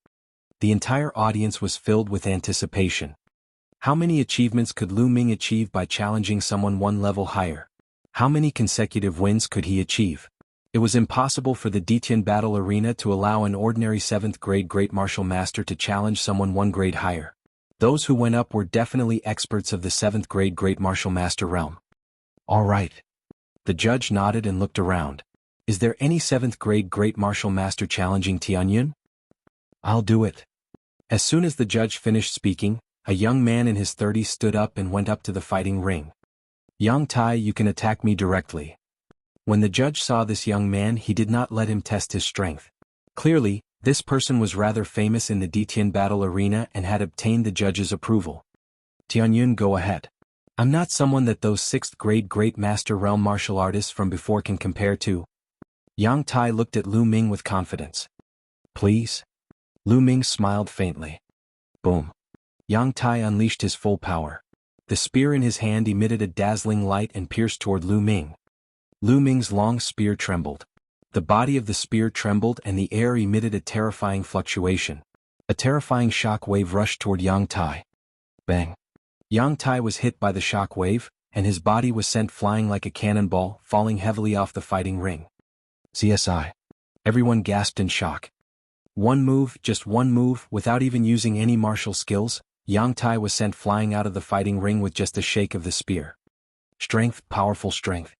The entire audience was filled with anticipation. How many achievements could Lu Ming achieve by challenging someone 1 level higher? How many consecutive wins could he achieve? It was impossible for the Dition battle arena to allow an ordinary 7th grade Great Martial Master to challenge someone 1 grade higher. Those who went up were definitely experts of the 7th grade Great Martial Master realm. "All right." The judge nodded and looked around. "Is there any 7th grade Great Martial Master challenging Tianyun?" "I'll do it." As soon as the judge finished speaking, a young man in his 30s stood up and went up to the fighting ring. "Yang Tai, you can attack me directly." When the judge saw this young man, he did not let him test his strength. Clearly, this person was rather famous in the Dition battle arena and had obtained the judge's approval. "Tianyun, go ahead. I'm not someone that those 6th grade Great Master realm martial artists from before can compare to." Yang Tai looked at Lu Ming with confidence. "Please?" Lu Ming smiled faintly. Boom. Yang Tai unleashed his full power. The spear in his hand emitted a dazzling light and pierced toward Lu Ming. Lu Ming's long spear trembled. The body of the spear trembled and the air emitted a terrifying fluctuation. A terrifying shock wave rushed toward Yang Tai. Bang. Yang Tai was hit by the shock wave, and his body was sent flying like a cannonball, falling heavily off the fighting ring. CSI. Everyone gasped in shock. One move, just one move, without even using any martial skills, Yang Tai was sent flying out of the fighting ring with just a shake of the spear. Strength, powerful strength.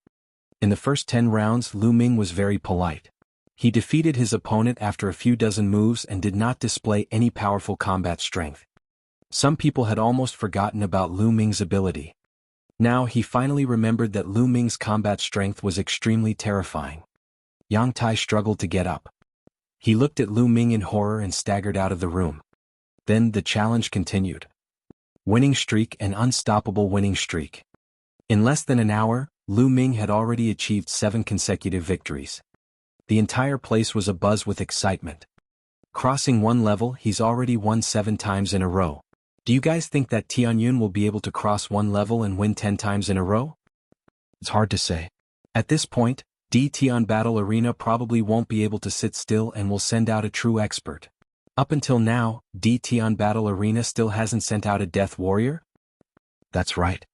In the first 10 rounds, Lu Ming was very polite. He defeated his opponent after a few dozen moves and did not display any powerful combat strength. Some people had almost forgotten about Lu Ming's ability. Now he finally remembered that Lu Ming's combat strength was extremely terrifying. Yang Tai struggled to get up. He looked at Lu Ming in horror and staggered out of the room. Then the challenge continued. Winning streak and unstoppable winning streak. In less than an hour, Lu Ming had already achieved 7 consecutive victories. The entire place was abuzz with excitement. Crossing one level, he's already won 7 times in a row. Do you guys think that Tianyun will be able to cross one level and win 10 times in a row? It's hard to say. At this point, Tian Battle Arena probably won't be able to sit still and will send out a true expert. Up until now, Tian Battle Arena still hasn't sent out a Death Warrior? That's right.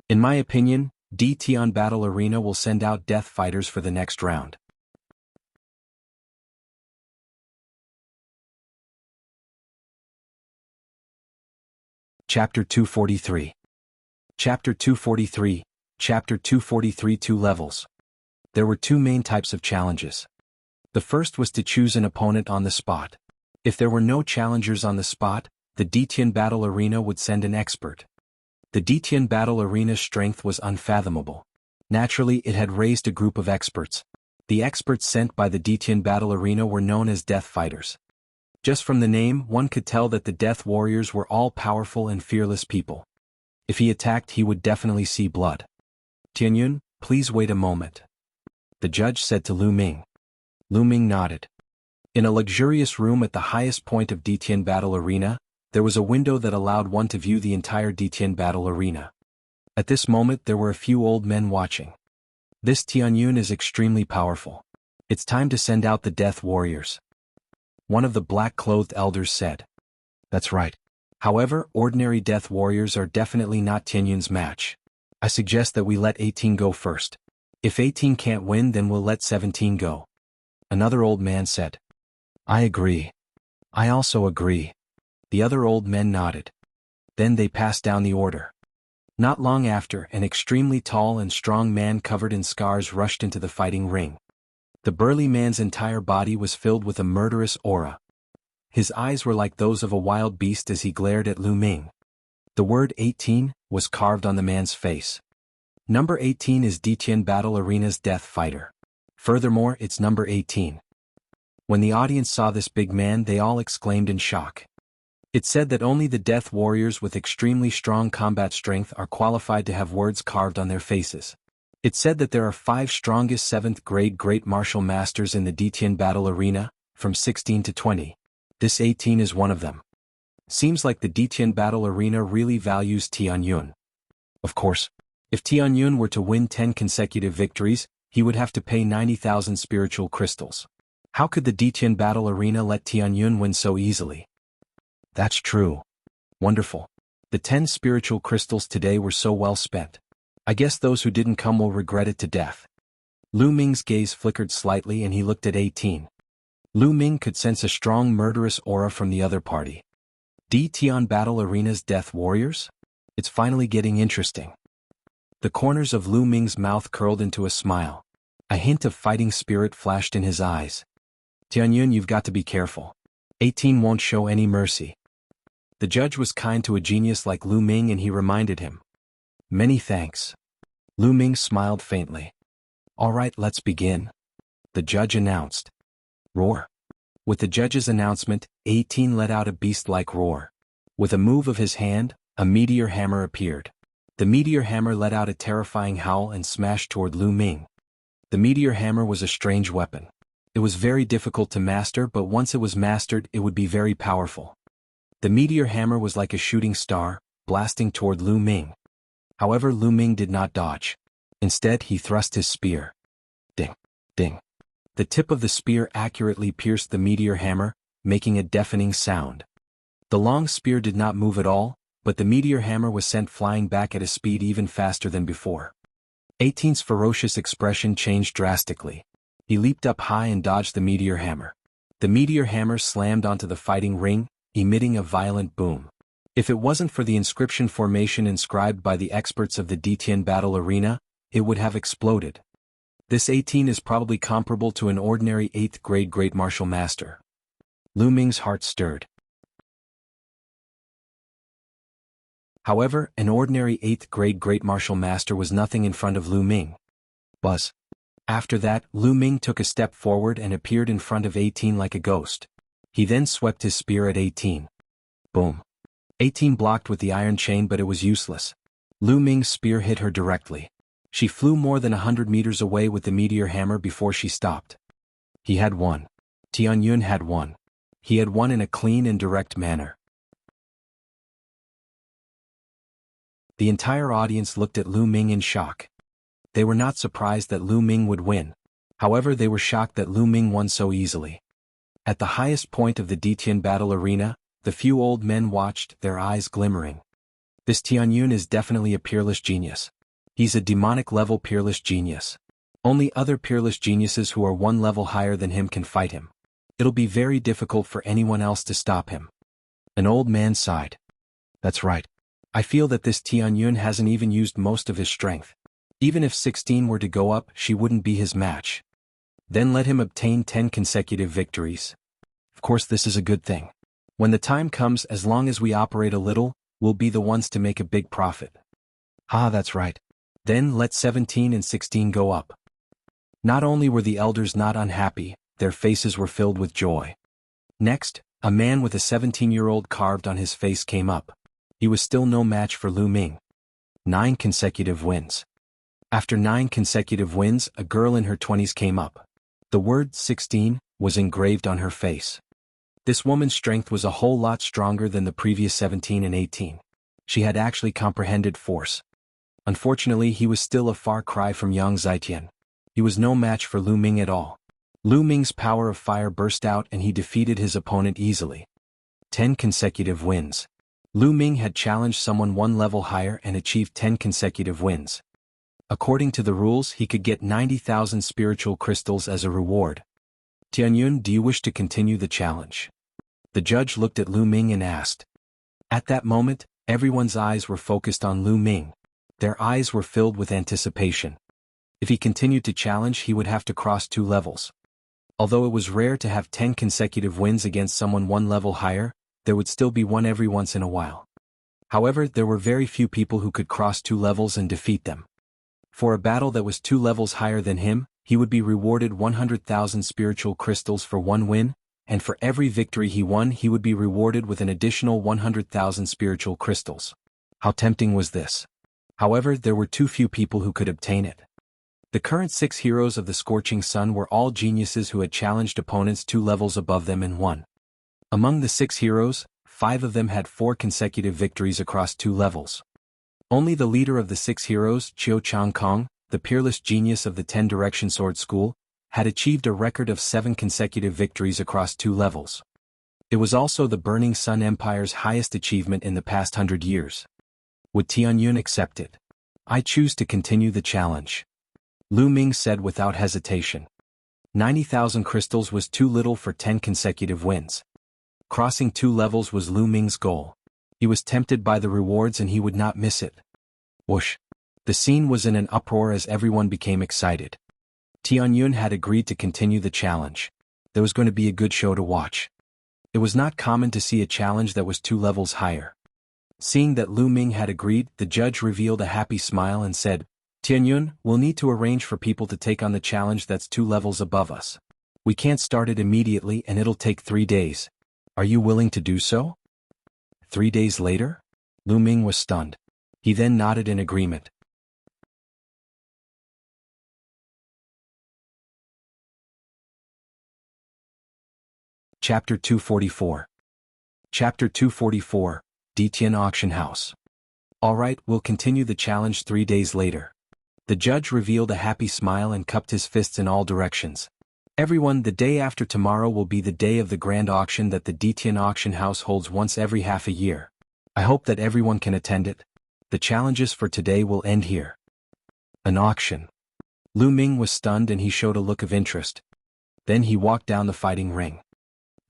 In my opinion, Tian Battle Arena will send out Death Fighters for the next round. Chapter 243. Chapter 243, Chapter 243 2 levels. There were 2 main types of challenges. The first was to choose an opponent on the spot. If there were no challengers on the spot, the Tian Battle Arena would send an expert. The Tian Battle Arena's strength was unfathomable. Naturally, it had raised a group of experts. The experts sent by the Tian Battle Arena were known as Death Fighters. Just from the name, one could tell that the Death Warriors were all powerful and fearless people. If he attacked, he would definitely see blood. Tianyun, please wait a moment. The judge said to Lu Ming. Lu Ming nodded. In a luxurious room at the highest point of Tian Battle Arena, there was a window that allowed one to view the entire Tian Battle Arena. At this moment there were a few old men watching. This Tianyun is extremely powerful. It's time to send out the Death Warriors. One of the black-clothed elders said. That's right. However, ordinary Death Warriors are definitely not Tianyun's match. I suggest that we let 18 go first. If 18 can't win, then we'll let 17 go. Another old man said. I agree. I also agree. The other old men nodded. Then they passed down the order. Not long after, an extremely tall and strong man covered in scars rushed into the fighting ring. The burly man's entire body was filled with a murderous aura. His eyes were like those of a wild beast as he glared at Lu Ming. The word 18 was carved on the man's face. Number 18 is Tian Battle Arena's Death Fighter. Furthermore, it's number 18. When the audience saw this big man, they all exclaimed in shock. It said that only the Death Warriors with extremely strong combat strength are qualified to have words carved on their faces. It said that there are 5 strongest 7th grade Great Martial Masters in the Tian Battle Arena, from 16 to 20. This 18 is one of them. Seems like the Tian Battle Arena really values Tianyun. Of course, if Tianyun were to win 10 consecutive victories, he would have to pay 90,000 spiritual crystals. How could the Tian Battle Arena let Tianyun win so easily? That's true. Wonderful. The 10 spiritual crystals today were so well spent. I guess those who didn't come will regret it to death. Lu Ming's gaze flickered slightly and he looked at 18. Lu Ming could sense a strong murderous aura from the other party. Tian Battle Arena's Death Warriors? It's finally getting interesting. The corners of Lu Ming's mouth curled into a smile. A hint of fighting spirit flashed in his eyes. Tianyun, you've got to be careful. 18 won't show any mercy. The judge was kind to a genius like Lu Ming and he reminded him. Many thanks. Lu Ming smiled faintly. All right, let's begin. The judge announced. Roar. With the judge's announcement, 18 let out a beast-like roar. With a move of his hand, a meteor hammer appeared. The meteor hammer let out a terrifying howl and smashed toward Lu Ming. The meteor hammer was a strange weapon. It was very difficult to master, but once it was mastered, it would be very powerful. The meteor hammer was like a shooting star, blasting toward Lu Ming. However, Lu Ming did not dodge. Instead, he thrust his spear. Ding, ding. The tip of the spear accurately pierced the meteor hammer, making a deafening sound. The long spear did not move at all, but the meteor hammer was sent flying back at a speed even faster than before. 18's ferocious expression changed drastically. He leaped up high and dodged the meteor hammer. The meteor hammer slammed onto the fighting ring, emitting a violent boom. If it wasn't for the inscription formation inscribed by the experts of the Tian Battle Arena, it would have exploded. This 18 is probably comparable to an ordinary 8th grade Great Martial Master. Lu Ming's heart stirred. However, an ordinary 8th grade Great Martial Master was nothing in front of Lu Ming. Buzz. After that, Lu Ming took a step forward and appeared in front of 18 like a ghost. He then swept his spear at 18. Boom. 18 blocked with the iron chain, but it was useless. Lu Ming's spear hit her directly. She flew more than 100 meters away with the meteor hammer before she stopped. He had won. Tianyun had won. He had won in a clean and direct manner. The entire audience looked at Lu Ming in shock. They were not surprised that Lu Ming would win. However, they were shocked that Lu Ming won so easily. At the highest point of the Detian battle arena, the few old men watched, their eyes glimmering. This Tianyun is definitely a peerless genius. He's a demonic-level peerless genius. Only other peerless geniuses who are one level higher than him can fight him. It'll be very difficult for anyone else to stop him. An old man sighed. That's right. I feel that this Tianyun hasn't even used most of his strength. Even if 16 were to go up, she wouldn't be his match. Then let him obtain 10 consecutive victories. Of course, this is a good thing. When the time comes, as long as we operate a little, we'll be the ones to make a big profit. That's right. Then let 17 and 16 go up. Not only were the elders not unhappy, their faces were filled with joy. Next, a man with a 17-year-old carved on his face came up. He was still no match for Lu Ming. 9 consecutive wins. After 9 consecutive wins, a girl in her 20s came up. The word 16 was engraved on her face. This woman's strength was a whole lot stronger than the previous 17 and 18. She had actually comprehended force. Unfortunately, he was still a far cry from Yang Zitian. He was no match for Lu Ming at all. Lu Ming's power of fire burst out and he defeated his opponent easily. 10 consecutive wins. Lu Ming had challenged someone one level higher and achieved 10 consecutive wins. According to the rules, he could get 90,000 spiritual crystals as a reward. Tianyun, do you wish to continue the challenge? The judge looked at Lu Ming and asked. At that moment, everyone's eyes were focused on Lu Ming. Their eyes were filled with anticipation. If he continued to challenge, he would have to cross 2 levels. Although it was rare to have 10 consecutive wins against someone one level higher, there would still be one every once in a while. However, there were very few people who could cross 2 levels and defeat them. For a battle that was 2 levels higher than him, he would be rewarded 100,000 spiritual crystals for one win, and for every victory he won he would be rewarded with an additional 100,000 spiritual crystals. How tempting was this? However, there were too few people who could obtain it. The current 6 heroes of the Scorching Sun were all geniuses who had challenged opponents 2 levels above them and won. Among the 6 heroes, 5 of them had 4 consecutive victories across 2 levels. Only the leader of the 6 heroes, Qiu Changkong, the peerless genius of the 10 Direction Sword School, had achieved a record of 7 consecutive victories across 2 levels. It was also the Burning Sun Empire's highest achievement in the past 100 years. Would Tianyun accept it? I choose to continue the challenge. Lu Ming said without hesitation. 90,000 crystals was too little for 10 consecutive wins. Crossing 2 levels was Lu Ming's goal. He was tempted by the rewards and he would not miss it. Whoosh! The scene was in an uproar as everyone became excited. Tianyun had agreed to continue the challenge. There was going to be a good show to watch. It was not common to see a challenge that was 2 levels higher. Seeing that Lu Ming had agreed, the judge revealed a happy smile and said, Tianyun, we'll need to arrange for people to take on the challenge that's 2 levels above us. We can't start it immediately and it'll take 3 days. Are you willing to do so? 3 days later? Lu Ming was stunned. He then nodded in agreement. Chapter 244. Chapter 244, Detian Auction House. Alright, we'll continue the challenge 3 days later. The judge revealed a happy smile and cupped his fists in all directions. Everyone, the day after tomorrow will be the day of the grand auction that the Detian Auction House holds once every half a year. I hope that everyone can attend it. The challenges for today will end here. An auction. Lu Ming was stunned and he showed a look of interest. Then he walked down the fighting ring.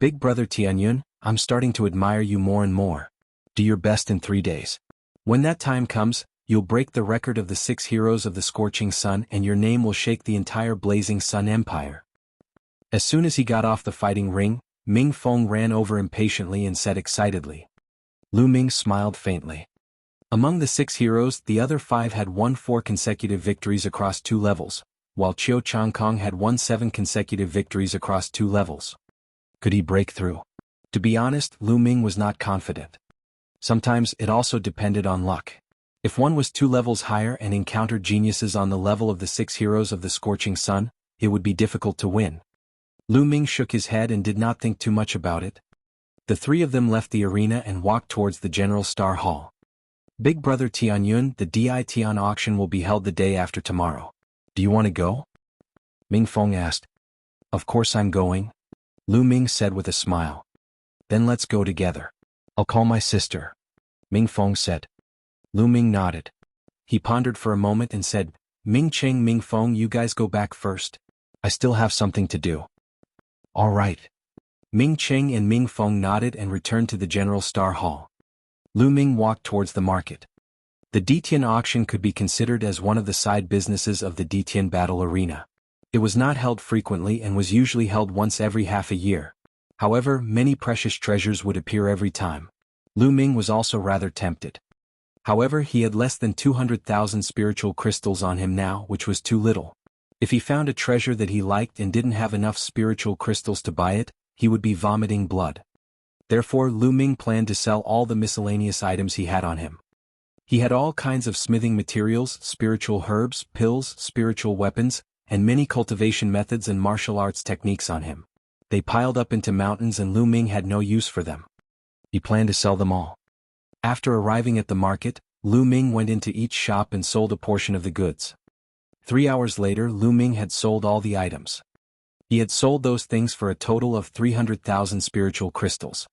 Big brother Tianyun, I'm starting to admire you more and more. Do your best in 3 days. When that time comes, you'll break the record of the 6 heroes of the Scorching Sun and your name will shake the entire Blazing Sun Empire. As soon as he got off the fighting ring, Ming Feng ran over impatiently and said excitedly. Lu Ming smiled faintly. Among the 6 heroes, the other 5 had won 4 consecutive victories across 2 levels, while Qiu Changkong had won 7 consecutive victories across 2 levels. Could he break through? To be honest, Lu Ming was not confident. Sometimes it also depended on luck. If one was 2 levels higher and encountered geniuses on the level of the 6 heroes of the Scorching Sun, it would be difficult to win. Lu Ming shook his head and did not think too much about it. The 3 of them left the arena and walked towards the General Star Hall. Big Brother Tianyun, the Di Tian auction will be held the day after tomorrow. Do you want to go? Ming Feng asked. Of course I'm going, Lu Ming said with a smile. Then let's go together. I'll call my sister, Ming Feng said. Lu Ming nodded. He pondered for a moment and said, Ming Cheng, Ming Feng, you guys go back first. I still have something to do. All right. Ming Cheng and Ming Feng nodded and returned to the General Star Hall. Lu Ming walked towards the market. The Ditian auction could be considered as one of the side businesses of the Ditian battle arena. It was not held frequently and was usually held once every half a year. However, many precious treasures would appear every time. Lu Ming was also rather tempted. However, he had less than 200,000 spiritual crystals on him now, which was too little. If he found a treasure that he liked and didn't have enough spiritual crystals to buy it, he would be vomiting blood. Therefore, Lu Ming planned to sell all the miscellaneous items he had on him. He had all kinds of smithing materials, spiritual herbs, pills, spiritual weapons, and many cultivation methods and martial arts techniques on him. They piled up into mountains and Lu Ming had no use for them. He planned to sell them all. After arriving at the market, Lu Ming went into each shop and sold a portion of the goods. 3 hours later, Lu Ming had sold all the items. He had sold those things for a total of 300,000 spiritual crystals.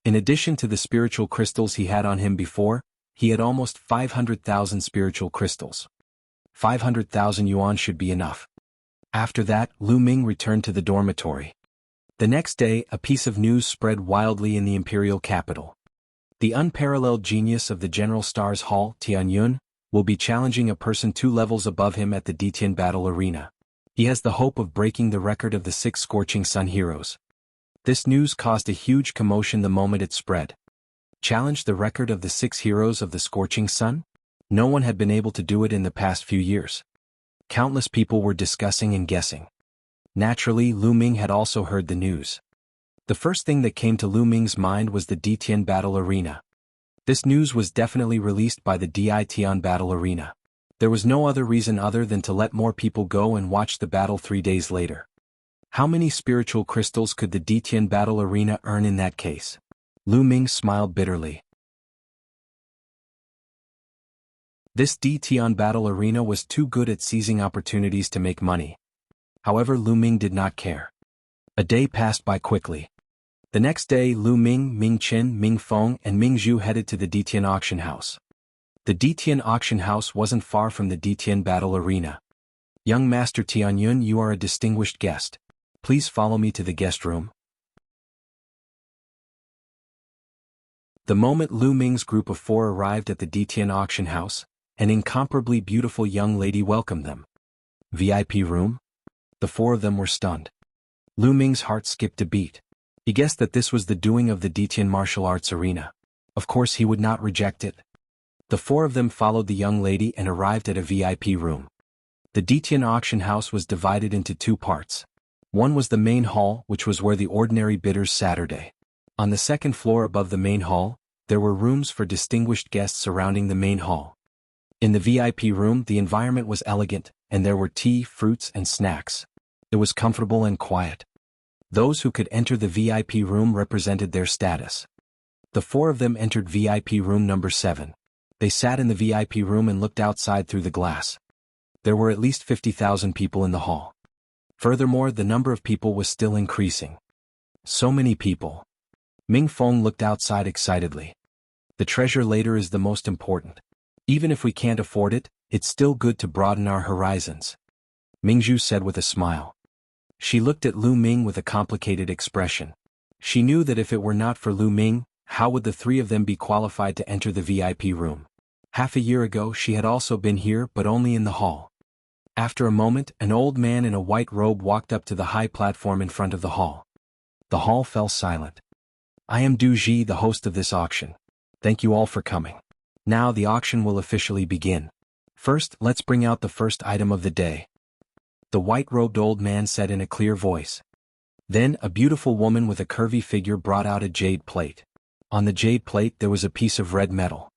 In addition to the spiritual crystals he had on him before, he had almost 500,000 spiritual crystals. 500,000 yuan should be enough. After that, Lu Ming returned to the dormitory. The next day, a piece of news spread wildly in the imperial capital. The unparalleled genius of the General Stars Hall, Tianyun, will be challenging a person 2 levels above him at the Ditian battle arena. He has the hope of breaking the record of the 6 Scorching Sun heroes. This news caused a huge commotion the moment it spread. Challenge the record of the 6 heroes of the Scorching Sun? No one had been able to do it in the past few years. Countless people were discussing and guessing. Naturally, Lu Ming had also heard the news. The first thing that came to Lu Ming's mind was the Ditian battle arena. This news was definitely released by the Ditian battle arena. There was no other reason other than to let more people go and watch the battle 3 days later. How many spiritual crystals could the Ditian battle arena earn in that case? Lu Ming smiled bitterly. This Ditian battle arena was too good at seizing opportunities to make money. However, Lu Ming did not care. A day passed by quickly. The next day, Lu Ming, Ming Qin, Ming Feng, and Ming Zhu headed to the Ditian auction house. The Ditian auction house wasn't far from the Ditian battle arena. Young Master Tianyun, you are a distinguished guest. Please follow me to the guest room. The moment Lu Ming's group of 4 arrived at the Ditian auction house, an incomparably beautiful young lady welcomed them. VIP room? The 4 of them were stunned. Lu Ming's heart skipped a beat. He guessed that this was the doing of the Ditian martial arts arena. Of course he would not reject it. The 4 of them followed the young lady and arrived at a VIP room. The Ditian auction house was divided into 2 parts. One was the main hall, which was where the ordinary bidders Saturday. On the second floor above the main hall, there were rooms for distinguished guests surrounding the main hall. In the VIP room, the environment was elegant, and there were tea, fruits, and snacks. It was comfortable and quiet. Those who could enter the VIP room represented their status. The 4 of them entered VIP room number 7. They sat in the VIP room and looked outside through the glass. There were at least 50,000 people in the hall. Furthermore, the number of people was still increasing. So many people. Ming Feng looked outside excitedly. The treasure later is the most important. Even if we can't afford it, it's still good to broaden our horizons, Ming Zhu said with a smile. She looked at Lu Ming with a complicated expression. She knew that if it were not for Lu Ming, how would the 3 of them be qualified to enter the VIP room? Half a year ago she had also been here, but only in the hall. After a moment, an old man in a white robe walked up to the high platform in front of the hall. The hall fell silent. I am Du Ji, the host of this auction. Thank you all for coming. Now the auction will officially begin. First, let's bring out the first item of the day, the white-robed old man said in a clear voice. Then, a beautiful woman with a curvy figure brought out a jade plate. On the jade plate there was a piece of red metal.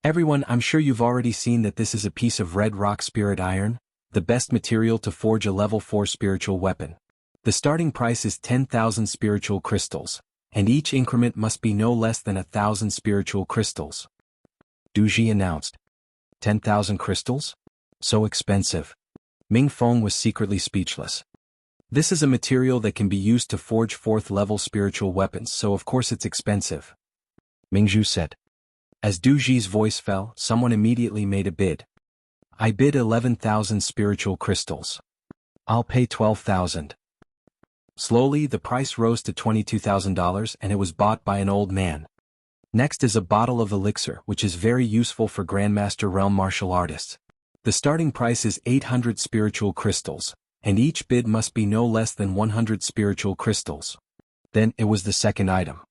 Everyone, I'm sure you've already seen that this is a piece of red rock spirit iron, the best material to forge a level 4 spiritual weapon. The starting price is 10,000 spiritual crystals, and each increment must be no less than 1,000 spiritual crystals. Duji announced. 10,000 crystals? So expensive. Ming Feng was secretly speechless. This is a material that can be used to forge 4th level spiritual weapons, so of course it's expensive. Mingzhu said. As Duji's voice fell, someone immediately made a bid. I bid 11,000 spiritual crystals. I'll pay 12,000. Slowly, the price rose to $22,000 and it was bought by an old man. Next is a bottle of elixir, which is very useful for Grandmaster Realm martial artists. The starting price is 800 spiritual crystals, and each bid must be no less than 100 spiritual crystals. Then, it was the second item.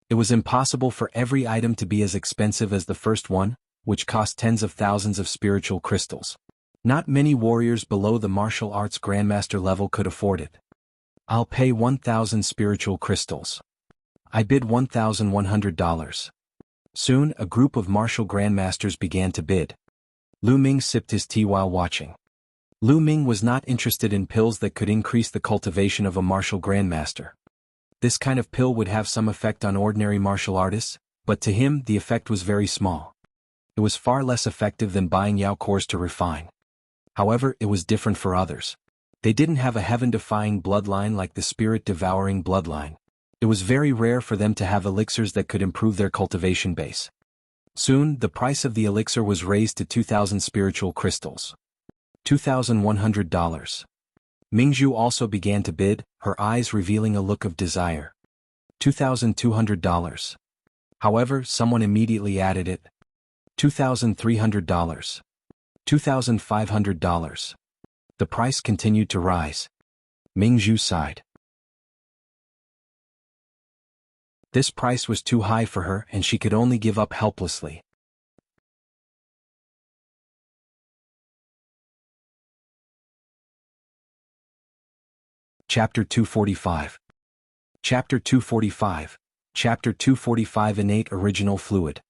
It was impossible for every item to be as expensive as the first one, which cost tens of thousands of spiritual crystals. Not many warriors below the martial arts grandmaster level could afford it. I'll pay 1,000 spiritual crystals. I bid $1,100. Soon, a group of martial grandmasters began to bid. Lu Ming sipped his tea while watching. Lu Ming was not interested in pills that could increase the cultivation of a martial grandmaster. This kind of pill would have some effect on ordinary martial artists, but to him the effect was very small. It was far less effective than buying Yao cores to refine. However, it was different for others. They didn't have a heaven-defying bloodline like the spirit-devouring bloodline. It was very rare for them to have elixirs that could improve their cultivation base. Soon, the price of the elixir was raised to 2,000 spiritual crystals. $2,100. Mingzhu also began to bid, her eyes revealing a look of desire. $2,200. However, someone immediately added it. $2,300. $2,500. The price continued to rise. Mingzhu sighed. This price was too high for her and she could only give up helplessly. Chapter 245. Chapter 245. Chapter 245 Innate Original Fluid.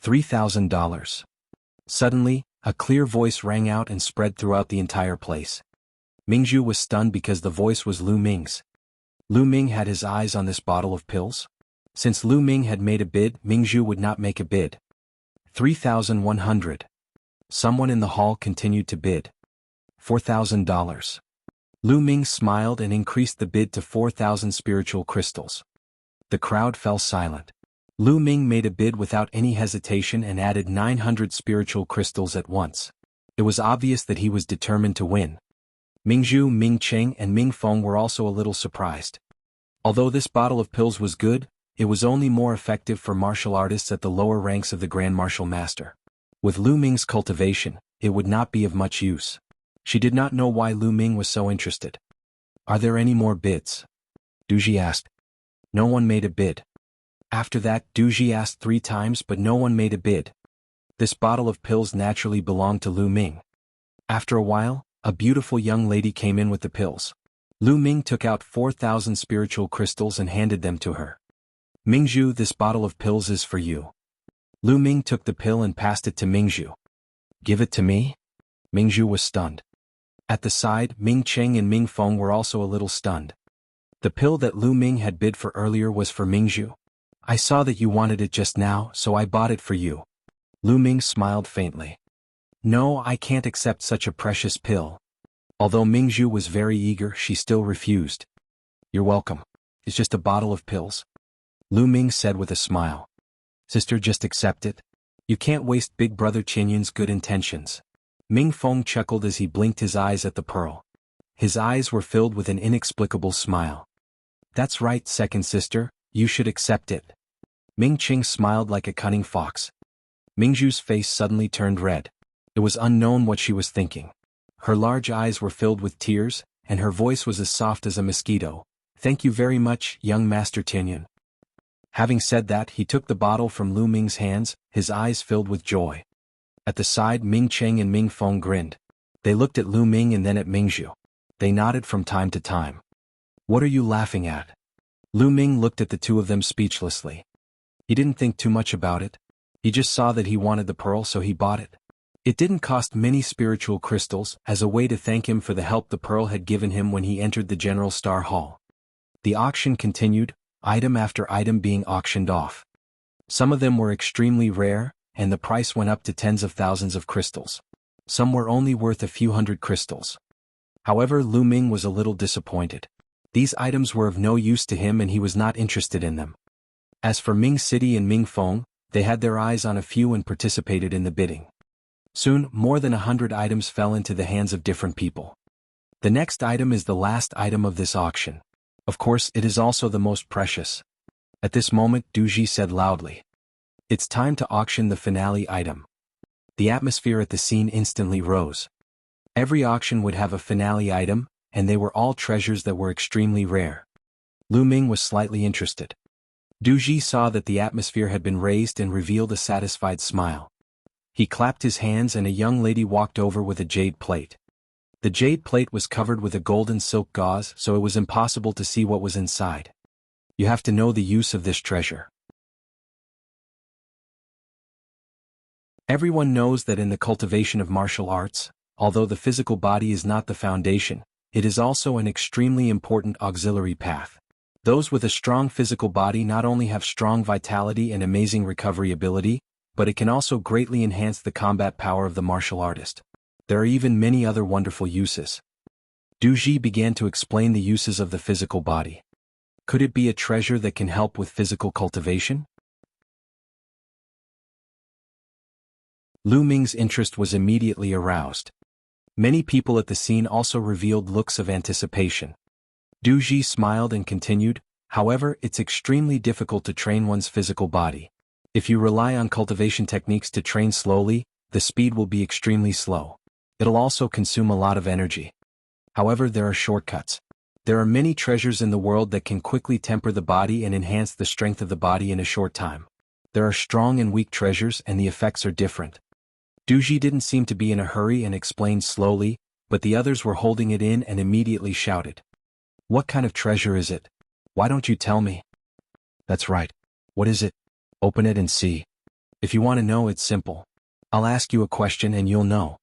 $3,000. Suddenly, a clear voice rang out and spread throughout the entire place. Mingzhu was stunned because the voice was Lu Ming's. Lu Ming had his eyes on this bottle of pills? Since Lu Ming had made a bid, Mingzhu would not make a bid. 3,100. Someone in the hall continued to bid. $4,000. Lu Ming smiled and increased the bid to 4,000 spiritual crystals. The crowd fell silent. Lu Ming made a bid without any hesitation and added 900 spiritual crystals at once. It was obvious that he was determined to win. Mingzhu, Ming Cheng and Ming Feng were also a little surprised. Although this bottle of pills was good, it was only more effective for martial artists at the lower ranks of the Grand Martial Master. With Lu Ming's cultivation, it would not be of much use. She did not know why Lu Ming was so interested. Are there any more bids? Duji asked. No one made a bid. After that, Duji asked 3 times but no one made a bid. This bottle of pills naturally belonged to Lu Ming. After a while, a beautiful young lady came in with the pills. Lu Ming took out 4,000 spiritual crystals and handed them to her. Mingzhu, this bottle of pills is for you. Lu Ming took the pill and passed it to Mingzhu. Give it to me? Mingzhu was stunned. At the side, Ming Cheng and Ming Feng were also a little stunned. The pill that Lu Ming had bid for earlier was for Mingzhu. I saw that you wanted it just now, so I bought it for you. Lu Ming smiled faintly. No, I can't accept such a precious pill. Although Mingzhu was very eager, she still refused. You're welcome. It's just a bottle of pills. Lu Ming said with a smile. Sister, just accept it. You can't waste Big Brother Qianyun's good intentions. Ming Feng chuckled as he blinked his eyes at the pearl. His eyes were filled with an inexplicable smile. That's right, second sister, you should accept it. Ming Qing smiled like a cunning fox. Mingzhu's face suddenly turned red. It was unknown what she was thinking. Her large eyes were filled with tears, and her voice was as soft as a mosquito. Thank you very much, young Master Qianyun. Having said that, he took the bottle from Lu Ming's hands, his eyes filled with joy. At the side, Ming Cheng and Ming Feng grinned. They looked at Lu Ming and then at Mingzhu. They nodded from time to time. What are you laughing at? Lu Ming looked at the two of them speechlessly. He didn't think too much about it. He just saw that he wanted the pearl, so he bought it. It didn't cost many spiritual crystals, as a way to thank him for the help the pearl had given him when he entered the General Star Hall. The auction continued, item after item being auctioned off. Some of them were extremely rare, and the price went up to tens of thousands of crystals. Some were only worth a few hundred crystals. However, Lu Ming was a little disappointed. These items were of no use to him and he was not interested in them. As for Ming City and Ming Feng, they had their eyes on a few and participated in the bidding. Soon, more than 100 items fell into the hands of different people. The next item is the last item of this auction. Of course, it is also the most precious. At this moment, Duji said loudly, "It's time to auction the finale item." The atmosphere at the scene instantly rose. Every auction would have a finale item, and they were all treasures that were extremely rare. Lu Ming was slightly interested. Duji saw that the atmosphere had been raised and revealed a satisfied smile. He clapped his hands and a young lady walked over with a jade plate. The jade plate was covered with a golden silk gauze, so it was impossible to see what was inside. You have to know the use of this treasure. Everyone knows that in the cultivation of martial arts, although the physical body is not the foundation, it is also an extremely important auxiliary path. Those with a strong physical body not only have strong vitality and amazing recovery ability, but it can also greatly enhance the combat power of the martial artist. There are even many other wonderful uses. Duji began to explain the uses of the physical body. Could it be a treasure that can help with physical cultivation? Lu Ming's interest was immediately aroused. Many people at the scene also revealed looks of anticipation. Duji smiled and continued, "However, it's extremely difficult to train one's physical body. If you rely on cultivation techniques to train slowly, the speed will be extremely slow. It'll also consume a lot of energy. However, there are shortcuts. There are many treasures in the world that can quickly temper the body and enhance the strength of the body in a short time. There are strong and weak treasures and the effects are different." Duji didn't seem to be in a hurry and explained slowly, but the others were holding it in and immediately shouted, "What kind of treasure is it? Why don't you tell me?" "That's right. What is it? Open it and see. If you want to know, it's simple. I'll ask you a question and you'll know.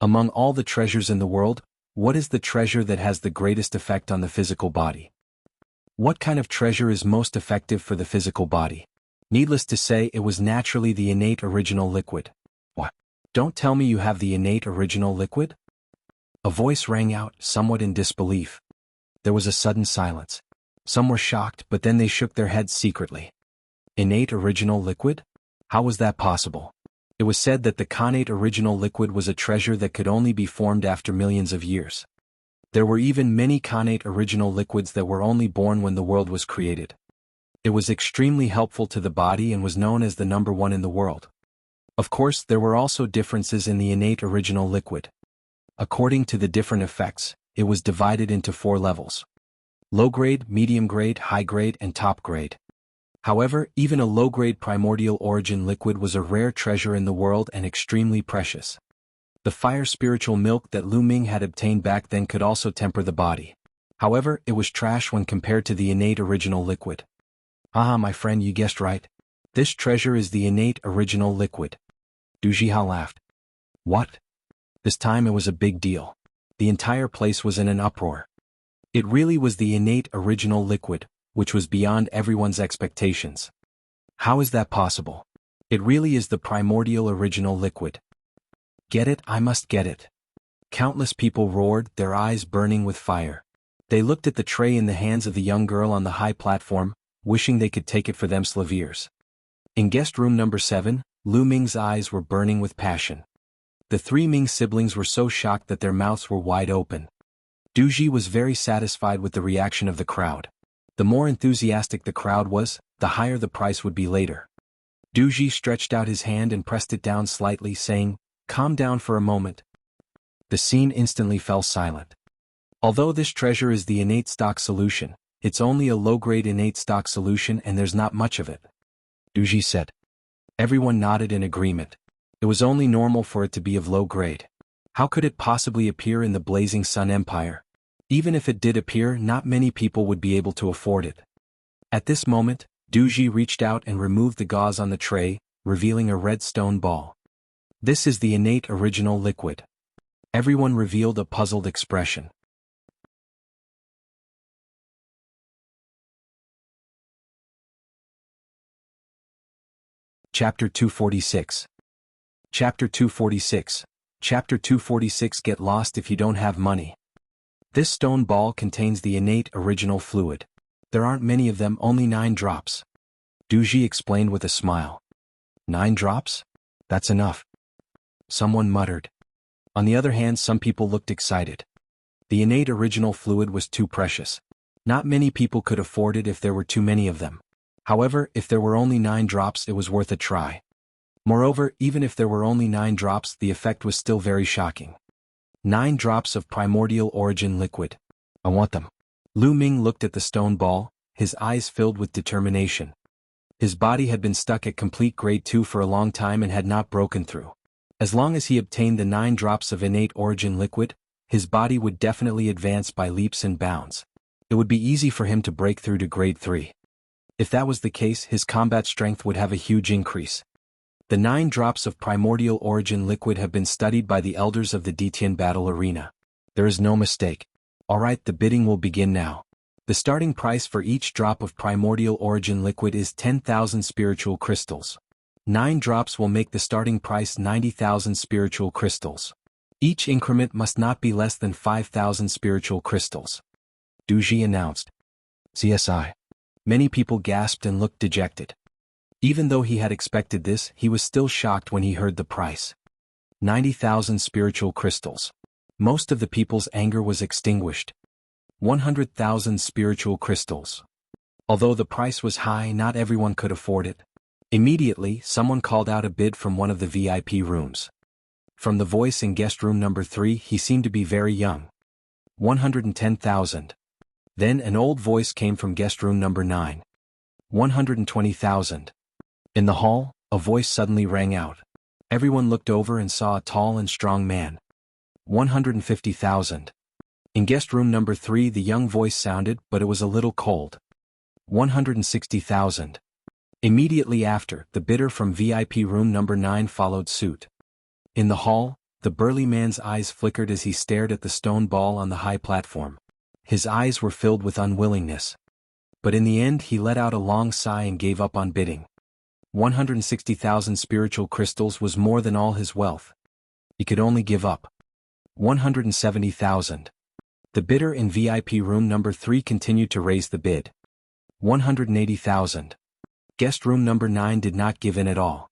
Among all the treasures in the world, what is the treasure that has the greatest effect on the physical body? What kind of treasure is most effective for the physical body?" Needless to say, it was naturally the innate original liquid. "What? Don't tell me you have the innate original liquid?" A voice rang out, somewhat in disbelief. There was a sudden silence. Some were shocked, but then they shook their heads secretly. Innate original liquid? How was that possible? It was said that the connate original liquid was a treasure that could only be formed after millions of years. There were even many connate original liquids that were only born when the world was created. It was extremely helpful to the body and was known as the number one in the world. Of course, there were also differences in the innate original liquid. According to the different effects, it was divided into 4 levels: low grade, medium grade, high grade, and top grade. However, even a low-grade primordial origin liquid was a rare treasure in the world and extremely precious. The fire spiritual milk that Lu Ming had obtained back then could also temper the body. However, it was trash when compared to the innate original liquid. "Ah, my friend, you guessed right. This treasure is the innate original liquid." Dujiha laughed. "What?" This time it was a big deal. The entire place was in an uproar. It really was the innate original liquid, which was beyond everyone's expectations. How is that possible? It really is the primordial original liquid. Get it? I must get it. Countless people roared, their eyes burning with fire. They looked at the tray in the hands of the young girl on the high platform, wishing they could take it for themselves. In guest room number 7, Lu Ming's eyes were burning with passion. The 3 Ming siblings were so shocked that their mouths were wide open. Duji was very satisfied with the reaction of the crowd. The more enthusiastic the crowd was, the higher the price would be later. Duji stretched out his hand and pressed it down slightly, saying, "Calm down for a moment." The scene instantly fell silent. Although this treasure is the innate stock solution, it's only a low-grade innate stock solution and there's not much of it, Duji said. Everyone nodded in agreement. It was only normal for it to be of low grade. How could it possibly appear in the Blazing Sun Empire? Even if it did appear, not many people would be able to afford it. At this moment, Duji reached out and removed the gauze on the tray, revealing a red stone ball. This is the innate original liquid. Everyone revealed a puzzled expression. Chapter 246. Chapter 246. Chapter 246. Get lost if you don't have money. This stone ball contains the innate original fluid. There aren't many of them, only 9 drops. Duji explained with a smile. 9 drops? That's enough. Someone muttered. On the other hand, some people looked excited. The innate original fluid was too precious. Not many people could afford it if there were too many of them. However, if there were only 9 drops, it was worth a try. Moreover, even if there were only 9 drops, the effect was still very shocking. 9 drops of primordial origin liquid. I want them. Lu Ming looked at the stone ball, his eyes filled with determination. His body had been stuck at complete grade 2 for a long time and had not broken through. As long as he obtained the 9 drops of innate origin liquid, his body would definitely advance by leaps and bounds. It would be easy for him to break through to grade 3. If that was the case, his combat strength would have a huge increase. The 9 drops of primordial origin liquid have been studied by the elders of the Detian battle arena. There is no mistake. Alright, the bidding will begin now. The starting price for each drop of primordial origin liquid is 10,000 spiritual crystals. 9 drops will make the starting price 90,000 spiritual crystals. Each increment must not be less than 5,000 spiritual crystals. Duji announced. CSI. Many people gasped and looked dejected. Even though he had expected this, he was still shocked when he heard the price. 90,000 spiritual crystals. Most of the people's anger was extinguished. 100,000 spiritual crystals. Although the price was high, not everyone could afford it. Immediately, someone called out a bid from one of the VIP rooms. From the voice in guest room number 3, he seemed to be very young. 110,000. Then an old voice came from guest room number 9. 120,000. In the hall, a voice suddenly rang out. Everyone looked over and saw a tall and strong man. 150,000. In guest room number 3, the young voice sounded, but it was a little cold. 160,000. Immediately after, the bidder from VIP room number 9 followed suit. In the hall, the burly man's eyes flickered as he stared at the stone ball on the high platform. His eyes were filled with unwillingness. But in the end, he let out a long sigh and gave up on bidding. 160,000 spiritual crystals was more than all his wealth. He could only give up. 170,000. The bidder in VIP room number 3 continued to raise the bid. 180,000. Guest room number 9 did not give in at all.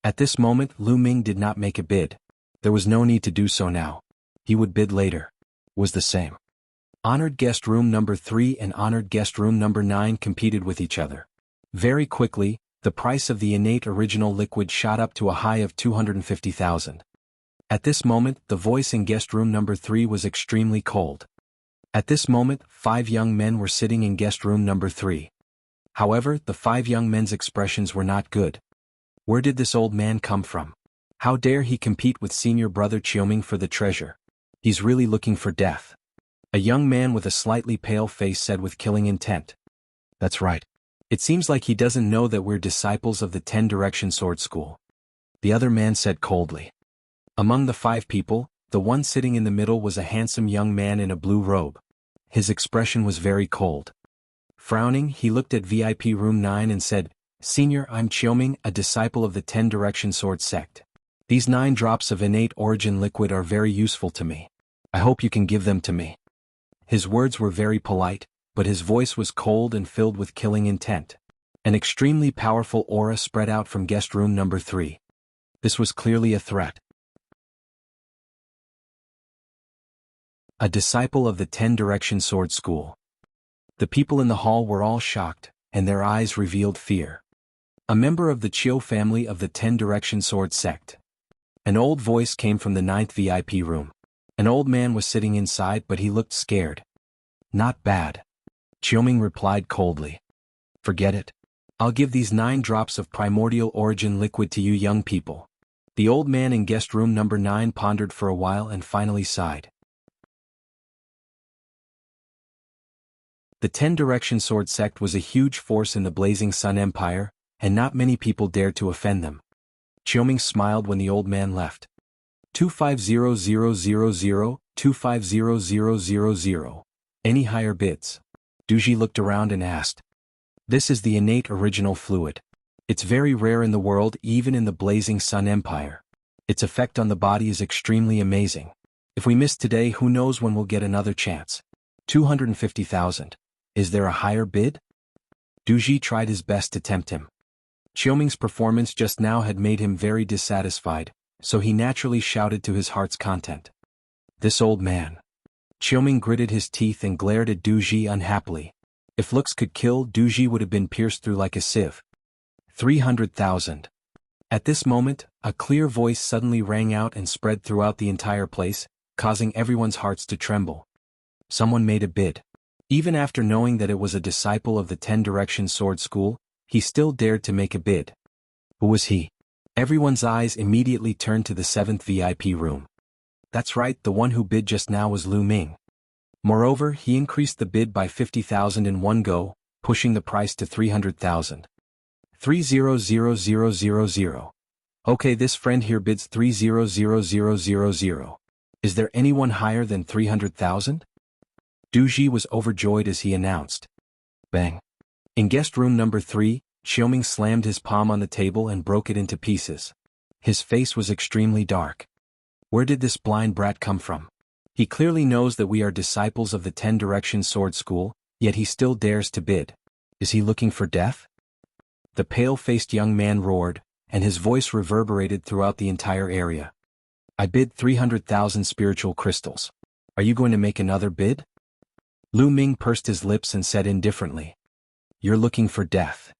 At this moment, Lu Ming did not make a bid. There was no need to do so now. He would bid later. Was the same. Honored guest room number 3 and honored guest room number 9 competed with each other. Very quickly, the price of the innate original liquid shot up to a high of 250,000. At this moment, the voice in guest room number 3 was extremely cold. At this moment, 5 young men were sitting in guest room number 3. However, the 5 young men's expressions were not good. Where did this old man come from? How dare he compete with senior brother Qiuming for the treasure? He's really looking for death. A young man with a slightly pale face said with killing intent. That's right. It seems like he doesn't know that we're disciples of the 10 Direction Sword School. The other man said coldly. Among the 5 people, the one sitting in the middle was a handsome young man in a blue robe. His expression was very cold. Frowning, he looked at VIP room 9 and said, Senior, I'm Qiuming, a disciple of the 10 Direction Sword sect. These 9 drops of innate origin liquid are very useful to me. I hope you can give them to me. His words were very polite, but his voice was cold and filled with killing intent. An extremely powerful aura spread out from guest room number 3. This was clearly a threat. A disciple of the 10 Direction Sword School. The people in the hall were all shocked, and their eyes revealed fear. A member of the Chiu family of the 10 Direction Sword sect. An old voice came from the 9th VIP room. An old man was sitting inside, but he looked scared. Not bad. Qiuming replied coldly. Forget it. I'll give these 9 drops of primordial origin liquid to you young people. The old man in guest room number 9 pondered for a while and finally sighed. The 10 Direction Sword sect was a huge force in the Blazing Sun Empire, and not many people dared to offend them. Qiuming smiled when the old man left. 250000, 250000. Any higher bids? Duji looked around and asked. This is the innate original fluid. It's very rare in the world, even in the Blazing Sun Empire. Its effect on the body is extremely amazing. If we miss today, who knows when we'll get another chance. 250,000. Is there a higher bid? Duji tried his best to tempt him. Qiuming's performance just now had made him very dissatisfied, so he naturally shouted to his heart's content. This old man. Qiuming gritted his teeth and glared at Duji unhappily. If looks could kill, Duji would have been pierced through like a sieve. 300,000. At this moment, a clear voice suddenly rang out and spread throughout the entire place, causing everyone's hearts to tremble. Someone made a bid. Even after knowing that it was a disciple of the 10 Direction Sword School, he still dared to make a bid. Who was he? Everyone's eyes immediately turned to the 7th VIP room. That's right, the one who bid just now was Lu Ming. Moreover, he increased the bid by 50,000 in one go, pushing the price to 300,000. 300,000. Okay, this friend here bids 300,000. Is there anyone higher than 300,000? Duji was overjoyed as he announced. Bang. In guest room number 3, Qiuming slammed his palm on the table and broke it into pieces. His face was extremely dark. Where did this blind brat come from? He clearly knows that we are disciples of the 10 Direction Sword School, yet he still dares to bid. Is he looking for death? The pale-faced young man roared, and his voice reverberated throughout the entire area. I bid 300,000 spiritual crystals. Are you going to make another bid? Lu Ming pursed his lips and said indifferently. You're looking for death.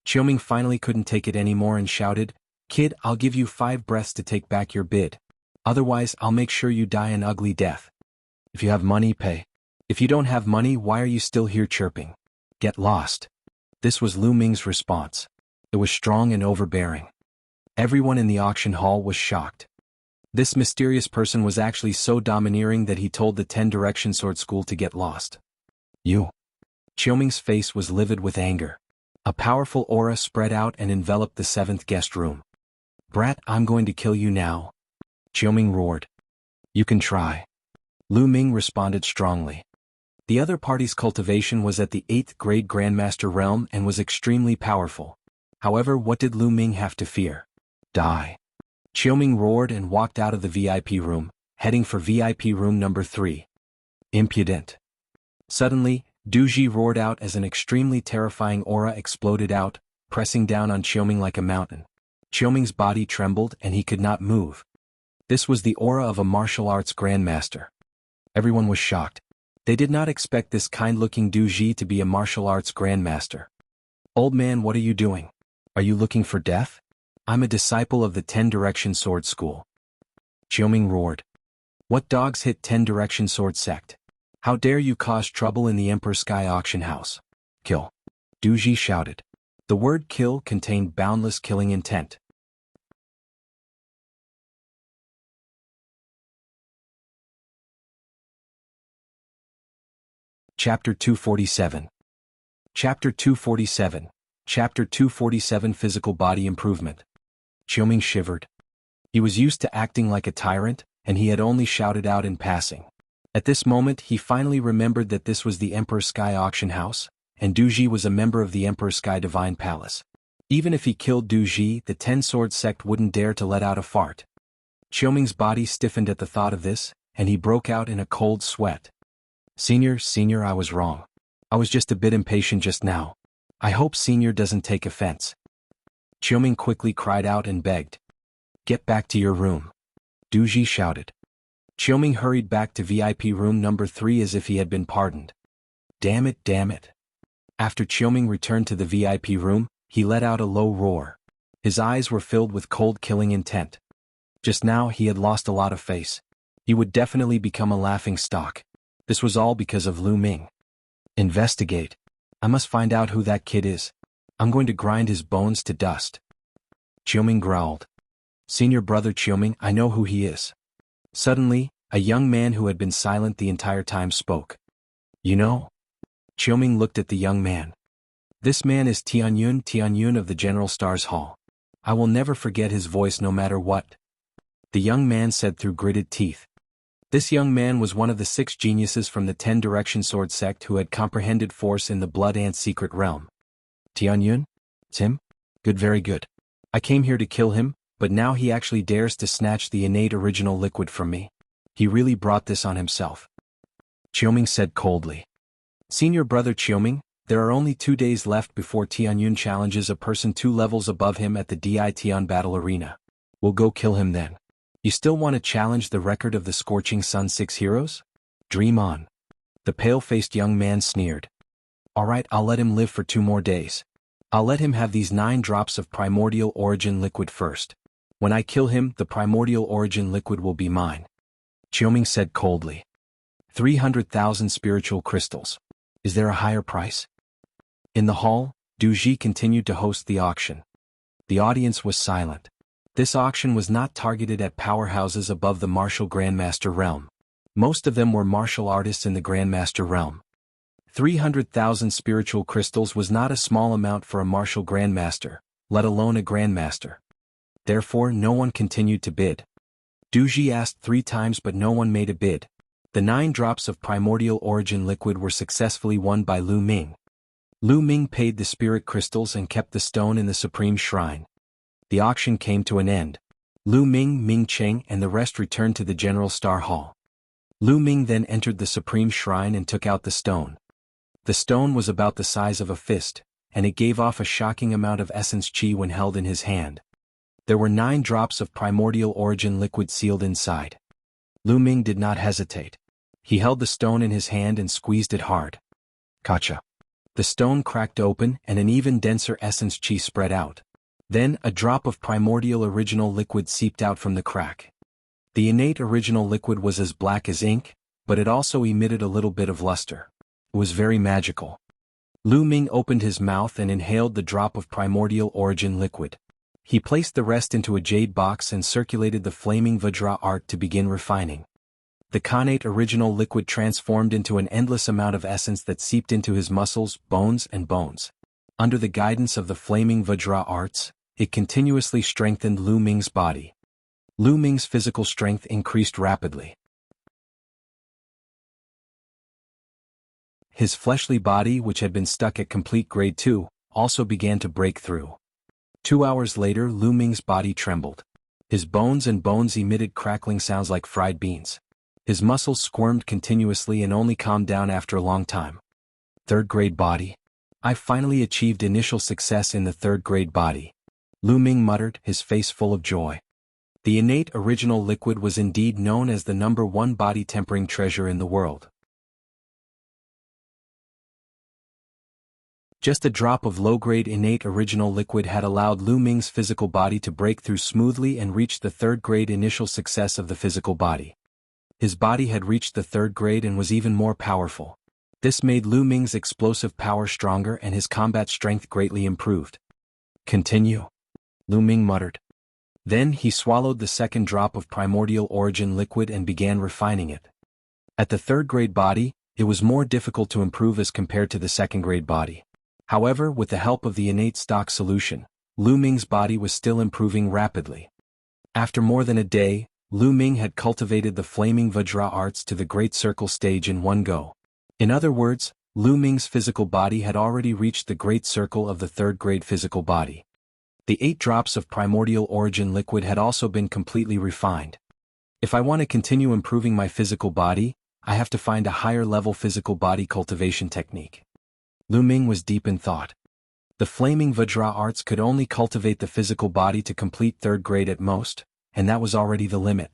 Qiuming finally couldn't take it anymore and shouted, Kid, I'll give you 5 breaths to take back your bid. Otherwise, I'll make sure you die an ugly death. If you have money, pay. If you don't have money, why are you still here chirping? Get lost. This was Lu Ming's response. It was strong and overbearing. Everyone in the auction hall was shocked. This mysterious person was actually so domineering that he told the 10 Direction Sword School to get lost. You. Qiuming's face was livid with anger. A powerful aura spread out and enveloped the 7th guest room. Brat, I'm going to kill you now. Qiuming roared. You can try. Lu Ming responded strongly. The other party's cultivation was at the 8th grade Grandmaster realm and was extremely powerful. However, what did Lu Ming have to fear? Die. Qiuming roared and walked out of the VIP room, heading for VIP room number 3. Impudent. Suddenly, Duji roared out as an extremely terrifying aura exploded out, pressing down on Qiuming like a mountain. Qiuming's body trembled and he could not move. This was the aura of a martial arts grandmaster. Everyone was shocked. They did not expect this kind-looking Duji to be a martial arts grandmaster. Old man, what are you doing? Are you looking for death? I'm a disciple of the 10 Direction Sword School. Qiuming roared. What dogs hit 10 Direction Sword Sect? How dare you cause trouble in the Emperor Sky Auction House? Kill. Duji shouted. The word kill contained boundless killing intent. Chapter 247. Chapter 247. Chapter 247 Physical Body Improvement. Qiuming shivered. He was used to acting like a tyrant, and he had only shouted out in passing. At this moment he finally remembered that this was the Emperor Sky Auction House, and Duji was a member of the Emperor Sky Divine Palace. Even if he killed Duji, the 10 Sword Sect wouldn't dare to let out a fart. Qiuming's body stiffened at the thought of this, and he broke out in a cold sweat. Senior, I was wrong. I was just a bit impatient just now. I hope Senior doesn't take offense. Qiuming quickly cried out and begged. Get back to your room. Duji shouted. Qiuming hurried back to VIP room number 3 as if he had been pardoned. Damn it. After Qiuming returned to the VIP room, he let out a low roar. His eyes were filled with cold killing intent. Just now he had lost a lot of face. He would definitely become a laughing stock. This was all because of Lu Ming. Investigate. I must find out who that kid is. I'm going to grind his bones to dust. Qiuming growled. Senior brother Qiuming, I know who he is. Suddenly, a young man who had been silent the entire time spoke. You know? Qiuming looked at the young man. This man is Tianyun of the General Stars Hall. I will never forget his voice no matter what. The young man said through gritted teeth. This young man was one of the 6 geniuses from the 10-direction sword sect who had comprehended force in the Blood Ant's secret realm. Tianyun? It's him? Good, very good. I came here to kill him, but now he actually dares to snatch the innate original liquid from me. He really brought this on himself. Qiuming said coldly. Senior brother Qiuming, there are only 2 days left before Tianyun challenges a person 2 levels above him at the Dition battle arena. We'll go kill him then. You still want to challenge the record of the Scorching Sun 6 heroes? Dream on. The pale-faced young man sneered. Alright, I'll let him live for 2 more days. I'll let him have these 9 drops of primordial origin liquid first. When I kill him, the primordial origin liquid will be mine. Qiuming said coldly. 300,000 spiritual crystals. Is there a higher price? In the hall, Du Ji continued to host the auction. The audience was silent. This auction was not targeted at powerhouses above the martial grandmaster realm. Most of them were martial artists in the grandmaster realm. 300,000 spiritual crystals was not a small amount for a martial grandmaster, let alone a grandmaster. Therefore no one continued to bid. Du Ji asked 3 times but no one made a bid. The 9 drops of primordial origin liquid were successfully won by Lu Ming. Lu Ming paid the spirit crystals and kept the stone in the supreme shrine. The auction came to an end. Lu Ming, Ming Cheng and the rest returned to the General Star Hall. Lu Ming then entered the supreme shrine and took out the stone. The stone was about the size of a fist, and it gave off a shocking amount of essence chi when held in his hand. There were 9 drops of primordial origin liquid sealed inside. Lu Ming did not hesitate. He held the stone in his hand and squeezed it hard. Kacha. The stone cracked open and an even denser essence chi spread out. Then a drop of primordial original liquid seeped out from the crack. The innate original liquid was as black as ink, but it also emitted a little bit of luster. It was very magical. Lu Ming opened his mouth and inhaled the drop of primordial origin liquid. He placed the rest into a jade box and circulated the flaming Vajra art to begin refining. The connate original liquid transformed into an endless amount of essence that seeped into his muscles, bones, and bones. Under the guidance of the flaming Vajra arts, it continuously strengthened Lu Ming's body. Lu Ming's physical strength increased rapidly. His fleshly body, which had been stuck at complete grade 2, also began to break through. 2 hours later, Lu Ming's body trembled. His bones emitted crackling sounds like fried beans. His muscles squirmed continuously and only calmed down after a long time. 3rd grade body. I finally achieved initial success in the 3rd grade body. Lu Ming muttered, his face full of joy. The innate original liquid was indeed known as the #1 body tempering treasure in the world. Just a drop of low-grade innate original liquid had allowed Lu Ming's physical body to break through smoothly and reach the 3rd grade initial success of the physical body. His body had reached the 3rd grade and was even more powerful. This made Lu Ming's explosive power stronger and his combat strength greatly improved. Continue. Lu Ming muttered. Then he swallowed the 2nd drop of primordial origin liquid and began refining it. At the 3rd grade body, it was more difficult to improve as compared to the 2nd grade body. However, with the help of the innate stock solution, Lu Ming's body was still improving rapidly. After more than a day, Lu Ming had cultivated the flaming Vajra arts to the Great Circle stage in one go. In other words, Lu Ming's physical body had already reached the Great Circle of the 3rd grade physical body. The 8 drops of primordial origin liquid had also been completely refined. If I want to continue improving my physical body, I have to find a higher level physical body cultivation technique. Lu Ming was deep in thought. The flaming Vajra arts could only cultivate the physical body to complete 3rd grade at most, and that was already the limit.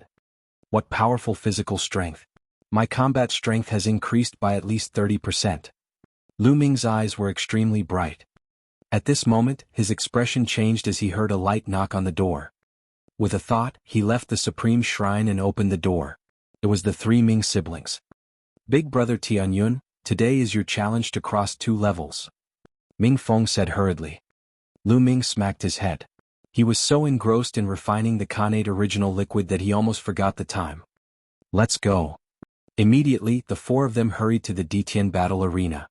What powerful physical strength. My combat strength has increased by at least 30%. Lu Ming's eyes were extremely bright. At this moment, his expression changed as he heard a light knock on the door. With a thought, he left the supreme shrine and opened the door. It was the 3 Ming siblings. Big brother Tianyun, today is your challenge to cross 2 levels. Ming Feng said hurriedly. Lu Ming smacked his head. He was so engrossed in refining the connate original liquid that he almost forgot the time. Let's go. Immediately, the 4 of them hurried to the Dition battle arena.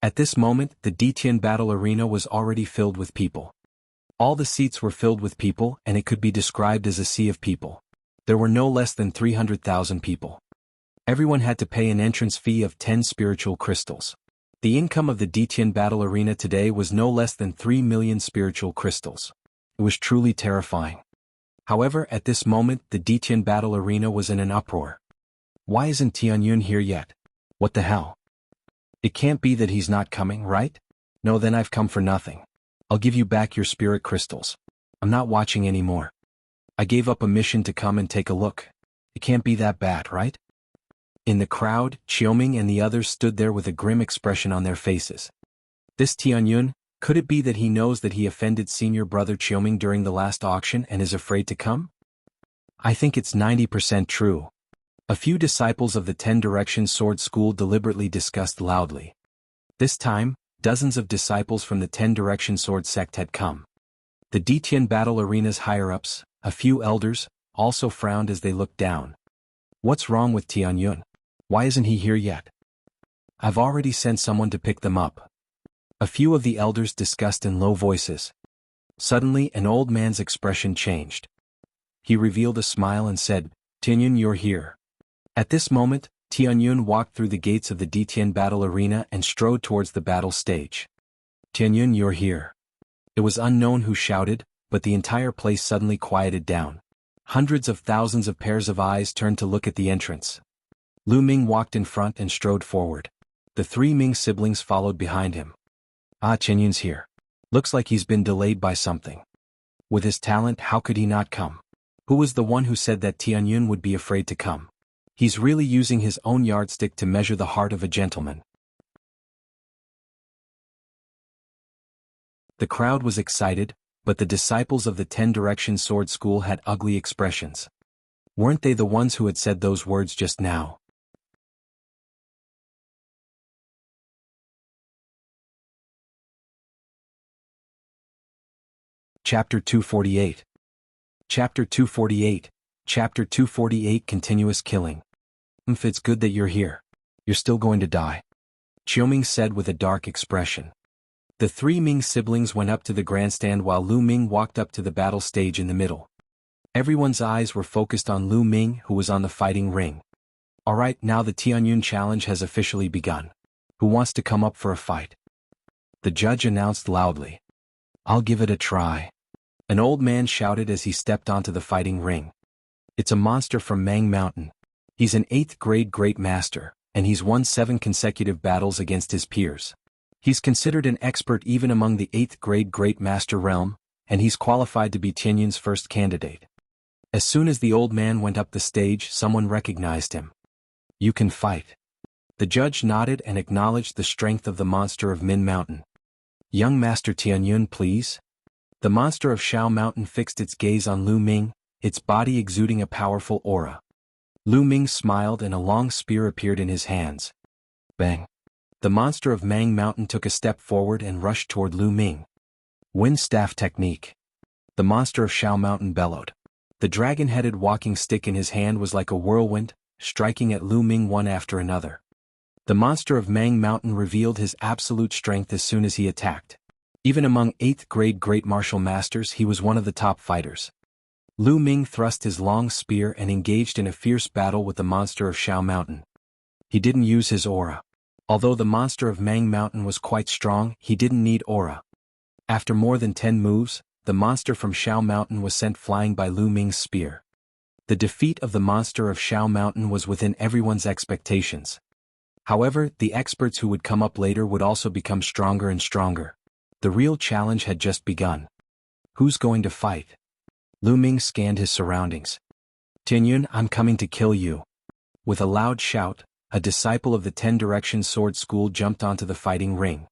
At this moment, the Dition battle arena was already filled with people. All the seats were filled with people, and it could be described as a sea of people. There were no less than 300,000 people. Everyone had to pay an entrance fee of 10 spiritual crystals. The income of the Detian battle arena today was no less than 3 million spiritual crystals. It was truly terrifying. However, at this moment, the Detian battle arena was in an uproar. Why isn't Tianyun here yet? What the hell? It can't be that he's not coming, right? No, then I've come for nothing. I'll give you back your spirit crystals. I'm not watching anymore. I gave up a mission to come and take a look. It can't be that bad, right? In the crowd, Qiuming and the others stood there with a grim expression on their faces. This Tianyun, could it be that he knows that he offended senior brother Qiuming during the last auction and is afraid to come? I think it's 90% true. A few disciples of the 10 Direction Sword School deliberately discussed loudly. This time, dozens of disciples from the 10 Direction Sword sect had come. The Detian battle arena's higher-ups, a few elders, also frowned as they looked down. What's wrong with Tianyun? Why isn't he here yet? I've already sent someone to pick them up. A few of the elders discussed in low voices. Suddenly, an old man's expression changed. He revealed a smile and said, Tianyun, you're here. At this moment, Tianyun walked through the gates of the Detian battle arena and strode towards the battle stage. Tianyun, you're here. It was unknown who shouted, but the entire place suddenly quieted down. Hundreds of thousands of pairs of eyes turned to look at the entrance. Lu Ming walked in front and strode forward. The 3 Ming siblings followed behind him. Ah, Tianyun's here. Looks like he's been delayed by something. With his talent, how could he not come? Who was the one who said that Tianyun would be afraid to come? He's really using his own yardstick to measure the heart of a gentleman. The crowd was excited, but the disciples of the 10 Direction Sword School had ugly expressions. Weren't they the ones who had said those words just now? Chapter 248. Chapter 248. Chapter 248 Continuous Killing. It's good that you're here. You're still going to die. Qiuming said with a dark expression. The 3 Ming siblings went up to the grandstand while Lu Ming walked up to the battle stage in the middle. Everyone's eyes were focused on Lu Ming, who was on the fighting ring. Alright, now the Tianyun challenge has officially begun. Who wants to come up for a fight? The judge announced loudly. I'll give it a try. An old man shouted as he stepped onto the fighting ring. It's a monster from Mang Mountain. He's an 8th grade Great Master, and he's won 7 consecutive battles against his peers. He's considered an expert even among the 8th grade Great Master realm, and he's qualified to be Tianyun's first candidate. As soon as the old man went up the stage, someone recognized him. You can fight. The judge nodded and acknowledged the strength of the monster of Min Mountain. Young Master Tianyun, please. The monster of Shao Mountain fixed its gaze on Lu Ming, its body exuding a powerful aura. Lu Ming smiled and a long spear appeared in his hands. Bang! The monster of Mang Mountain took a step forward and rushed toward Lu Ming. Wind staff technique. The monster of Shao Mountain bellowed. The dragon-headed walking stick in his hand was like a whirlwind, striking at Lu Ming one after another. The monster of Mang Mountain revealed his absolute strength as soon as he attacked. Even among 8th grade Great Martial Masters, he was one of the top fighters. Lu Ming thrust his long spear and engaged in a fierce battle with the monster of Shao Mountain. He didn't use his aura. Although the monster of Mang Mountain was quite strong, he didn't need aura. After more than 10 moves, the monster from Shao Mountain was sent flying by Lu Ming's spear. The defeat of the monster of Shao Mountain was within everyone's expectations. However, the experts who would come up later would also become stronger and stronger. The real challenge had just begun. Who's going to fight? Lu Ming scanned his surroundings. Tianyun, I'm coming to kill you. With a loud shout, a disciple of the 10 Direction Sword School jumped onto the fighting ring.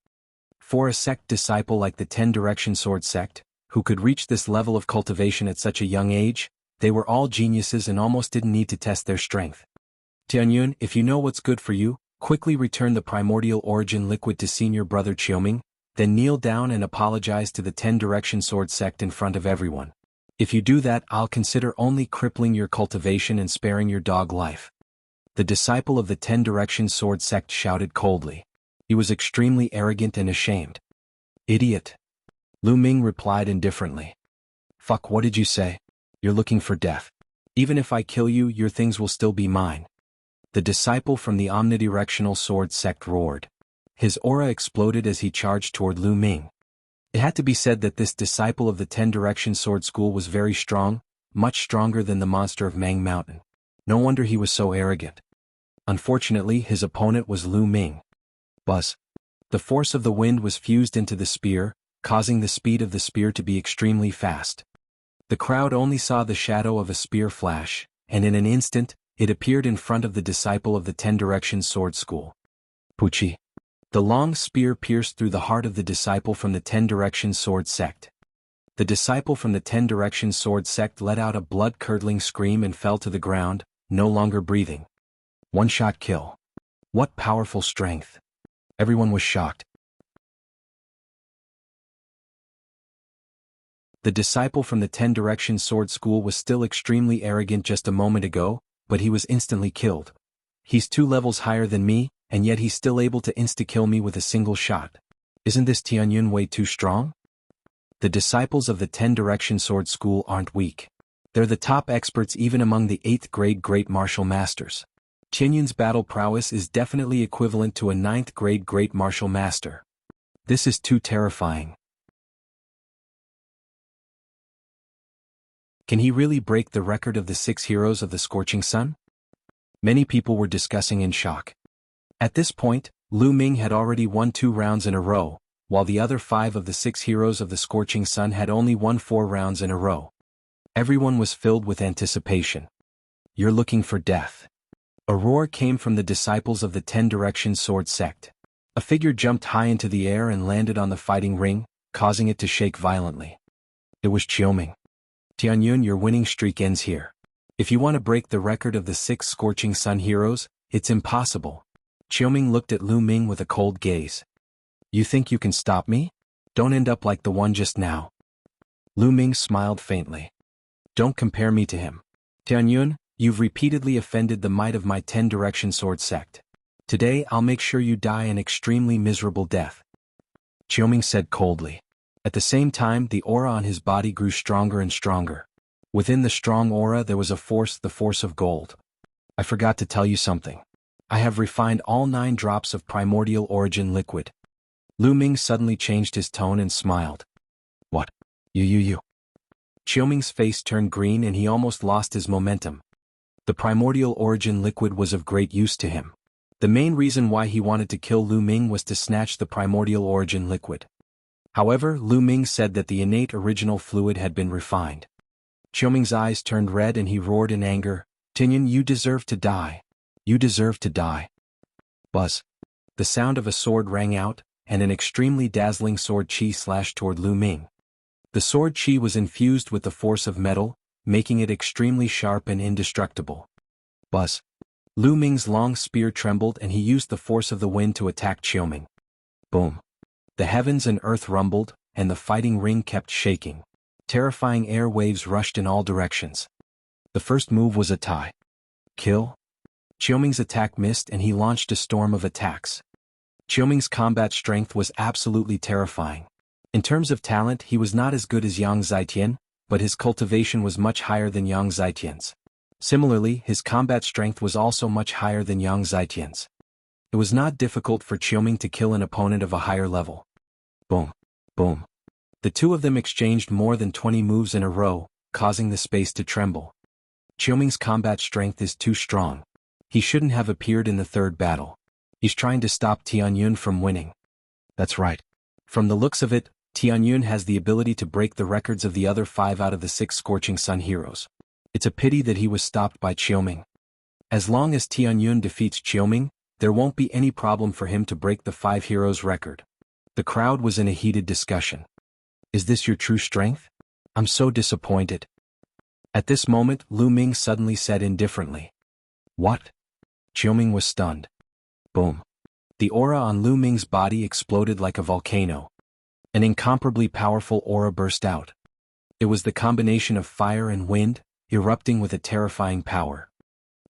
For a sect disciple like the 10 Direction Sword sect, who could reach this level of cultivation at such a young age, they were all geniuses and almost didn't need to test their strength. Tianyun, if you know what's good for you, quickly return the primordial origin liquid to senior brother Qiuming, then kneel down and apologize to the 10 Direction Sword sect in front of everyone. If you do that, I'll consider only crippling your cultivation and sparing your dog life. The disciple of the 10 Direction Sword sect shouted coldly. He was extremely arrogant and ashamed. Idiot. Lu Ming replied indifferently. Fuck, what did you say? You're looking for death. Even if I kill you, your things will still be mine. The disciple from the omnidirectional sword sect roared. His aura exploded as he charged toward Lu Ming. It had to be said that this disciple of the 10-direction sword school was very strong, much stronger than the monster of Mang Mountain. No wonder he was so arrogant. Unfortunately, his opponent was Lu Ming. Buzz. The force of the wind was fused into the spear, causing the speed of the spear to be extremely fast. The crowd only saw the shadow of a spear flash, and in an instant, it appeared in front of the disciple of the 10-direction sword school. Puchi. The long spear pierced through the heart of the disciple from the 10-direction sword sect. The disciple from the 10-direction sword sect let out a blood-curdling scream and fell to the ground, no longer breathing. One-shot kill. What powerful strength. Everyone was shocked. The disciple from the 10-direction sword school was still extremely arrogant just a moment ago, but he was instantly killed. He's 2 levels higher than me, and yet he's still able to insta-kill me with a single shot. Isn't this Tianyun way too strong? The disciples of the 10-direction sword school aren't weak. They're the top experts even among the 8th grade great martial masters. Tianyun's battle prowess is definitely equivalent to a 9th grade great martial master. This is too terrifying. Can he really break the record of the 6 heroes of the Scorching Sun? Many people were discussing in shock. At this point, Lu Ming had already won 2 rounds in a row, while the other 5 of the 6 heroes of the Scorching Sun had only won 4 rounds in a row. Everyone was filled with anticipation. You're looking for death. A roar came from the disciples of the 10-direction sword sect. A figure jumped high into the air and landed on the fighting ring, causing it to shake violently. It was Qiuming. Tianyun, your winning streak ends here. If you want to break the record of the 6 Scorching Sun heroes, it's impossible. Qiuming looked at Lu Ming with a cold gaze. You think you can stop me? Don't end up like the one just now. Lu Ming smiled faintly. Don't compare me to him. Tianyun, you've repeatedly offended the might of my 10-direction sword sect. Today I'll make sure you die an extremely miserable death. Qiuming said coldly. At the same time, the aura on his body grew stronger and stronger. Within the strong aura there was a force, the force of gold. I forgot to tell you something. I have refined all 9 drops of primordial origin liquid. Lu Ming suddenly changed his tone and smiled. What? You. Qiuming's face turned green and he almost lost his momentum. The primordial origin liquid was of great use to him. The main reason why he wanted to kill Lu Ming was to snatch the primordial origin liquid. However, Lu Ming said that the innate original fluid had been refined. Qiuming's eyes turned red and he roared in anger, Tianyun, you deserve to die. You deserve to die. Buzz. The sound of a sword rang out, and an extremely dazzling sword chi slashed toward Lu Ming. The sword chi was infused with the force of metal, making it extremely sharp and indestructible. Buzz. Lu Ming's long spear trembled and he used the force of the wind to attack Qiuming. Boom. The heavens and earth rumbled, and the fighting ring kept shaking. Terrifying air waves rushed in all directions. The first move was a tie. Kill? Qiuming's attack missed and he launched a storm of attacks. Qiuming's combat strength was absolutely terrifying. In terms of talent, he was not as good as Yang Zitian, but his cultivation was much higher than Yang Zitian's. Similarly, his combat strength was also much higher than Yang Zitian's. It was not difficult for Qiuming to kill an opponent of a higher level. Boom. Boom. The 2 of them exchanged more than 20 moves in a row, causing the space to tremble. Qiuming's combat strength is too strong. He shouldn't have appeared in the 3rd battle. He's trying to stop Tianyun from winning. That's right. From the looks of it, Tianyun has the ability to break the records of the other 5 out of the 6 Scorching Sun heroes. It's a pity that he was stopped by Qiuming. As long as Tianyun defeats Qiuming, there won't be any problem for him to break the 5 heroes record. The crowd was in a heated discussion. Is this your true strength? I'm so disappointed. At this moment, Lu Ming suddenly said indifferently. What? Qiuming was stunned. Boom. The aura on Lu Ming's body exploded like a volcano. An incomparably powerful aura burst out. It was the combination of fire and wind, erupting with a terrifying power.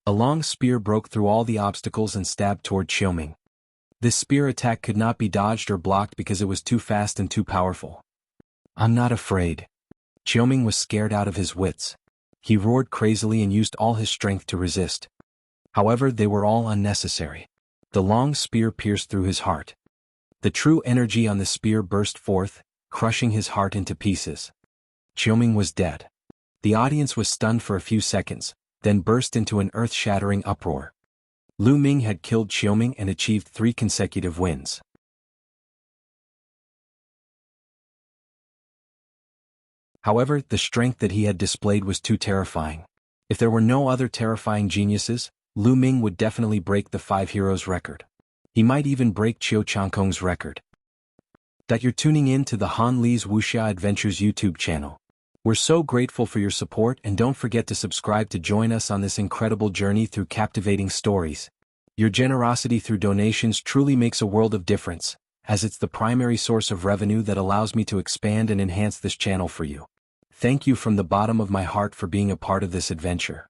A long spear broke through all the obstacles and stabbed toward Qiuming. This spear attack could not be dodged or blocked because it was too fast and too powerful. I'm not afraid. Qiuming was scared out of his wits. He roared crazily and used all his strength to resist. However, they were all unnecessary. The long spear pierced through his heart. The true energy on the spear burst forth, crushing his heart into pieces. Qiuming was dead. The audience was stunned for a few seconds, then burst into an earth-shattering uproar. Lu Ming had killed Qiuming and achieved 3 consecutive wins. However, the strength that he had displayed was too terrifying. If there were no other terrifying geniuses, Lu Ming would definitely break the 5 heroes record. He might even break Qiu Changkong's record. That you're tuning in to the Han Li's Wuxia Adventures YouTube channel. We're so grateful for your support, and don't forget to subscribe to join us on this incredible journey through captivating stories. Your generosity through donations truly makes a world of difference, as it's the primary source of revenue that allows me to expand and enhance this channel for you. Thank you from the bottom of my heart for being a part of this adventure.